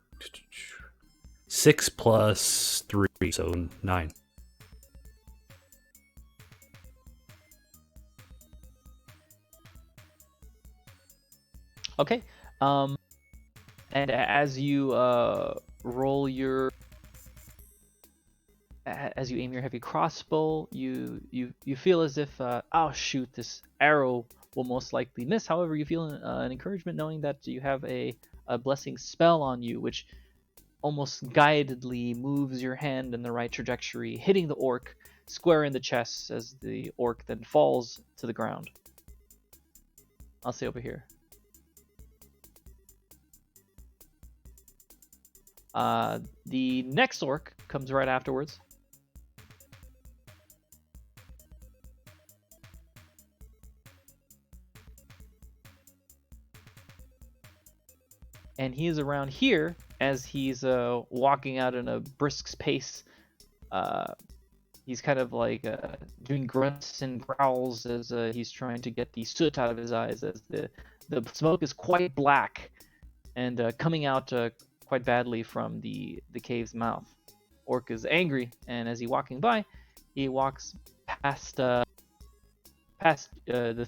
Speaker 2: 6 plus 3, so 9.
Speaker 1: Okay. And as you roll your, as you aim your heavy crossbow, you feel as if, oh shoot, this arrow will most likely miss. However, you feel an encouragement knowing that you have a blessing spell on you, which almost guidedly moves your hand in the right trajectory, hitting the orc square in the chest as the orc then falls to the ground. I'll say over here. The next orc comes right afterwards. And he is around here as he's walking out in a brisk pace. He's kind of like doing grunts and growls as he's trying to get the soot out of his eyes, as the smoke is quite black and coming out quite badly from the cave's mouth. Orc is angry, and as he's walking by, he walks past the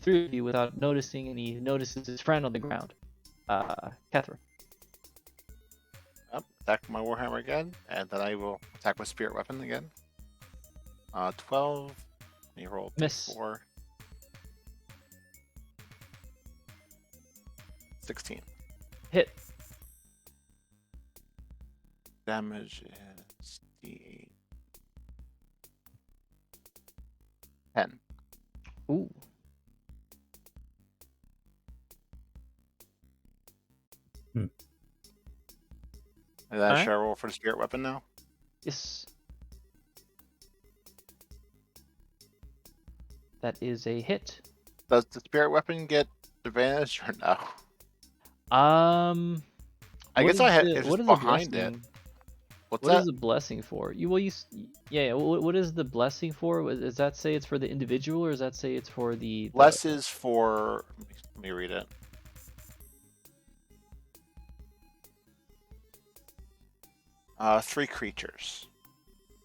Speaker 1: three of you without noticing, and he notices his friend on the ground, Catherine.
Speaker 3: Attack my Warhammer again, and then I will attack with Spirit Weapon again. 12. Let me roll
Speaker 1: Miss.
Speaker 3: 4. 16.
Speaker 1: Hit.
Speaker 3: Damage is D8. 10.
Speaker 1: Ooh.
Speaker 3: And then
Speaker 1: Alright.
Speaker 3: should I roll for the Spirit Weapon now?
Speaker 1: Yes. That is a hit.
Speaker 3: Does the Spirit Weapon get advantage or no?
Speaker 1: I
Speaker 3: I guess I had it's
Speaker 1: what
Speaker 3: just
Speaker 1: is
Speaker 3: behind
Speaker 1: the
Speaker 3: it.
Speaker 1: blessing?
Speaker 3: What's
Speaker 1: What
Speaker 3: that?
Speaker 1: is the blessing for? Yeah. What is the blessing for? Does that say it's for the individual, or does that say it's for the?
Speaker 3: Less is for. Let me read it. Three creatures.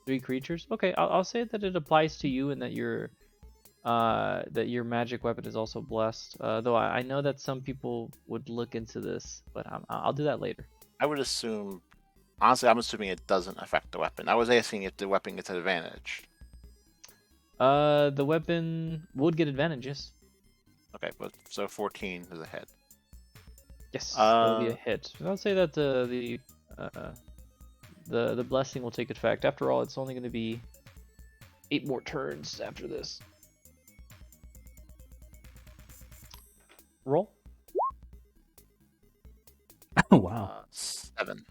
Speaker 1: 3 creatures? Okay, I'll say that it applies to you, and that your magic weapon is also blessed. Though I know that some people would look into this, but I'll do that later.
Speaker 3: I would assume. Honestly, I'm assuming it doesn't affect the weapon. I was asking if the weapon gets an advantage.
Speaker 1: The weapon would get advantages.
Speaker 3: Okay, but so 14 is a hit.
Speaker 1: Yes, that'll be a hit. I'll say that the blessing will take effect. After all, it's only going to be 8 more turns after this. Roll.
Speaker 2: Oh, wow.
Speaker 3: 7.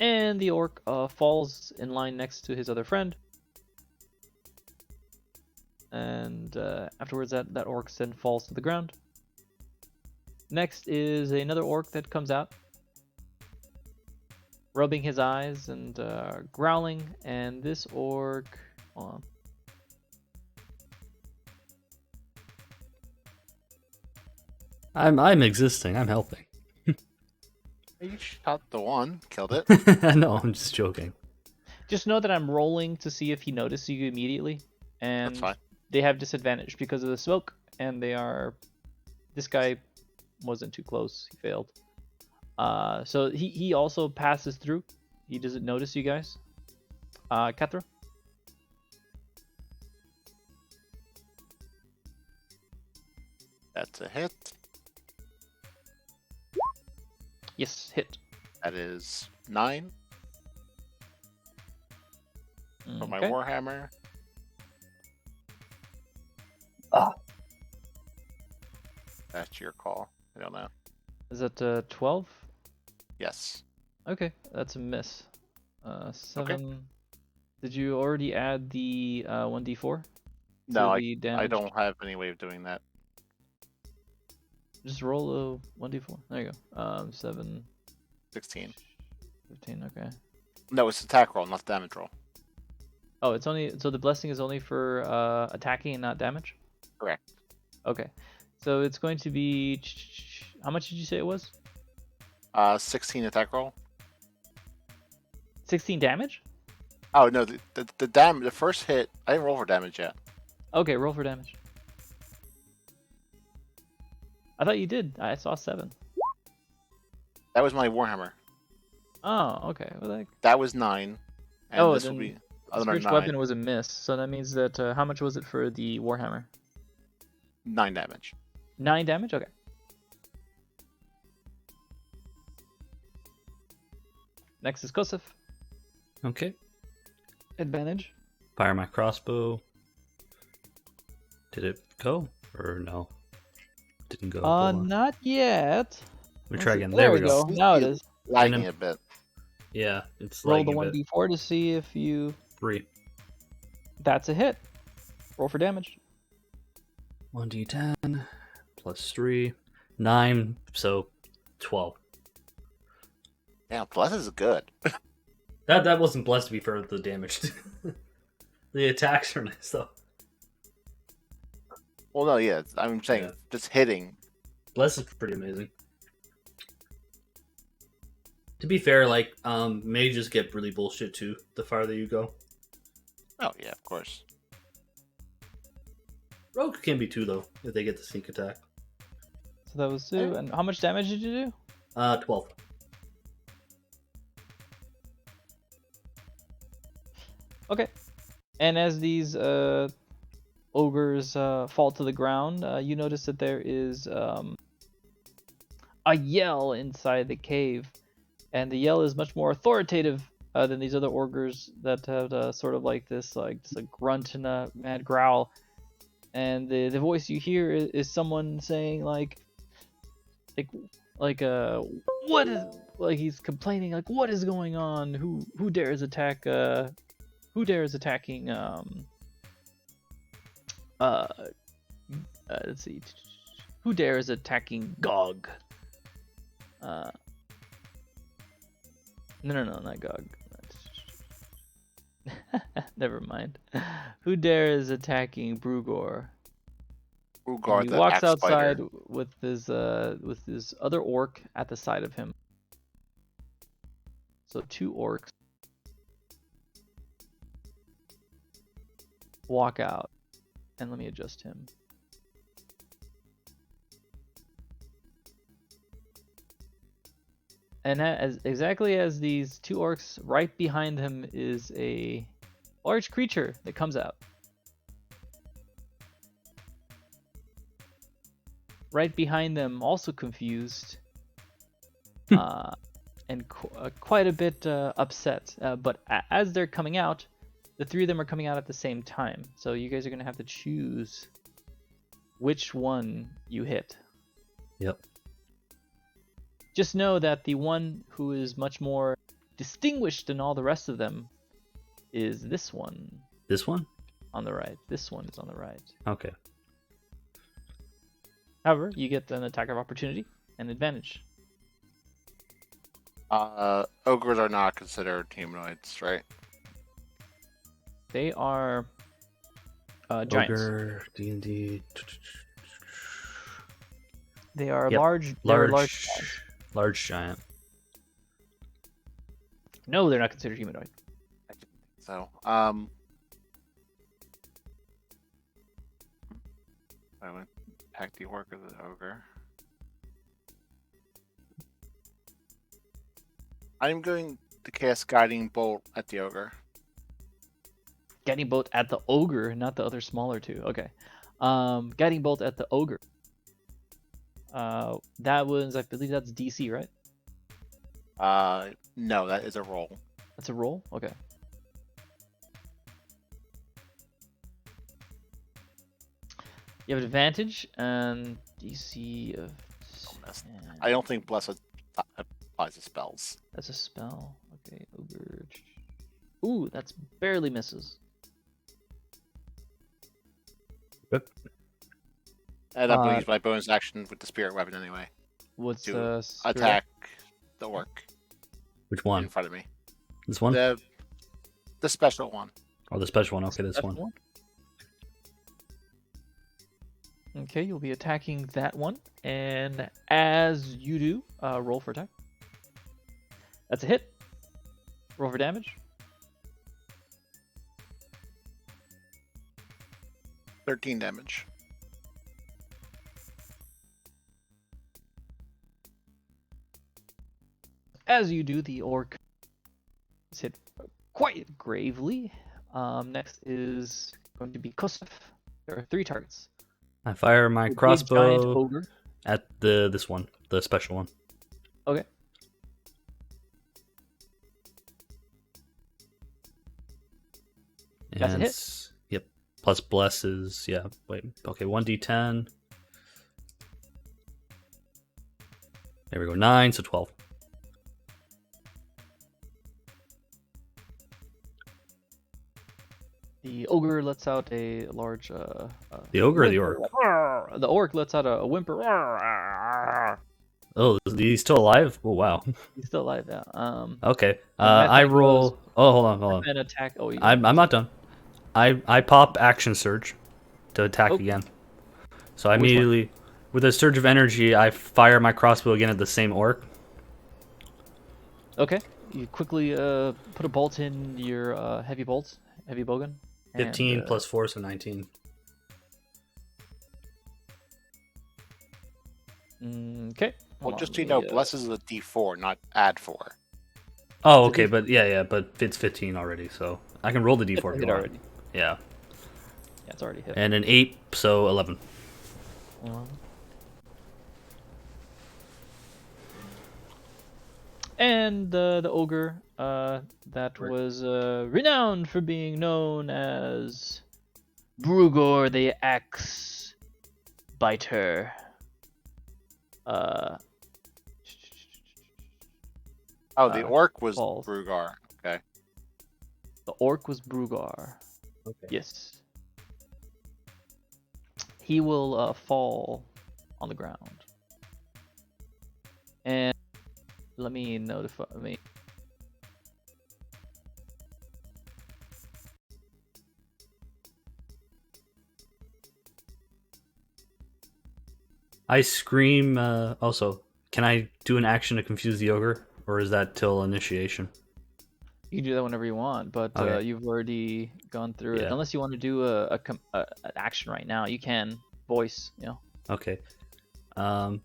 Speaker 1: And the orc falls in line next to his other friend. And afterwards, that orc then falls to the ground. Next is another orc that comes out. rubbing his eyes and growling. And this orc, hold on.
Speaker 2: I'm existing. I'm helping.
Speaker 3: You shot the one, killed it.
Speaker 2: No, I'm just joking.
Speaker 1: Just know that I'm rolling to see if he notices you immediately, and
Speaker 3: That's fine.
Speaker 1: they have disadvantage because of the smoke, and they are. This guy wasn't too close. He failed. So he also passes through. He doesn't notice you guys. Kethra?
Speaker 3: That's a hit.
Speaker 1: Yes, hit.
Speaker 3: That is 9 for my
Speaker 1: Okay.
Speaker 3: Warhammer. That's your call. I don't know.
Speaker 1: Is that 12?
Speaker 3: Yes.
Speaker 1: Okay, that's a miss. 7. Did you already add the 1d4?
Speaker 3: No,
Speaker 1: the
Speaker 3: I
Speaker 1: damage?
Speaker 3: don't have any way of doing that.
Speaker 1: Just roll a 1d4. There you go. 7,
Speaker 3: 16.
Speaker 1: 15. Okay.
Speaker 3: No, it's attack roll, not damage roll.
Speaker 1: Oh, it's only so the blessing is only for attacking and not damage.
Speaker 3: Correct.
Speaker 1: Okay, so it's going to be how much did you say it was?
Speaker 3: 16 attack roll.
Speaker 1: 16 damage.
Speaker 3: Oh no, the first hit. I didn't roll for damage yet.
Speaker 1: Okay, roll for damage. I thought you did. I saw 7.
Speaker 3: That was my Warhammer.
Speaker 1: Oh, okay. Well, like,
Speaker 3: That was 9. And this will
Speaker 1: then
Speaker 3: be
Speaker 1: the
Speaker 3: another
Speaker 1: spiritual
Speaker 3: 9.
Speaker 1: weapon was a miss. So that means that how much was it for the Warhammer?
Speaker 3: 9 damage.
Speaker 1: 9 damage. Okay. Next is Kosef.
Speaker 2: Okay.
Speaker 1: Advantage.
Speaker 2: Fire my crossbow. Did it go or no? Didn't go. Hold on.
Speaker 1: Not yet.
Speaker 2: We try again.
Speaker 1: There
Speaker 2: There
Speaker 1: we go. Now it is.
Speaker 3: Lagging a bit.
Speaker 2: Yeah, it's
Speaker 1: Roll the
Speaker 2: lagging a bit.
Speaker 1: 1d4 to see if you.
Speaker 2: 3.
Speaker 1: That's a hit. Roll for damage.
Speaker 2: 1d10 plus 3. 9, so 12.
Speaker 3: Yeah, plus is good.
Speaker 2: That wasn't blessed to be for the damage. The attacks are nice though.
Speaker 3: Well, no, yeah, I'm saying
Speaker 2: Yeah.
Speaker 3: just hitting.
Speaker 2: Bless is pretty amazing. To be fair, like mages get really bullshit too. The farther you go,
Speaker 3: Oh yeah, of course.
Speaker 2: rogue can be too though if they get the sneak attack.
Speaker 1: So that was 2. And how much damage did you do?
Speaker 2: 12.
Speaker 1: Okay. And as these ogres fall to the ground, you notice that there is a yell inside the cave. And the yell is much more authoritative than these other ogres that have sort of like this, like just a grunt and a mad growl. And the voice you hear is someone saying like what is, like he's complaining like, what is going on? Who dares attack? Who dares attacking? Let's see. Who dares attacking Gog? No, not Gog. Never mind. Who dares attacking Brugor?
Speaker 3: Ugard,
Speaker 1: He
Speaker 3: the
Speaker 1: walks
Speaker 3: axe
Speaker 1: outside
Speaker 3: spider.
Speaker 1: with his other orc at the side of him. So 2 orcs walk out, and let me adjust him. And exactly as these 2 orcs, right behind him is a large creature that comes out. Right behind them, also confused, and quite a bit upset. But as they're coming out, the 3 of them are coming out at the same time. So you guys are gonna have to choose which one you hit.
Speaker 2: Yep.
Speaker 1: Just know that the one who is much more distinguished than all the rest of them is this one
Speaker 2: This one?
Speaker 1: on the right. This one is on the right.
Speaker 2: Okay.
Speaker 1: However, you get an attack of opportunity and advantage.
Speaker 3: Ogres are not considered humanoids, right?
Speaker 1: They are giants.
Speaker 2: Ogre, D&D.
Speaker 1: They are
Speaker 2: Yep.
Speaker 1: large. They're large giants.
Speaker 2: Large giant.
Speaker 1: No, they're not considered humanoid.
Speaker 3: So, I would attack the orc or the ogre. I'm going to cast Guiding Bolt at the ogre.
Speaker 1: Guiding bolt at the ogre, not the other smaller two. Okay. Guiding bolt at the ogre. That was, I believe that's DC, right?
Speaker 3: No, that is a roll.
Speaker 1: That's a roll? Okay. You have advantage and DC of...
Speaker 3: I don't think Bless applies to spells.
Speaker 1: That's a spell. Okay, ogre. Ooh, that's barely misses.
Speaker 2: Yep.
Speaker 3: And I'm going to use my bonus action with the spirit weapon anyway.
Speaker 1: What's
Speaker 3: to
Speaker 1: the
Speaker 3: attack the orc
Speaker 2: Which one?
Speaker 3: in front of me.
Speaker 2: This one?
Speaker 3: The special one.
Speaker 2: Oh, the special one. Okay, this one.
Speaker 1: Okay, you'll be attacking that one, and as you do, roll for attack. That's a hit. Roll for damage.
Speaker 3: 13 damage.
Speaker 1: As you do, the orc is hit quite gravely. Next is going to be Kosef. There are 3 targets.
Speaker 2: I fire my
Speaker 1: The big giant
Speaker 2: crossbow
Speaker 1: ogre.
Speaker 2: at this one, the special one.
Speaker 1: Okay. That's a
Speaker 2: And
Speaker 1: hit.
Speaker 2: yep. Plus bless is wait. Okay, 1d10. There we go. 9, so 12.
Speaker 1: The ogre lets out a large.
Speaker 2: The ogre or the orc?
Speaker 1: The orc lets out a whimper.
Speaker 2: Oh, he's still alive? Oh, wow.
Speaker 1: He's still alive, yeah.
Speaker 2: Okay.
Speaker 1: that
Speaker 2: I
Speaker 1: thing
Speaker 2: roll.
Speaker 1: goes-
Speaker 2: Oh, hold on.
Speaker 1: An attack. Oh,
Speaker 2: I'm not done. I pop action surge to attack
Speaker 1: Oh.
Speaker 2: again. So I
Speaker 1: Which one?
Speaker 2: immediately, with a surge of energy, I fire my crossbow again at the same orc.
Speaker 1: Okay. You quickly put a bolt in your heavy bowgun.
Speaker 2: 15
Speaker 1: and,
Speaker 2: plus 4, so 19.
Speaker 1: Okay.
Speaker 3: Well,
Speaker 1: Hold
Speaker 3: just
Speaker 1: on,
Speaker 3: so you
Speaker 1: let
Speaker 3: know,
Speaker 1: me,
Speaker 3: Bless is a D4, not add 4.
Speaker 2: Oh,
Speaker 1: It's a
Speaker 2: okay, but but it's 15 already, so I can roll the d4
Speaker 1: it's
Speaker 2: if
Speaker 1: hit
Speaker 2: you want.
Speaker 1: already.
Speaker 2: Yeah.
Speaker 1: Yeah, it's already hit.
Speaker 2: And an 8, so 11.
Speaker 1: And the ogre that was renowned for being known as Brugor the Axe Biter.
Speaker 3: Oh, the orc was
Speaker 1: falls.
Speaker 3: Brugar. Okay.
Speaker 1: The orc was Brugar.
Speaker 2: Okay.
Speaker 1: Yes. He will fall on the ground. And let me notify me.
Speaker 2: I scream. Also, can I do an action to confuse the ogre, or is that till initiation?
Speaker 1: You can do that whenever you want, but
Speaker 2: Okay.
Speaker 1: you've already gone through it.
Speaker 2: Yeah.
Speaker 1: Unless you want to do an action right now, you can voice.
Speaker 2: Okay. I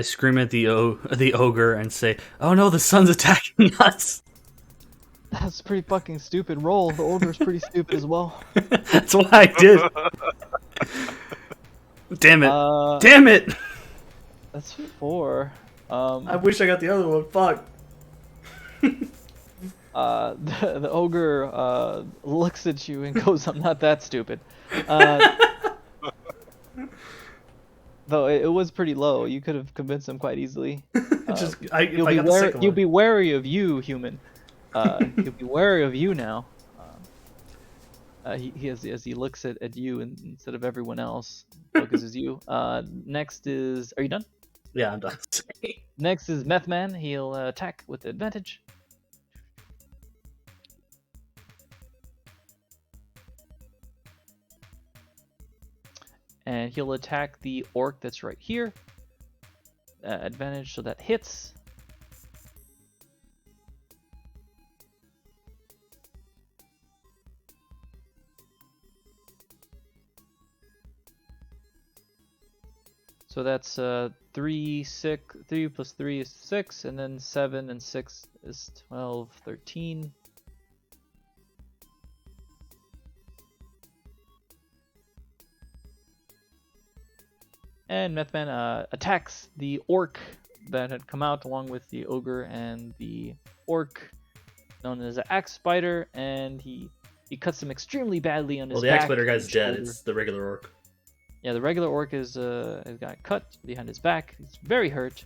Speaker 2: scream at the ogre and say, "Oh no, the sun's attacking us!"
Speaker 1: That's pretty fucking stupid. Roll. The ogre's pretty stupid as well.
Speaker 2: That's what I did. Damn it! Damn it!
Speaker 1: That's 4.
Speaker 2: I wish I got the other one. Fuck.
Speaker 1: The ogre looks at you and goes, "I'm not that stupid." Though it was pretty low, you could have convinced him quite easily. You'll be wary of you, human. He'll be wary of you now. He as he looks at you instead of everyone else, focuses you. Next is, are you done?
Speaker 2: Yeah, I'm done.
Speaker 1: Next is Methman. He'll attack with advantage. And he'll attack the orc that's right here. Advantage, so that hits. So that's 3 plus 3 is 6, and then 7 and 6 is 12, 13. And Methman attacks the orc that had come out along with the ogre and the orc, known as an axe spider, and he cuts him extremely badly on his
Speaker 2: Well, the
Speaker 1: back.
Speaker 2: axe spider guy's
Speaker 1: and
Speaker 2: dead.
Speaker 1: shoulder.
Speaker 2: It's the regular orc.
Speaker 1: Yeah, the regular orc has got cut behind his back. He's very hurt.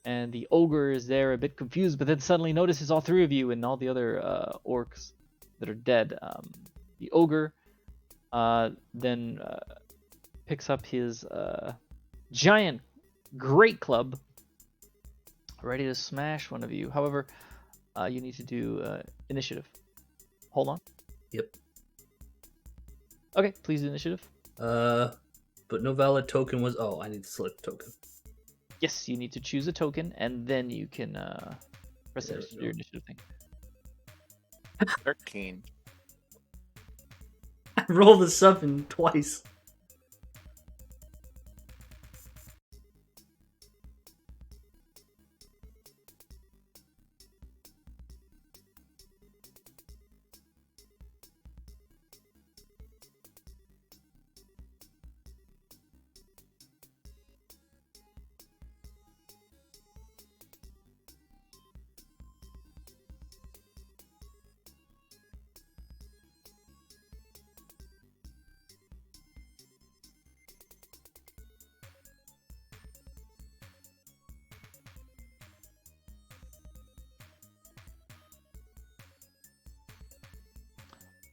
Speaker 1: And the ogre is there a bit confused, but then suddenly notices all three of you and all the other orcs that are dead. The ogre then picks up his giant great club, ready to smash one of you. However, you need to do initiative. Hold on.
Speaker 2: Yep.
Speaker 1: Okay, please do initiative.
Speaker 2: But no valid token was. Oh, I need to select token.
Speaker 1: Yes, you need to choose a token, and then you can press
Speaker 2: There we
Speaker 1: your
Speaker 2: go.
Speaker 1: initiative thing.
Speaker 3: 13.
Speaker 2: I rolled the 7 twice.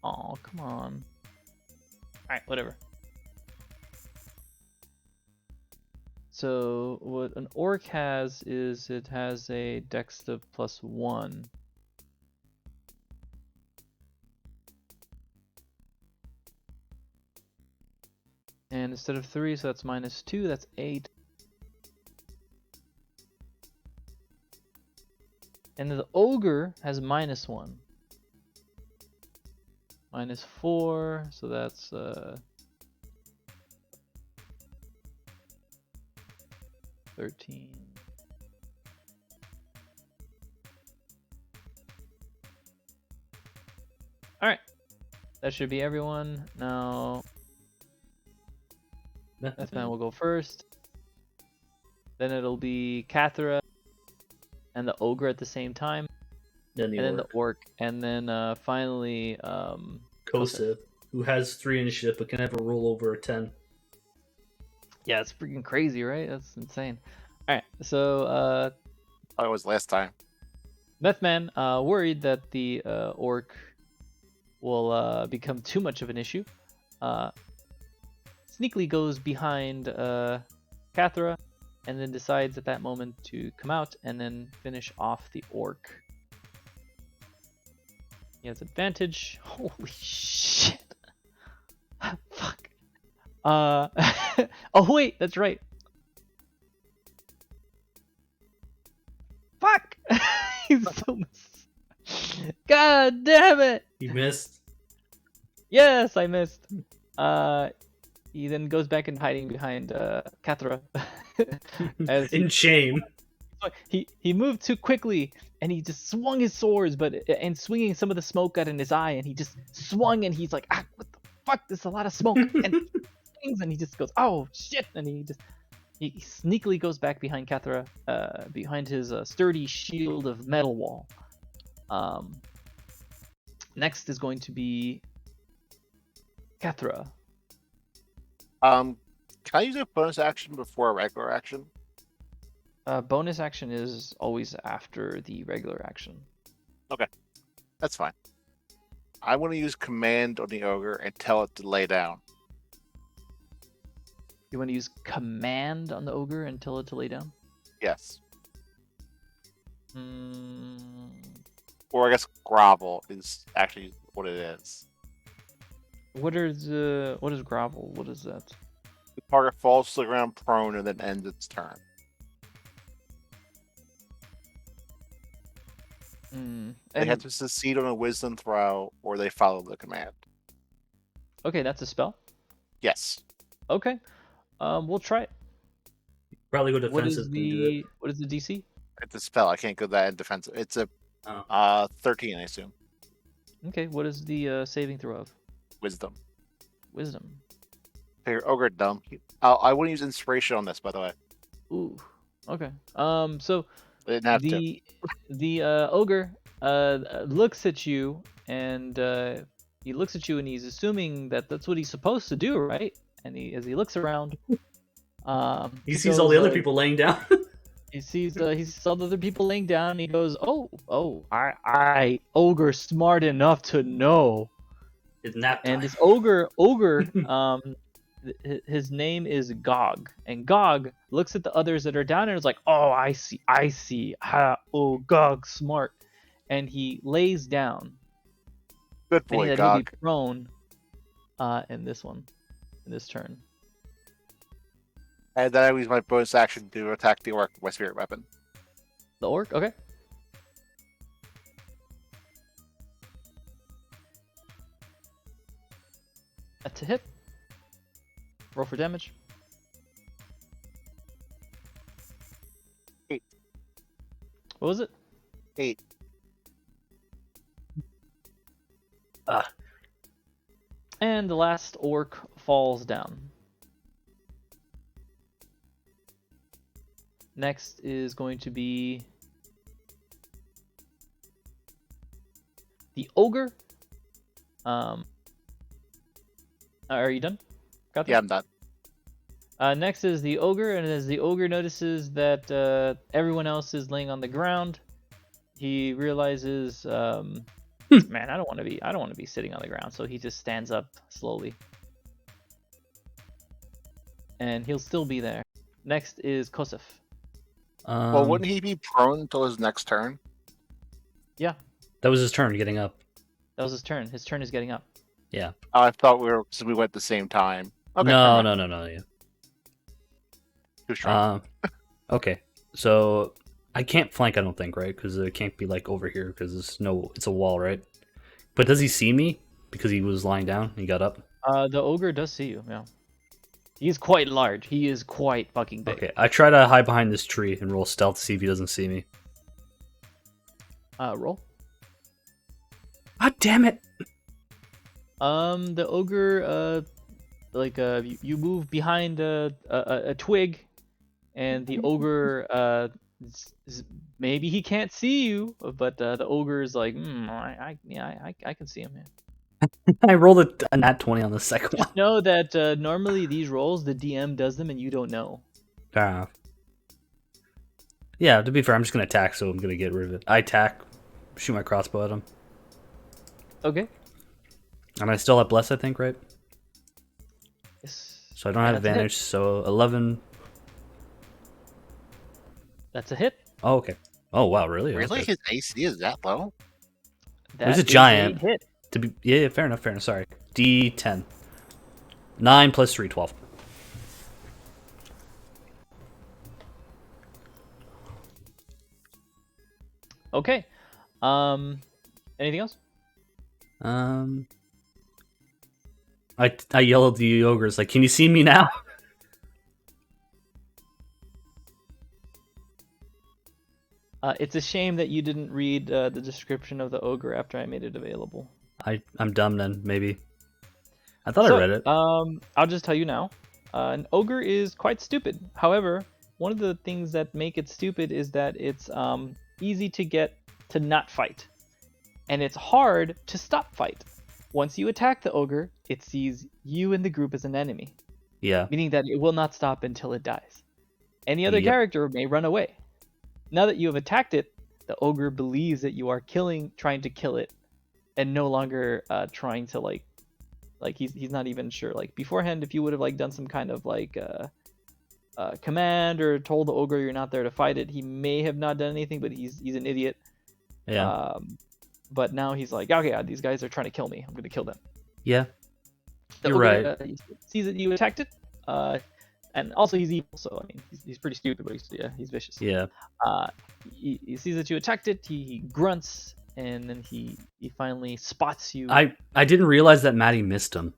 Speaker 1: Oh, come on. Alright, whatever. So, what an orc has is it has a dex of +1. And instead of 3, so that's -2, that's 8. And then the ogre has -1. -4, so that's 13. Alright. That should be everyone. Now, Methman will go first. Then it'll be Cathra and the ogre at the same time.
Speaker 2: Then the
Speaker 1: And then
Speaker 2: orc.
Speaker 1: the orc. And then finally,
Speaker 2: Kosith, who has 3 initiative but can never roll over a 10.
Speaker 1: yeah, it's freaking crazy, right? That's insane. Alright, so
Speaker 3: Oh, it was last time.
Speaker 1: Methman, worried that the orc will become too much of an issue, sneakily goes behind Cathra, and then decides at that moment to come out and then finish off the orc. He has advantage. Holy shit! Fuck. Oh wait, that's right. Fuck! He still missed. God damn it!
Speaker 2: He missed.
Speaker 1: Yes, I missed. He then goes back in hiding behind Cathra. As
Speaker 2: In shame.
Speaker 1: he moved too quickly, and he just swung his swords, and swinging some of the smoke got in his eye, and he just swung, and he's like, ah, what the fuck? There's a lot of smoke, and he swings, and he just goes, oh shit, and he sneakily goes back behind Cathra, behind his sturdy shield of metal wall. Next is going to be Cathra.
Speaker 3: Can I use a bonus action before a regular action?
Speaker 1: Bonus action is always after the regular action.
Speaker 3: Okay, that's fine. I want to use command on the ogre and tell it to lay down.
Speaker 1: You want to use command on the ogre and tell it to lay down?
Speaker 3: Yes.
Speaker 1: Mm,
Speaker 3: Or I guess grovel is actually what it is.
Speaker 1: what is gravel? What is that?
Speaker 3: The target falls to the ground prone and then ends its turn. They have
Speaker 1: And
Speaker 3: to succeed on a wisdom throw or they follow the command.
Speaker 1: okay, that's a spell.
Speaker 3: Yes.
Speaker 1: Okay, we'll try it.
Speaker 2: Probably go
Speaker 1: What
Speaker 2: defensive
Speaker 1: is
Speaker 2: and do it.
Speaker 1: the DC?
Speaker 3: It's a spell. I can't go that in defensive. It's a
Speaker 2: Oh.
Speaker 3: 13, I assume.
Speaker 1: Okay, what is the saving throw of?
Speaker 3: Wisdom.
Speaker 1: Wisdom.
Speaker 3: Figure ogre dumb. I wouldn't use inspiration on this, by the way.
Speaker 1: Ooh. Okay. So
Speaker 3: I didn't have to.
Speaker 1: the ogre looks at you and he looks at you and he's assuming that that's what he's supposed to do, right? And as he looks around,
Speaker 2: He sees all the other people laying down.
Speaker 1: he sees all the other people laying down. And he goes, "Oh, I ogre smart enough to know."
Speaker 2: It's nap time.
Speaker 1: And this ogre, his name is Gog, and Gog looks at the others that are down and is like, "Oh, I see. Ha, oh, Gog, smart." And he lays down.
Speaker 3: Good
Speaker 1: Meaning
Speaker 3: boy,
Speaker 1: that he'll be
Speaker 3: Gog.
Speaker 1: prone, in this turn.
Speaker 3: And then I use my bonus action to attack the orc with my spirit weapon.
Speaker 1: The orc, okay. That's a hit. Roll for damage.
Speaker 3: 8.
Speaker 1: What was it?
Speaker 3: 8.
Speaker 1: And the last orc falls down. Next is going to be the ogre. Are you done? Got that?
Speaker 3: Yeah, I'm done.
Speaker 1: Next is the ogre, and as the ogre notices that everyone else is laying on the ground, he realizes, man, I don't want to be sitting on the ground. So he just stands up slowly, and he'll still be there. Next is Kosef.
Speaker 3: Well, wouldn't he be prone until his next turn?
Speaker 1: Yeah,
Speaker 2: that was his turn getting up.
Speaker 1: that was his turn. His turn is getting up.
Speaker 2: Yeah.
Speaker 3: Oh, I thought we went at the same time. Okay.
Speaker 2: No. Yeah.
Speaker 3: Too strong.
Speaker 2: Okay. So I can't flank. I don't think, right? Because it can't be like over here because it's a wall, right? But does he see me? Because he was lying down. He got up.
Speaker 1: The ogre does see you. Yeah, he's quite large. He is quite fucking big.
Speaker 2: Okay. I try to hide behind this tree and roll stealth to see if he doesn't see me.
Speaker 1: Roll.
Speaker 2: God damn it!
Speaker 1: The ogre, you move behind a twig, and the ogre, maybe he can't see you, but the ogre is like, I can see him. Yeah.
Speaker 2: I rolled a nat 20 on the second one.
Speaker 1: Just know that normally these rolls, the DM does them, and you don't know.
Speaker 2: Fair enough. Yeah, to be fair, I'm just gonna attack, so I'm gonna get rid of it. I attack, shoot my crossbow at him.
Speaker 1: Okay.
Speaker 2: And I still have bless, I think, right?
Speaker 1: Yes.
Speaker 2: So I don't have advantage, so 11.
Speaker 1: That's a hit.
Speaker 2: Oh, okay. Oh, wow, really?
Speaker 3: Really?
Speaker 2: Okay.
Speaker 3: His AC is that low?
Speaker 2: He's a giant.
Speaker 1: Hit.
Speaker 2: To be, yeah, fair enough, sorry. D10. 9 plus 3, 12.
Speaker 1: Okay. Anything else?
Speaker 2: I yell at the ogres, like, can you see me now?
Speaker 1: It's a shame that you didn't read the description of the ogre after I made it available.
Speaker 2: I'm dumb then, maybe. I thought I read it.
Speaker 1: I'll just tell you now. An ogre is quite stupid. However, one of the things that make it stupid is that it's easy to get to not fight. And it's hard to stop fight. Once you attack the ogre, it sees you and the group as an enemy.
Speaker 2: Yeah.
Speaker 1: Meaning that it will not stop until it dies. Any other character may run away. Now that you have attacked it, the ogre believes that you are trying to kill it, and no longer trying to like he's not even sure. Like beforehand, if you would have like done some kind of like command or told the ogre you're not there to fight it. He may have not done anything, but he's an idiot.
Speaker 2: Yeah.
Speaker 1: But now he's like, okay, these guys are trying to kill me. I'm gonna kill them.
Speaker 2: Yeah.
Speaker 1: The
Speaker 2: You're
Speaker 1: ogre,
Speaker 2: right.
Speaker 1: he sees that you attacked it, and also he's evil, so I mean he's pretty stupid, but he's vicious.
Speaker 2: Yeah.
Speaker 1: He sees that you attacked it. He grunts, and then he finally spots you.
Speaker 2: I didn't realize that Maddie missed him.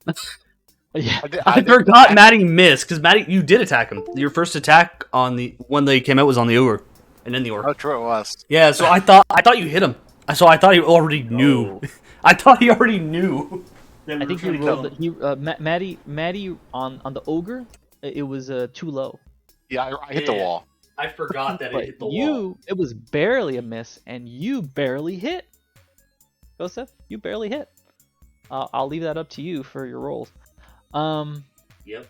Speaker 1: Yeah.
Speaker 2: I forgot Maddie missed because Maddie, you did attack him. Your first attack on the when they came out was on the ogre, and then the orc.
Speaker 3: Oh, true it was.
Speaker 2: Yeah, so I thought you hit him. So I thought he already knew. I thought he already knew.
Speaker 1: I think he rolled Maddie on the ogre. It was too low.
Speaker 3: Yeah, I hit the wall.
Speaker 2: I forgot that
Speaker 1: But it was barely a miss, and you barely hit. Joseph, you barely hit. I'll leave that up to you for your rolls.
Speaker 2: Yep.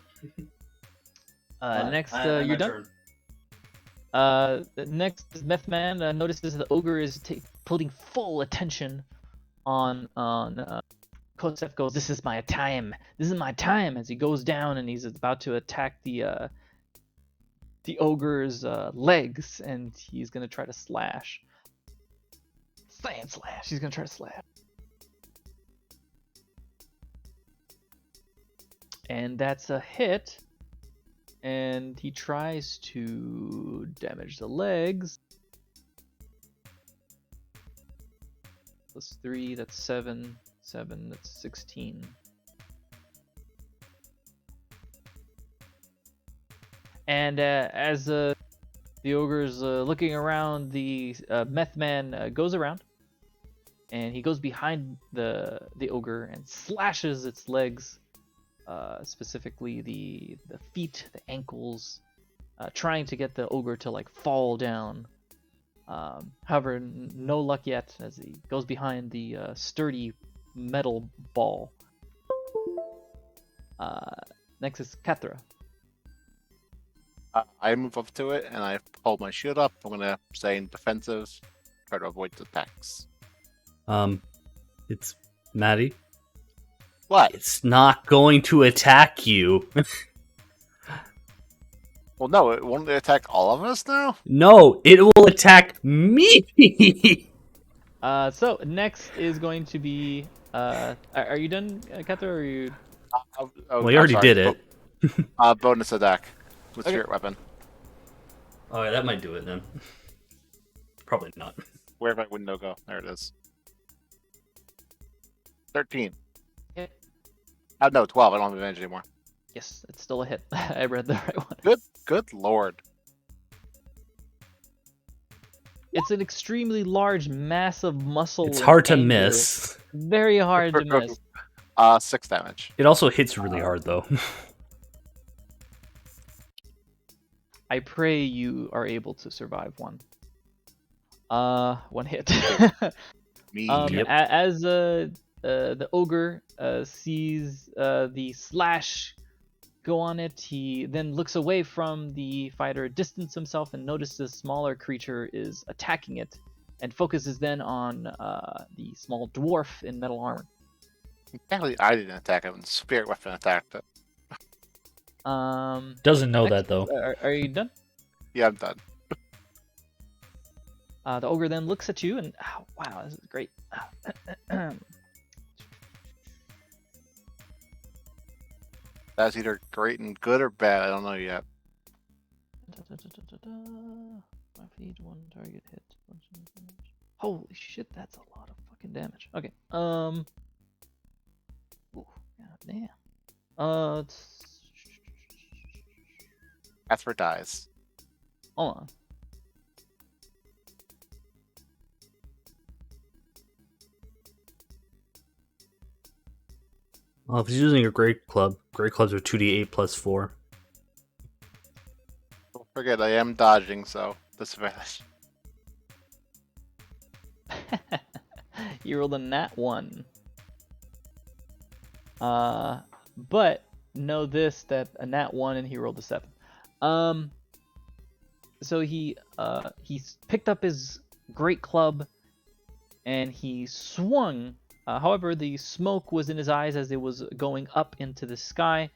Speaker 1: Next, you're done. Next, Meth Man notices the ogre is putting full attention on Kosef. Goes, "This is my time. This is my time." As he goes down and he's about to attack the ogre's legs, and he's gonna try to slash. Sand slash. He's gonna try to slash. And that's a hit. And he tries to damage the legs. Plus 3, that's 7. 7, that's 16. And as the ogre's looking around, the meth man goes around. And he goes behind the ogre and slashes its legs. Specifically the feet, the ankles, trying to get the ogre to like fall down. However, no luck yet as he goes behind the sturdy metal ball. Next is Kathra.
Speaker 3: I move up to it and I hold my shield up. I'm gonna stay in defensive, try to avoid the attacks.
Speaker 2: It's Maddie.
Speaker 3: What?
Speaker 2: It's not going to attack you.
Speaker 3: Well, no, it won't attack all of us now?
Speaker 2: No, it will attack me.
Speaker 1: So next is going to be. Are you done, Kathra? Or are you?
Speaker 2: Well, you already did it.
Speaker 3: Bonus attack with spirit weapon.
Speaker 2: Oh, yeah, that might do it then. Probably not.
Speaker 3: Where'd my window go? There it is. 13.
Speaker 1: Hit.
Speaker 3: No, 12. I don't have advantage anymore.
Speaker 1: Yes, it's still a hit. I read the right one.
Speaker 3: Good lord.
Speaker 1: It's an extremely large mass of muscle.
Speaker 2: It's hard to miss.
Speaker 1: Very hard to miss.
Speaker 3: 6 damage.
Speaker 2: It also hits really hard, though.
Speaker 1: I pray you are able to survive one. One hit.
Speaker 3: Me.
Speaker 2: Yep.
Speaker 1: As the ogre sees the slash go on it, he then looks away from the fighter, distances himself, and notices a smaller creature is attacking it, and focuses then on the small dwarf in metal armor.
Speaker 3: Apparently, I didn't attack him. Spirit weapon attacked it.
Speaker 2: Doesn't know
Speaker 1: next,
Speaker 2: that, though.
Speaker 1: Are you done?
Speaker 3: Yeah, I'm done.
Speaker 1: The ogre then looks at you and, oh, wow, this is great.
Speaker 3: That's either great and good or bad. I don't know yet.
Speaker 1: 5 feet, 1 target hit. Holy shit, that's a lot of fucking damage. Okay. Ooh, god damn.
Speaker 3: Casper dies.
Speaker 1: Hold on.
Speaker 2: Well, if he's using a great clubs are 2d8 plus 4.
Speaker 3: Don't forget, I am dodging, so disadvantage.
Speaker 1: You rolled a nat 1. But know this, that a nat 1 and he rolled a 7. So he picked up his great club and he swung. However, the smoke was in his eyes as it was going up into the sky,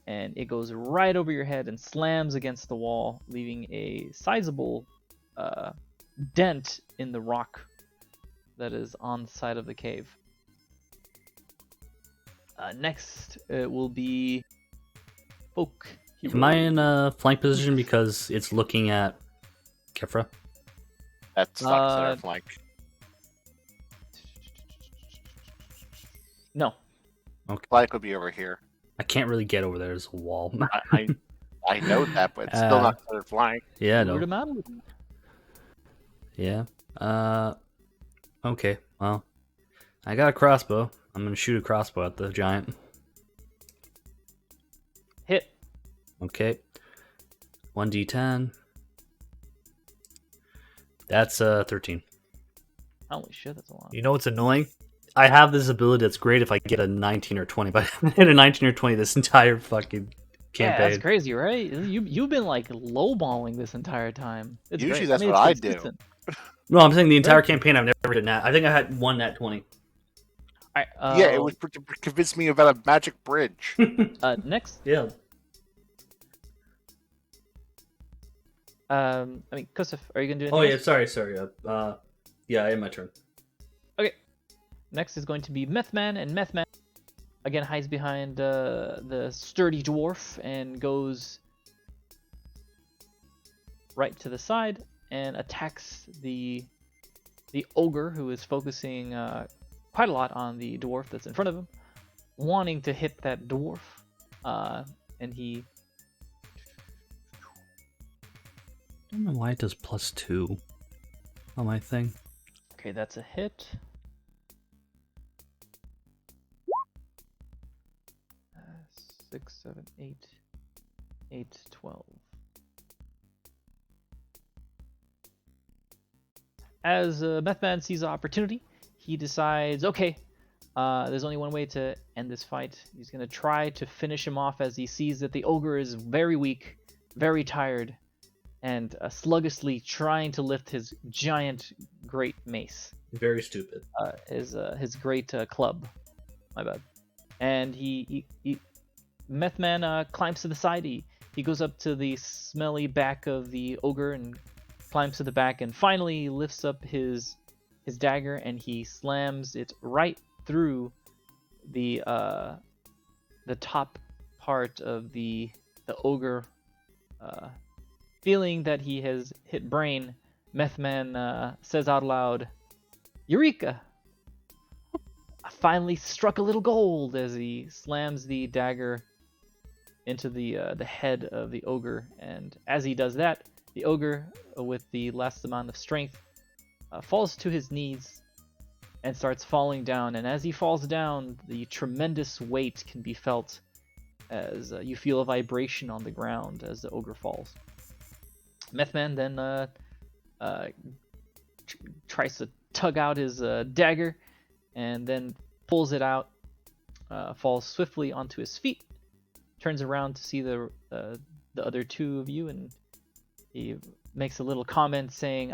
Speaker 1: and it goes right over your head and slams against the wall, leaving a sizable dent in the rock that is on the side of the cave. Next, it will be Folk Hero.
Speaker 2: Am I in flank position because it's looking at Kefra?
Speaker 3: That's not considered flank.
Speaker 1: No.
Speaker 2: Okay.
Speaker 3: Flank would be over here.
Speaker 2: I can't really get over there. There's a wall.
Speaker 3: I know that, but it's still not considered flank.
Speaker 2: Yeah,
Speaker 1: Lure
Speaker 2: no.
Speaker 1: him out.
Speaker 2: Yeah. Okay. Well, I got a crossbow. I'm gonna shoot a crossbow at the giant.
Speaker 1: Hit.
Speaker 2: Okay. 1d10. That's 13.
Speaker 1: Holy shit, that's a lot.
Speaker 2: You know what's annoying? I have this ability that's great if I get a 19 or 20, but I haven't hit a 19 or 20 this entire fucking campaign.
Speaker 1: Yeah, that's crazy, right? You've been like lowballing this entire time. It's
Speaker 3: Usually
Speaker 1: great.
Speaker 3: that's
Speaker 1: It's
Speaker 3: what I do.
Speaker 1: consistent.
Speaker 2: No, I'm saying the entire campaign I've never hit a nat. I think I had one nat 20.
Speaker 1: All right,
Speaker 3: Yeah, it would convince me about a magic bridge.
Speaker 1: next.
Speaker 2: Yeah.
Speaker 1: I mean, Kusif, are you gonna do anything?
Speaker 2: Oh yeah,
Speaker 1: else?
Speaker 2: sorry. Yeah, I had my turn.
Speaker 1: Okay. Next is going to be Methman, and Methman again hides behind the sturdy dwarf and goes right to the side and attacks the ogre, who is focusing quite a lot on the dwarf that's in front of him, wanting to hit that dwarf, and he.
Speaker 2: I don't know why it does +2 on my thing.
Speaker 1: Okay, that's a hit. 6, 7, 8, 8, 12. As Methman sees an opportunity, he decides, okay, there's only one way to end this fight. He's going to try to finish him off as he sees that the ogre is very weak, very tired, and sluggishly trying to lift his giant great mace.
Speaker 2: Very stupid.
Speaker 1: His great club. My bad. And Methman climbs to the side. He goes up to the smelly back of the ogre and climbs to the back, and finally lifts up his dagger, and he slams it right through the top part of the ogre. Feeling that he has hit brain, Methman says out loud, "Eureka! I finally struck a little gold," as he slams the dagger into the head of the ogre. And as he does that, the ogre, with the last amount of strength, falls to his knees and starts falling down. And as he falls down, the tremendous weight can be felt as you feel a vibration on the ground as the ogre falls. Methman then tries to tug out his dagger, and then pulls it out, falls swiftly onto his feet, turns around to see the other two of you, and he makes a little comment saying,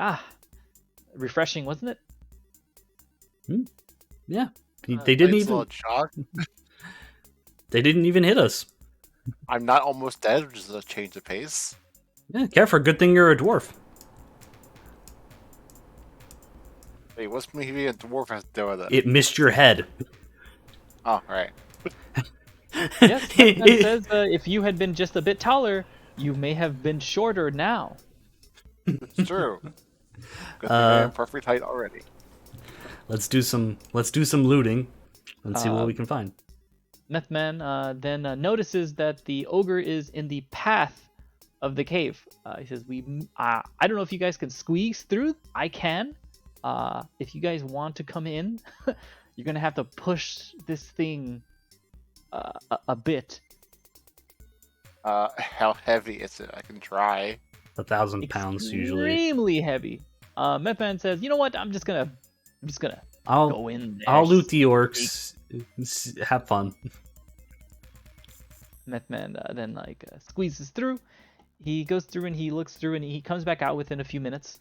Speaker 1: refreshing, wasn't it?
Speaker 2: Yeah. They didn't
Speaker 3: It's a
Speaker 2: even.
Speaker 3: little shock.
Speaker 2: They didn't even hit us.
Speaker 3: I'm not almost dead, which is a change of pace.
Speaker 2: Yeah, Kefra, good thing you're a dwarf.
Speaker 3: Wait, what's me being a dwarf has to do with it?
Speaker 2: It missed your head.
Speaker 3: Oh, right.
Speaker 1: Yes, Methman says if you had been just a bit taller, you may have been shorter now.
Speaker 3: It's true. Good thing I'm perfect height already.
Speaker 2: Let's do some looting and see what we can find.
Speaker 1: Methman then notices that the ogre is in the path of the cave. He says, I don't know if you guys can squeeze through. I can. If you guys want to come in, you're gonna have to push this thing a bit.
Speaker 3: How heavy is it? I can try.
Speaker 2: 1,000 pounds usually.
Speaker 1: Extremely heavy. Methman says, you know what? I'm just gonna
Speaker 2: I'll
Speaker 1: go in there.
Speaker 2: I'll loot the orcs. Have fun.
Speaker 1: Methman then squeezes through. He goes through and he looks through, and he comes back out within a few minutes.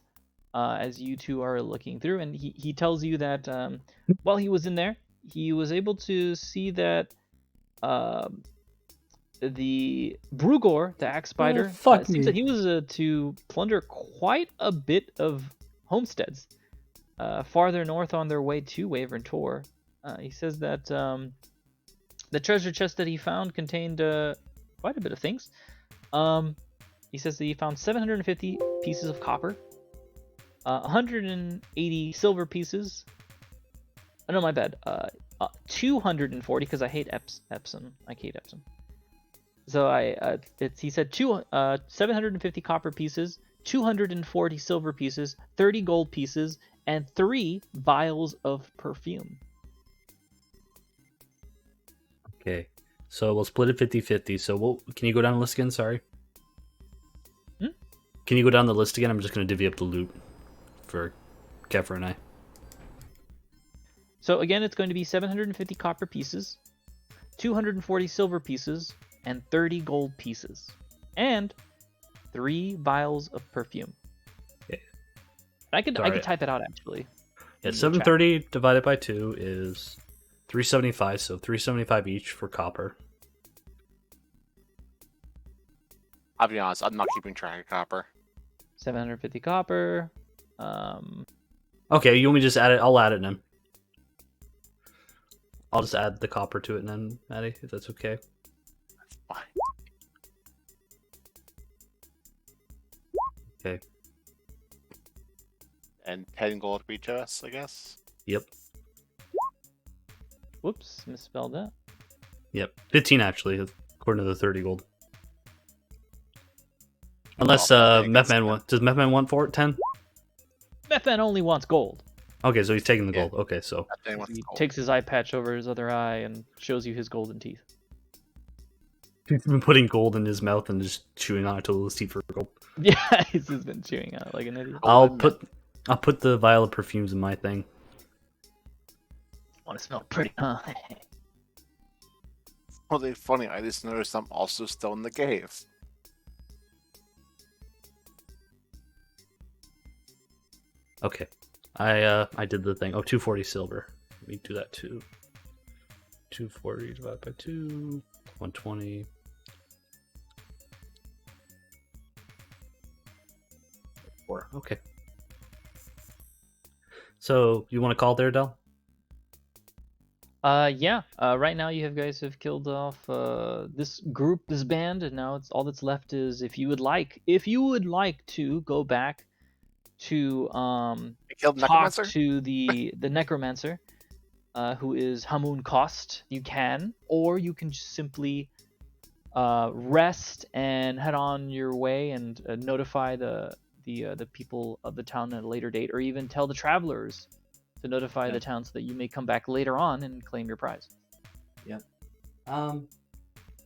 Speaker 1: As you two are looking through, and he tells you that while he was in there, he was able to see that the Brugor, the axe spider,
Speaker 2: fuck
Speaker 1: it seems
Speaker 2: me.
Speaker 1: that he was to plunder quite a bit of homesteads farther north on their way to Wavern Tor. He says that the treasure chest that he found contained quite a bit of things. He says that he found 750 pieces of copper, 180 silver pieces. Oh, no, my bad. 240 because I hate Epsom. I hate Epsom. So he said 750 copper pieces, 240 silver pieces, 30 gold pieces, and 3 vials of perfume.
Speaker 2: Okay, so we'll split it 50-50. So can you go down the list again? Sorry. Can you go down the list again? I'm just going to divvy up the loot for Kefra and I.
Speaker 1: So again, it's going to be 750 copper pieces, 240 silver pieces, and 30 gold pieces, and 3 vials of perfume.
Speaker 2: Okay.
Speaker 1: I could type it out actually.
Speaker 2: Yeah, 730 divided by 2 is 375, so 375 each for copper.
Speaker 3: I'll be honest, I'm not keeping track of copper.
Speaker 1: 750 copper.
Speaker 2: Okay, you want me to just add it? I'll add it then. I'll just add the copper to it then, Maddie, if that's okay.
Speaker 3: That's fine.
Speaker 2: Okay.
Speaker 3: And 10 gold for each of us, I guess?
Speaker 2: Yep.
Speaker 1: Whoops, misspelled that.
Speaker 2: Yep. 15 actually, according to the 30 gold. Unless Methman wants. Does Methman want 10?
Speaker 1: Methman only wants gold.
Speaker 2: Okay, so he's taking the gold. Okay, so
Speaker 1: He takes his eye patch over his other eye and shows you his golden teeth.
Speaker 2: he's been putting gold in his mouth and just chewing on it till his teeth are gold.
Speaker 1: Yeah, he's just been chewing on it like an idiot.
Speaker 2: I'll put the vial of perfumes in my thing.
Speaker 1: Want to smell pretty, huh?
Speaker 3: Well, they're funny. I just noticed I'm also still in the cave.
Speaker 2: Okay. I did the thing. Oh, 240 silver. Let me do that too. 240 divided by 2, 120. Okay. So you want to call there, Del?
Speaker 1: Yeah. Right now you guys have killed off this group, this band, and now it's all that's left is if you would like to go back to talk to the necromancer, who is Hamun Kost, you can, or you can just simply rest and head on your way and notify the people of the town at a later date, or even tell the travelers to notify the town so that you may come back later on and claim your prize.
Speaker 2: Yep.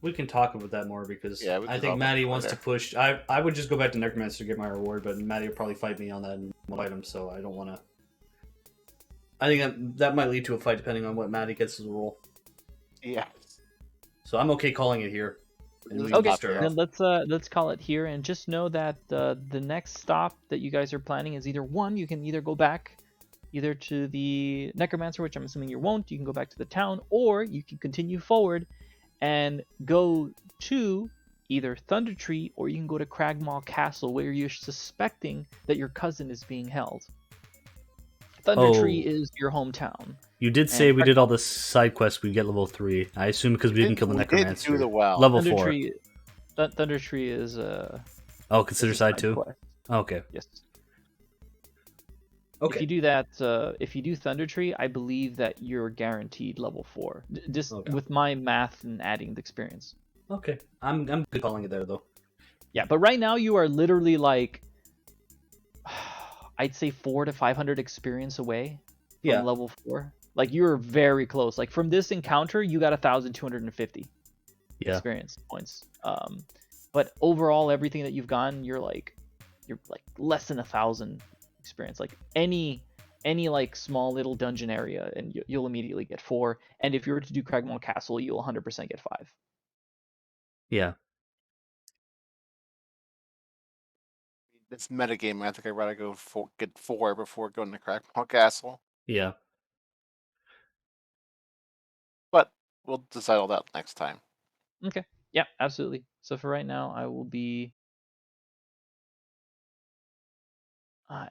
Speaker 2: We can talk about that more because I think
Speaker 3: talk
Speaker 2: Maddie
Speaker 3: about
Speaker 2: wants
Speaker 3: it
Speaker 2: to push. I would just go back to Necromancer to get my reward, but Maddie will probably fight me on that and fight him, so I don't want to. I think that might lead to a fight depending on what Maddie gets as a roll.
Speaker 3: Yeah.
Speaker 2: So I'm okay calling it here. And we can
Speaker 1: Okay,
Speaker 2: just start
Speaker 1: then
Speaker 2: off.
Speaker 1: let's call it here, and just know that the next stop that you guys are planning is either one, you can either go back either to the necromancer, which I'm assuming you won't, you can go back to the town, or you can continue forward and go to either Thunder Tree, or you can go to Cragmaw Castle, where you're suspecting that your cousin is being held. Thunder Tree is your hometown.
Speaker 2: You did say we did all the side quests, we get level 3. I assume because we didn't kill the necromancer.
Speaker 3: We did do the well.
Speaker 2: Level
Speaker 1: Thunder
Speaker 2: 4.
Speaker 1: Tree, Thunder Tree is
Speaker 2: consider side 2?
Speaker 1: Quest.
Speaker 2: Okay.
Speaker 1: Yes.
Speaker 2: Okay.
Speaker 1: If you do that, if you do Thunder Tree, I believe that you're guaranteed level 4. Just with my math and adding the experience.
Speaker 2: Okay. I'm good calling it there though.
Speaker 1: Yeah, but right now you are literally like, I'd say 400 to 500 experience away from level 4. Like you're very close. Like from this encounter, you got 1,250 experience points. But overall, everything that you've gotten, you're like less than 1,000 experience. Like any like small little dungeon area, and you'll immediately get 4. And if you were to do Cragmaw Castle, you'll 100% get 5.
Speaker 2: Yeah.
Speaker 3: This metagame, I think I'd rather get 4 before going to Cragmaw Castle.
Speaker 2: Yeah.
Speaker 3: But we'll decide all that next time.
Speaker 1: Okay. Yeah, absolutely. So for right now, I will be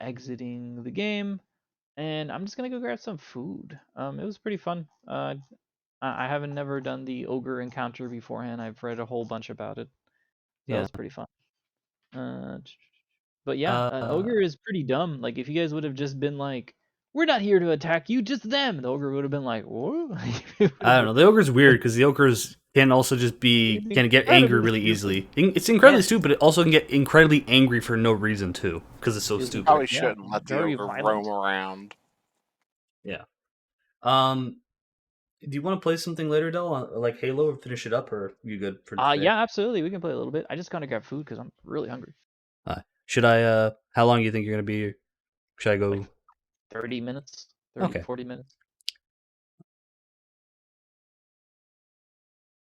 Speaker 1: exiting the game, and I'm just gonna go grab some food. It was pretty fun. I haven't never done the ogre encounter beforehand. I've read a whole bunch about it. That
Speaker 2: Yeah.
Speaker 1: was pretty fun. Uh, but yeah, an
Speaker 2: Uh,
Speaker 1: ogre is pretty dumb. Like if you guys would have just been like, "We're not here to attack you, just them," the ogre would have been like, "What?" It would
Speaker 2: I
Speaker 1: have
Speaker 2: don't know.
Speaker 1: been
Speaker 2: The ogre's weird because the ogres can also just be can get angry
Speaker 1: incredibly
Speaker 2: really
Speaker 1: stupid.
Speaker 2: easily. It's incredibly
Speaker 1: Yes,
Speaker 2: stupid. It also can get incredibly angry for no reason too because it's so
Speaker 1: is
Speaker 2: stupid.
Speaker 3: Probably
Speaker 1: yeah,
Speaker 3: shouldn't let the
Speaker 1: very
Speaker 3: ogre roam
Speaker 1: violent.
Speaker 3: around.
Speaker 2: Yeah. Um. Do you want to play something later, Del? Like Halo, or finish it up, or you good for today?
Speaker 1: Yeah, absolutely. We can play a little bit. I just gotta grab food because I'm really hungry.
Speaker 2: Should I? How long do you think you're gonna be? Should I
Speaker 1: Like
Speaker 2: go?
Speaker 1: 30 minutes, 30 to
Speaker 2: Okay.
Speaker 1: 40 minutes.